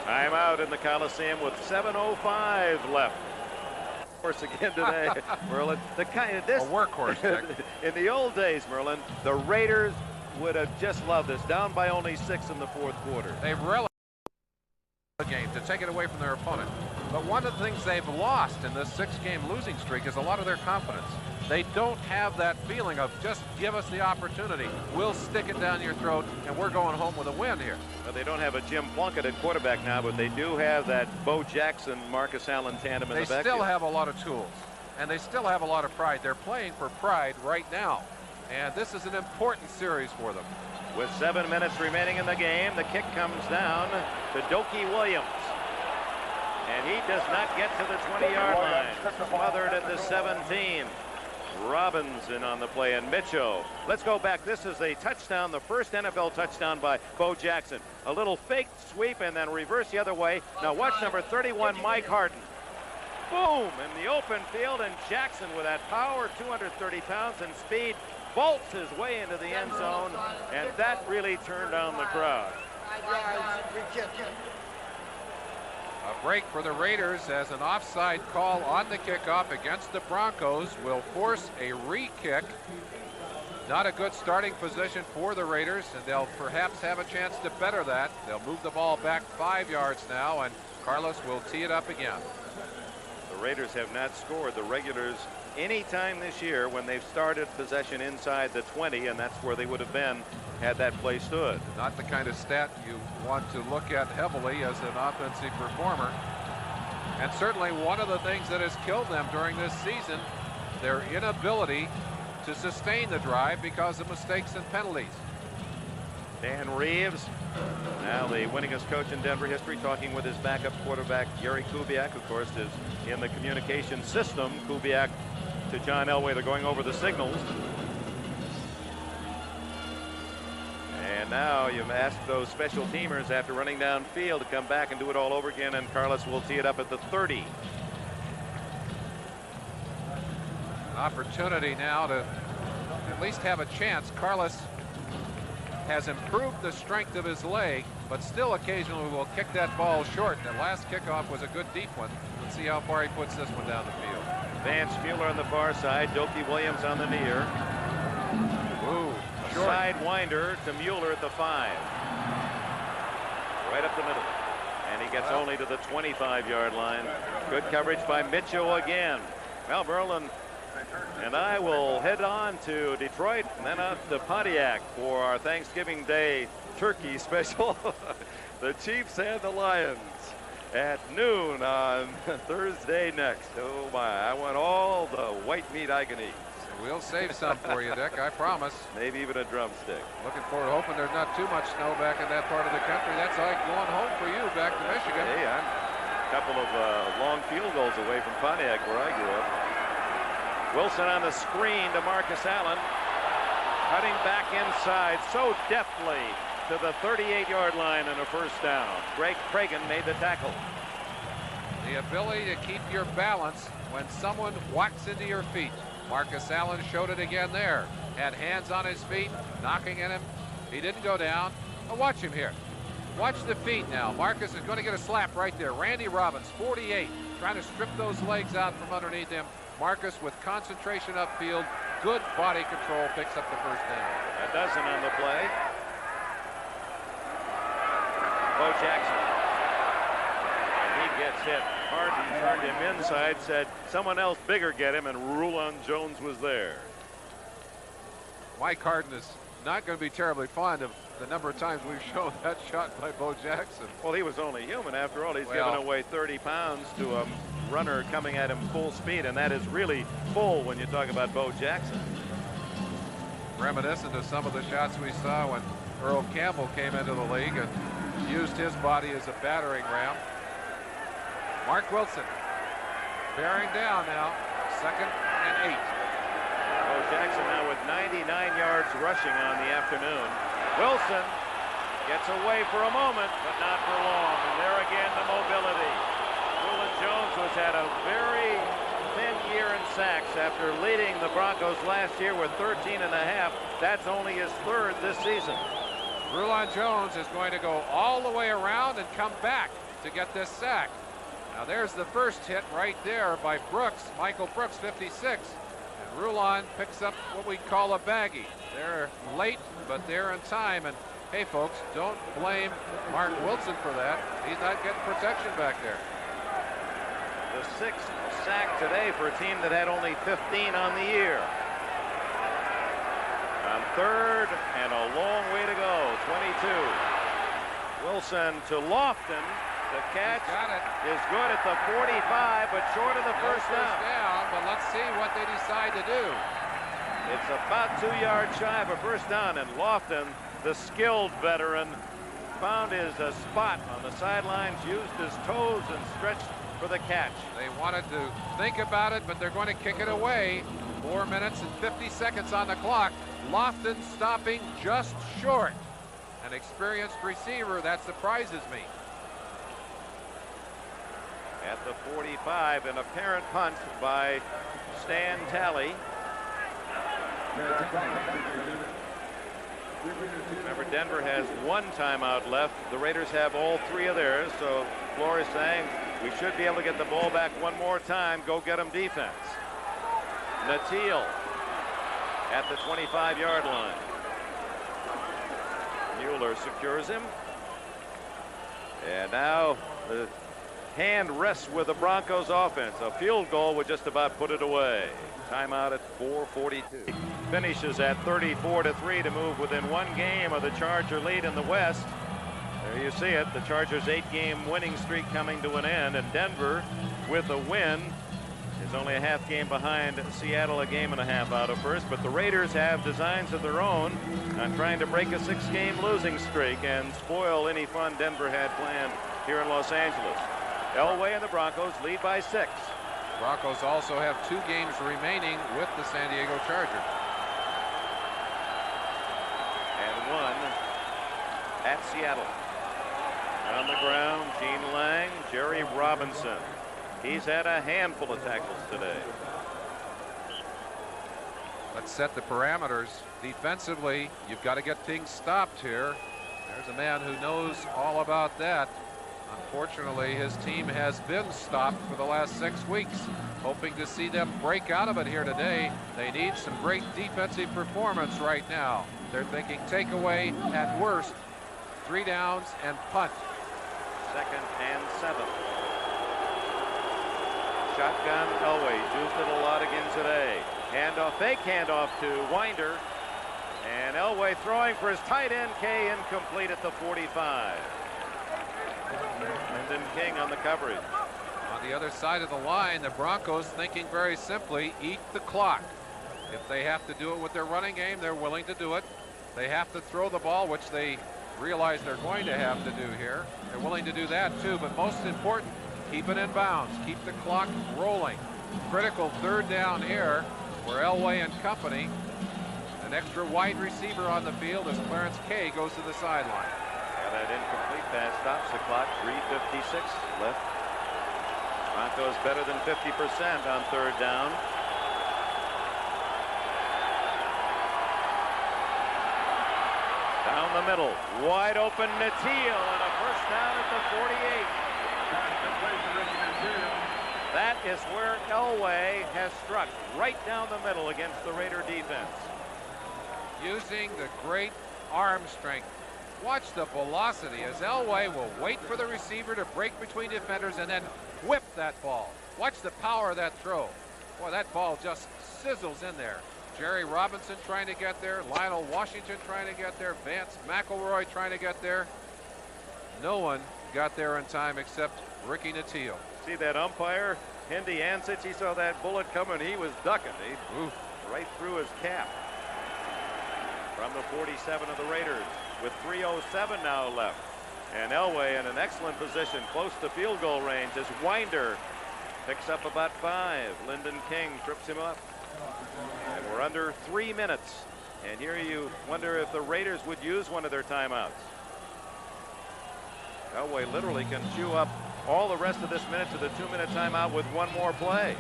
Speaker 2: Timeout in the Coliseum with 7:05 left. Of course, again today, Merlin. The kind of this
Speaker 1: a workhorse.
Speaker 2: In the old days, Merlin, the Raiders would have just loved this. Down by only 6 in the 4th quarter.
Speaker 1: They really the game to take it away from their opponent. But one of the things they've lost in this 6-game losing streak is a lot of their confidence. They don't have that feeling of just give us the opportunity. We'll stick it down your throat, and we're going home with a win here.
Speaker 2: Well, they don't have a Jim Plunkett at quarterback now, but they do have that Bo Jackson, Marcus Allen tandem in the back.
Speaker 1: They still have a lot of tools, and they still have a lot of pride. They're playing for pride right now, and this is an important series for them.
Speaker 2: With 7 minutes remaining in the game, the kick comes down to Doki Williams. And he does not get to the 20-yard line. Smothered at the 17. Robinson on the play, and Mitchell. Let's go back. This is a touchdown, the first NFL touchdown by Bo Jackson. A little fake sweep and then reverse the other way. Now watch number 31, Mike Harton. Boom! In the open field, and Jackson with that power, 230 pounds and speed, bolts his way into the end zone, and that really turned on the crowd.
Speaker 1: A break for the Raiders as an offside call on the kickoff against the Broncos will force a re-kick. Not a good starting position for the Raiders, and they'll perhaps have a chance to better that. They'll move the ball back 5 yards now, and Carlos will tee it up again.
Speaker 2: The Raiders have not scored the regulars any time this year when they've started possession inside the 20, and that's where they would have been had that play stood.
Speaker 1: Not the kind of stat you want to look at heavily as an offensive performer. And certainly one of the things that has killed them during this season, their inability to sustain the drive because of mistakes and penalties.
Speaker 2: Dan Reeves, now the winningest coach in Denver history, talking with his backup quarterback, Gary Kubiak, of course, is in the communication system. Kubiak to John Elway. They're going over the signals. And now you've asked those special teamers after running downfield to come back and do it all over again, and Carlos will tee it up at the 30.
Speaker 1: An opportunity now to at least have a chance. Carlos has improved the strength of his leg, but still occasionally will kick that ball short. That last kickoff was a good deep one. Let's see how far he puts this one down the field.
Speaker 2: Vance Mueller on the far side, Doki Williams on the near.
Speaker 1: Ooh,
Speaker 2: a sidewinder to Mueller at the 5. Right up the middle. And he gets only to the 25-yard line. Good coverage by Mitchell again. Well, Merlin and I will head on to Detroit and then out to Pontiac for our Thanksgiving Day turkey special. The Chiefs and the Lions at noon on Thursday next. Oh my, I want all the white meat I can eat.
Speaker 1: We'll save some for you, Dick, I promise.
Speaker 2: Maybe even a drumstick.
Speaker 1: Looking forward, hoping there's not too much snow back in that part of the country. That's like going home for you back to Michigan.
Speaker 2: Hey, I'm a couple of long field goals away from Pontiac where I grew up. Wilson on the screen to Marcus Allen. cutting back inside so deftly to the 38-yard line and a first down. Greg Cragen made the tackle.
Speaker 1: The ability to keep your balance when someone whacks into your feet. Marcus Allen showed it again there. Had hands on his feet, knocking at him. He didn't go down. Now watch him here. Watch the feet now. Marcus is going to get a slap right there. Randy Robbins, 48, trying to strip those legs out from underneath him. Marcus with concentration upfield, good body control, picks up the first down.
Speaker 2: A dozen on the play. Bo Jackson. And he gets hit. Harden turned him inside, said someone else bigger get him, and Rulon Jones was there.
Speaker 1: Mike Harden is not going to be terribly fond of the number of times we've shown that shot by Bo Jackson.
Speaker 2: Well, he was only human. After all, he's
Speaker 1: Well,
Speaker 2: given away 30 pounds to a runner coming at him full speed, and that is really full when you talk about Bo Jackson.
Speaker 1: Reminiscent of some of the shots we saw when Earl Campbell came into the league and used his body as a battering ram. Mark Wilson bearing down now, 2nd and 8.
Speaker 2: Bo Jackson now with 99 yards rushing on the afternoon. Wilson gets away for a moment, but not for long. And there again, the mobility. Rulon Jones was had a very thin year in sacks after leading the Broncos last year with 13 and a half. That's only his 3rd this season.
Speaker 1: Rulon Jones is going to go all the way around and come back to get this sack. Now there's the first hit right there by Brooks, Michael Brooks, 56. And Rulon picks up what we call a baggie. They're late, but they're in time. And hey, folks, don't blame Mark Wilson for that. He's not getting protection back there.
Speaker 2: The 6th sack today for a team that had only 15 on the year. On 3rd and a long way to go, 22. Wilson to Lofton. The catch is good at the 45, but short of the first down.
Speaker 1: But let's see what they decide to do.
Speaker 2: It's about 2 yards shy of a first down, and Lofton, the skilled veteran, found his spot on the sidelines, used his toes, and stretched for the catch.
Speaker 1: They wanted to think about it, but they're going to kick it away. 4 minutes and 50 seconds on the clock. Lofton stopping just short. An experienced receiver, that surprises me.
Speaker 2: At the 45, an apparent punt by Stan Talley. Remember, Denver has 1 timeout left. The Raiders have all 3 of theirs, so Floor is saying we should be able to get the ball back one more time. Go get them defense. Natil at the 25-yard line. Mueller secures him. And now the hand rests with the Broncos offense. A field goal would just about put it away. Timeout at 4:42. Finishes at 34-3 to move within 1 game of the Charger lead in the West. There you see it. The Chargers' 8-game winning streak coming to an end, and Denver, with a win, is only a half game behind Seattle, a game and a half out of first. But the Raiders have designs of their own on trying to break a 6-game losing streak and spoil any fun Denver had planned here in Los Angeles. Elway and the Broncos lead by 6.
Speaker 1: Broncos also have 2 games remaining with the San Diego Chargers.
Speaker 2: And 1 at Seattle. On the ground, Gene Lang, Jerry Robinson. He's had a handful of tackles today.
Speaker 1: Let's set the parameters. Defensively, you've got to get things stopped here. There's a man who knows all about that. Unfortunately, his team has been stopped for the last 6 weeks. Hoping to see them break out of it here today. They need some great defensive performance right now. They're thinking takeaway at worst, 3 downs and punt.
Speaker 2: 2nd and 7. Shotgun Elway used it a lot again today. Handoff, fake handoff to Winder. And Elway throwing for his tight end K, incomplete at the 45. Lyndon King on the coverage.
Speaker 1: On the other side of the line, the Broncos thinking very simply, eat the clock. If they have to do it with their running game, they're willing to do it. They have to throw the ball, which they realize they're going to have to do here. They're willing to do that too, but most important, keep it in bounds, keep the clock rolling. Critical 3rd down here where Elway and company An extra wide receiver on the field as Clarence Kay goes to the sideline.
Speaker 2: Yeah, that incomplete pass stops the clock. 3:56 left. Broncos better than 50% on third down. Down the middle, wide open Natil, and a first down at the 48. That is where Elway has struck, right down the middle against the Raider defense.
Speaker 1: Using the great arm strength. Watch the velocity as Elway will wait for the receiver to break between defenders and then whip that ball. Watch the power of that throw. Boy, that ball just sizzles in there. Jerry Robinson trying to get there. Lionel Washington trying to get there. Vance McElroy trying to get there. No one got there in time except Ricky Natil.
Speaker 2: See that umpire, Hendy Ansich, he saw that bullet coming. He was ducking. He right through his cap. From the 47 of the Raiders with 3:07 now left. And Elway in an excellent position close to field goal range as Winder picks up about 5. Lyndon King trips him up. And we're under 3 minutes. And here you wonder if the Raiders would use one of their timeouts. Elway literally can chew up all the rest of this minute to the 2-minute timeout with one more play.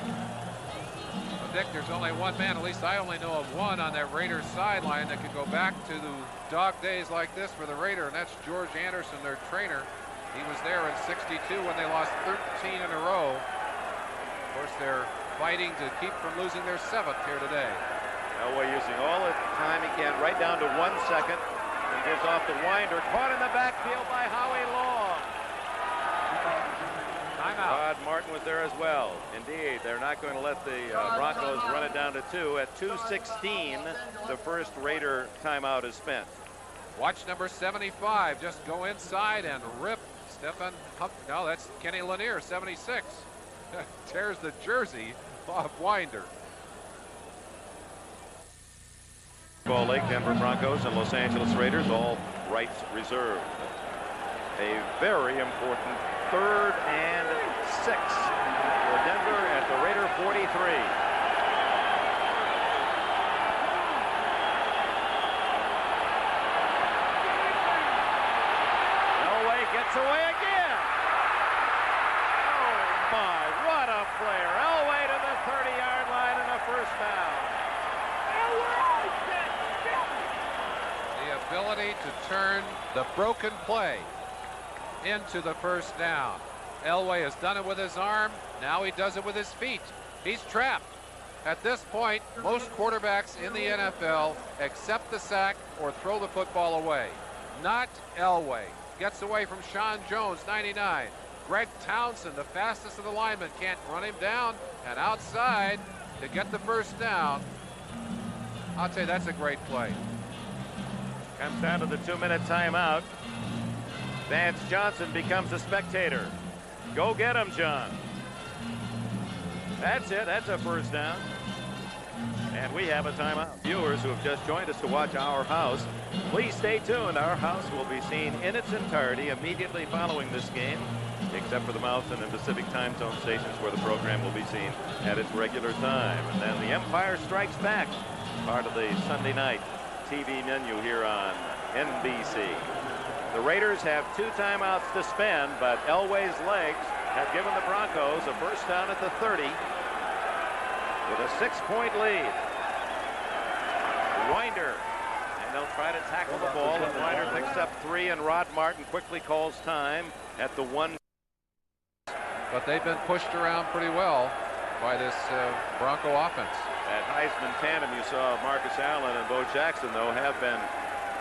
Speaker 1: Well, Dick, there's only one man, at least I only know of one on that Raiders sideline that could go back to the dog days like this for the Raider, and that's George Anderson, their trainer. He was there in '62 when they lost 13 in a row. Of course, they're fighting to keep from losing their 7th here today.
Speaker 2: Elway using all the time he can, right down to 1 second. And gives off to Winder, caught in the backfield by Howie Long.
Speaker 1: Timeout.
Speaker 2: Rod Martin was there as well. Indeed, they're not going to let the Broncos run it down to 2. At 2:16, the first Raider timeout is spent.
Speaker 1: Watch number 75 just go inside and rip Stephen No, that's Kenny Lanier, 76. Tears the jersey off Winder.
Speaker 2: Ball Lake, Denver Broncos and Los Angeles Raiders, all rights reserved. A very important 3rd and 6 for Denver at the Raider 43. Elway gets away again. Oh my, what a player. Elway to the 30-yard line and a first down.
Speaker 1: The ability to turn the broken play into the first down. Elway has done it with his arm. Now he does it with his feet. He's trapped. At this point, most quarterbacks in the NFL accept the sack or throw the football away. Not Elway. Gets away from Sean Jones, 99. Greg Townsend, the fastest of the linemen, can't run him down, and outside to get the first down. I'll tell you, that's a great play.
Speaker 2: Comes down to the 2-minute timeout. Vance Johnson becomes a spectator. Go get him, John. That's it. That's a first down. And we have a timeout. Viewers who have just joined us to watch Our House, please stay tuned. Our House will be seen in its entirety immediately following this game, except for the Mountain and Pacific time zone stations where the program will be seen at its regular time. And then The Empire Strikes Back, part of the Sunday night TV menu here on NBC. The Raiders have 2 timeouts to spend, but Elway's legs have given the Broncos a first down at the 30 with a 6-point lead. Winder, and they'll try to tackle the ball, and Winder picks up 3, and Rod Martin quickly calls time at the 1.
Speaker 1: But they've been pushed around pretty well by this Bronco offense.
Speaker 2: That Heisman tandem you saw, Marcus Allen and Bo Jackson, though, have been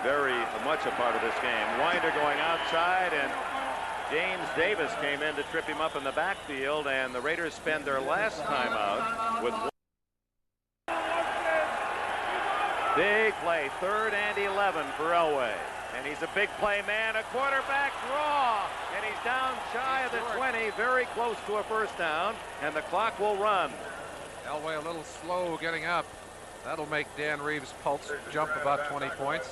Speaker 2: very much a part of this game. Winder going outside, and James Davis came in to trip him up in the backfield, and the Raiders spend their last timeout with big play, 3rd and 11 for Elway. And he's a big play man, a quarterback draw, and he's down shy of the 20, very close to a first down, and the clock will run.
Speaker 1: Elway a little slow getting up. That'll make Dan Reeves' pulse jump about 20 points.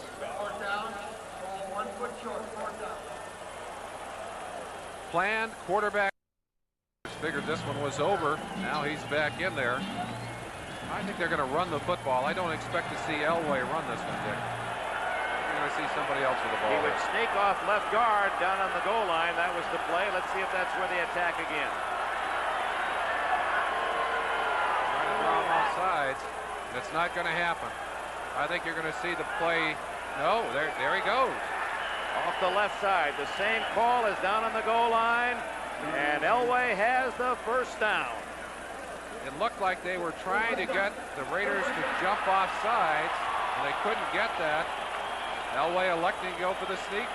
Speaker 1: Planned quarterback. Figured this one was over. Now he's back in there. I think they're going to run the football. I don't expect to see Elway run this one, Dick. You're going to see somebody else with the ball.
Speaker 2: He would sneak off left guard down on the goal line. That was the play. Let's see if that's where they attack again.
Speaker 1: Trying to draw him off sides. That's not going to happen. I think you're going to see the play. No, there he goes.
Speaker 2: Off the left side. The same call as down on the goal line. And Elway has the first down.
Speaker 1: It looked like they were trying to get the Raiders to jump off sides, and they couldn't get that. Elway electing to go for the sneak.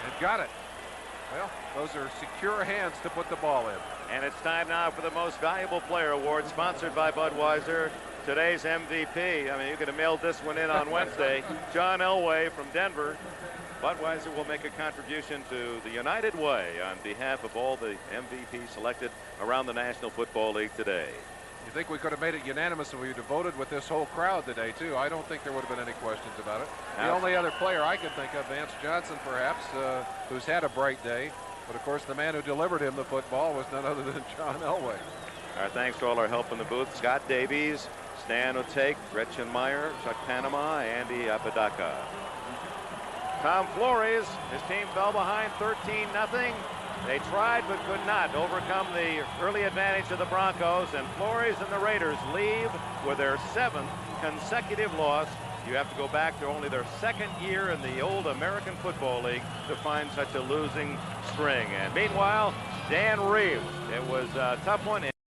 Speaker 1: And got it. Well, those are secure hands to put the ball in.
Speaker 2: And it's time now for the Most Valuable Player Award, sponsored by Budweiser. Today's MVP, I mean, you could have mailed this one in on Wednesday. John Elway from Denver. Budweiser will make a contribution to the United Way on behalf of all the MVPs selected around the National Football League today.
Speaker 1: You think we could have made it unanimous and we would have voted with this whole crowd today, too? I don't think there would have been any questions about it. The only other player I can think of, Vance Johnson, perhaps, who's had a bright day. But, of course, the man who delivered him the football was none other than John Elway.
Speaker 2: Our thanks to all our help in the booth. Scott Davies, Stan O'Take, Gretchen Meyer, Chuck Panama, Andy Apodaca. Tom Flores, his team fell behind 13-0. They tried but could not overcome the early advantage of the Broncos, and Flores and the Raiders leave with their 7th consecutive loss. You have to go back to only their 2nd year in the old American Football League to find such a losing string. And meanwhile, Dan Reeves, it was a tough one.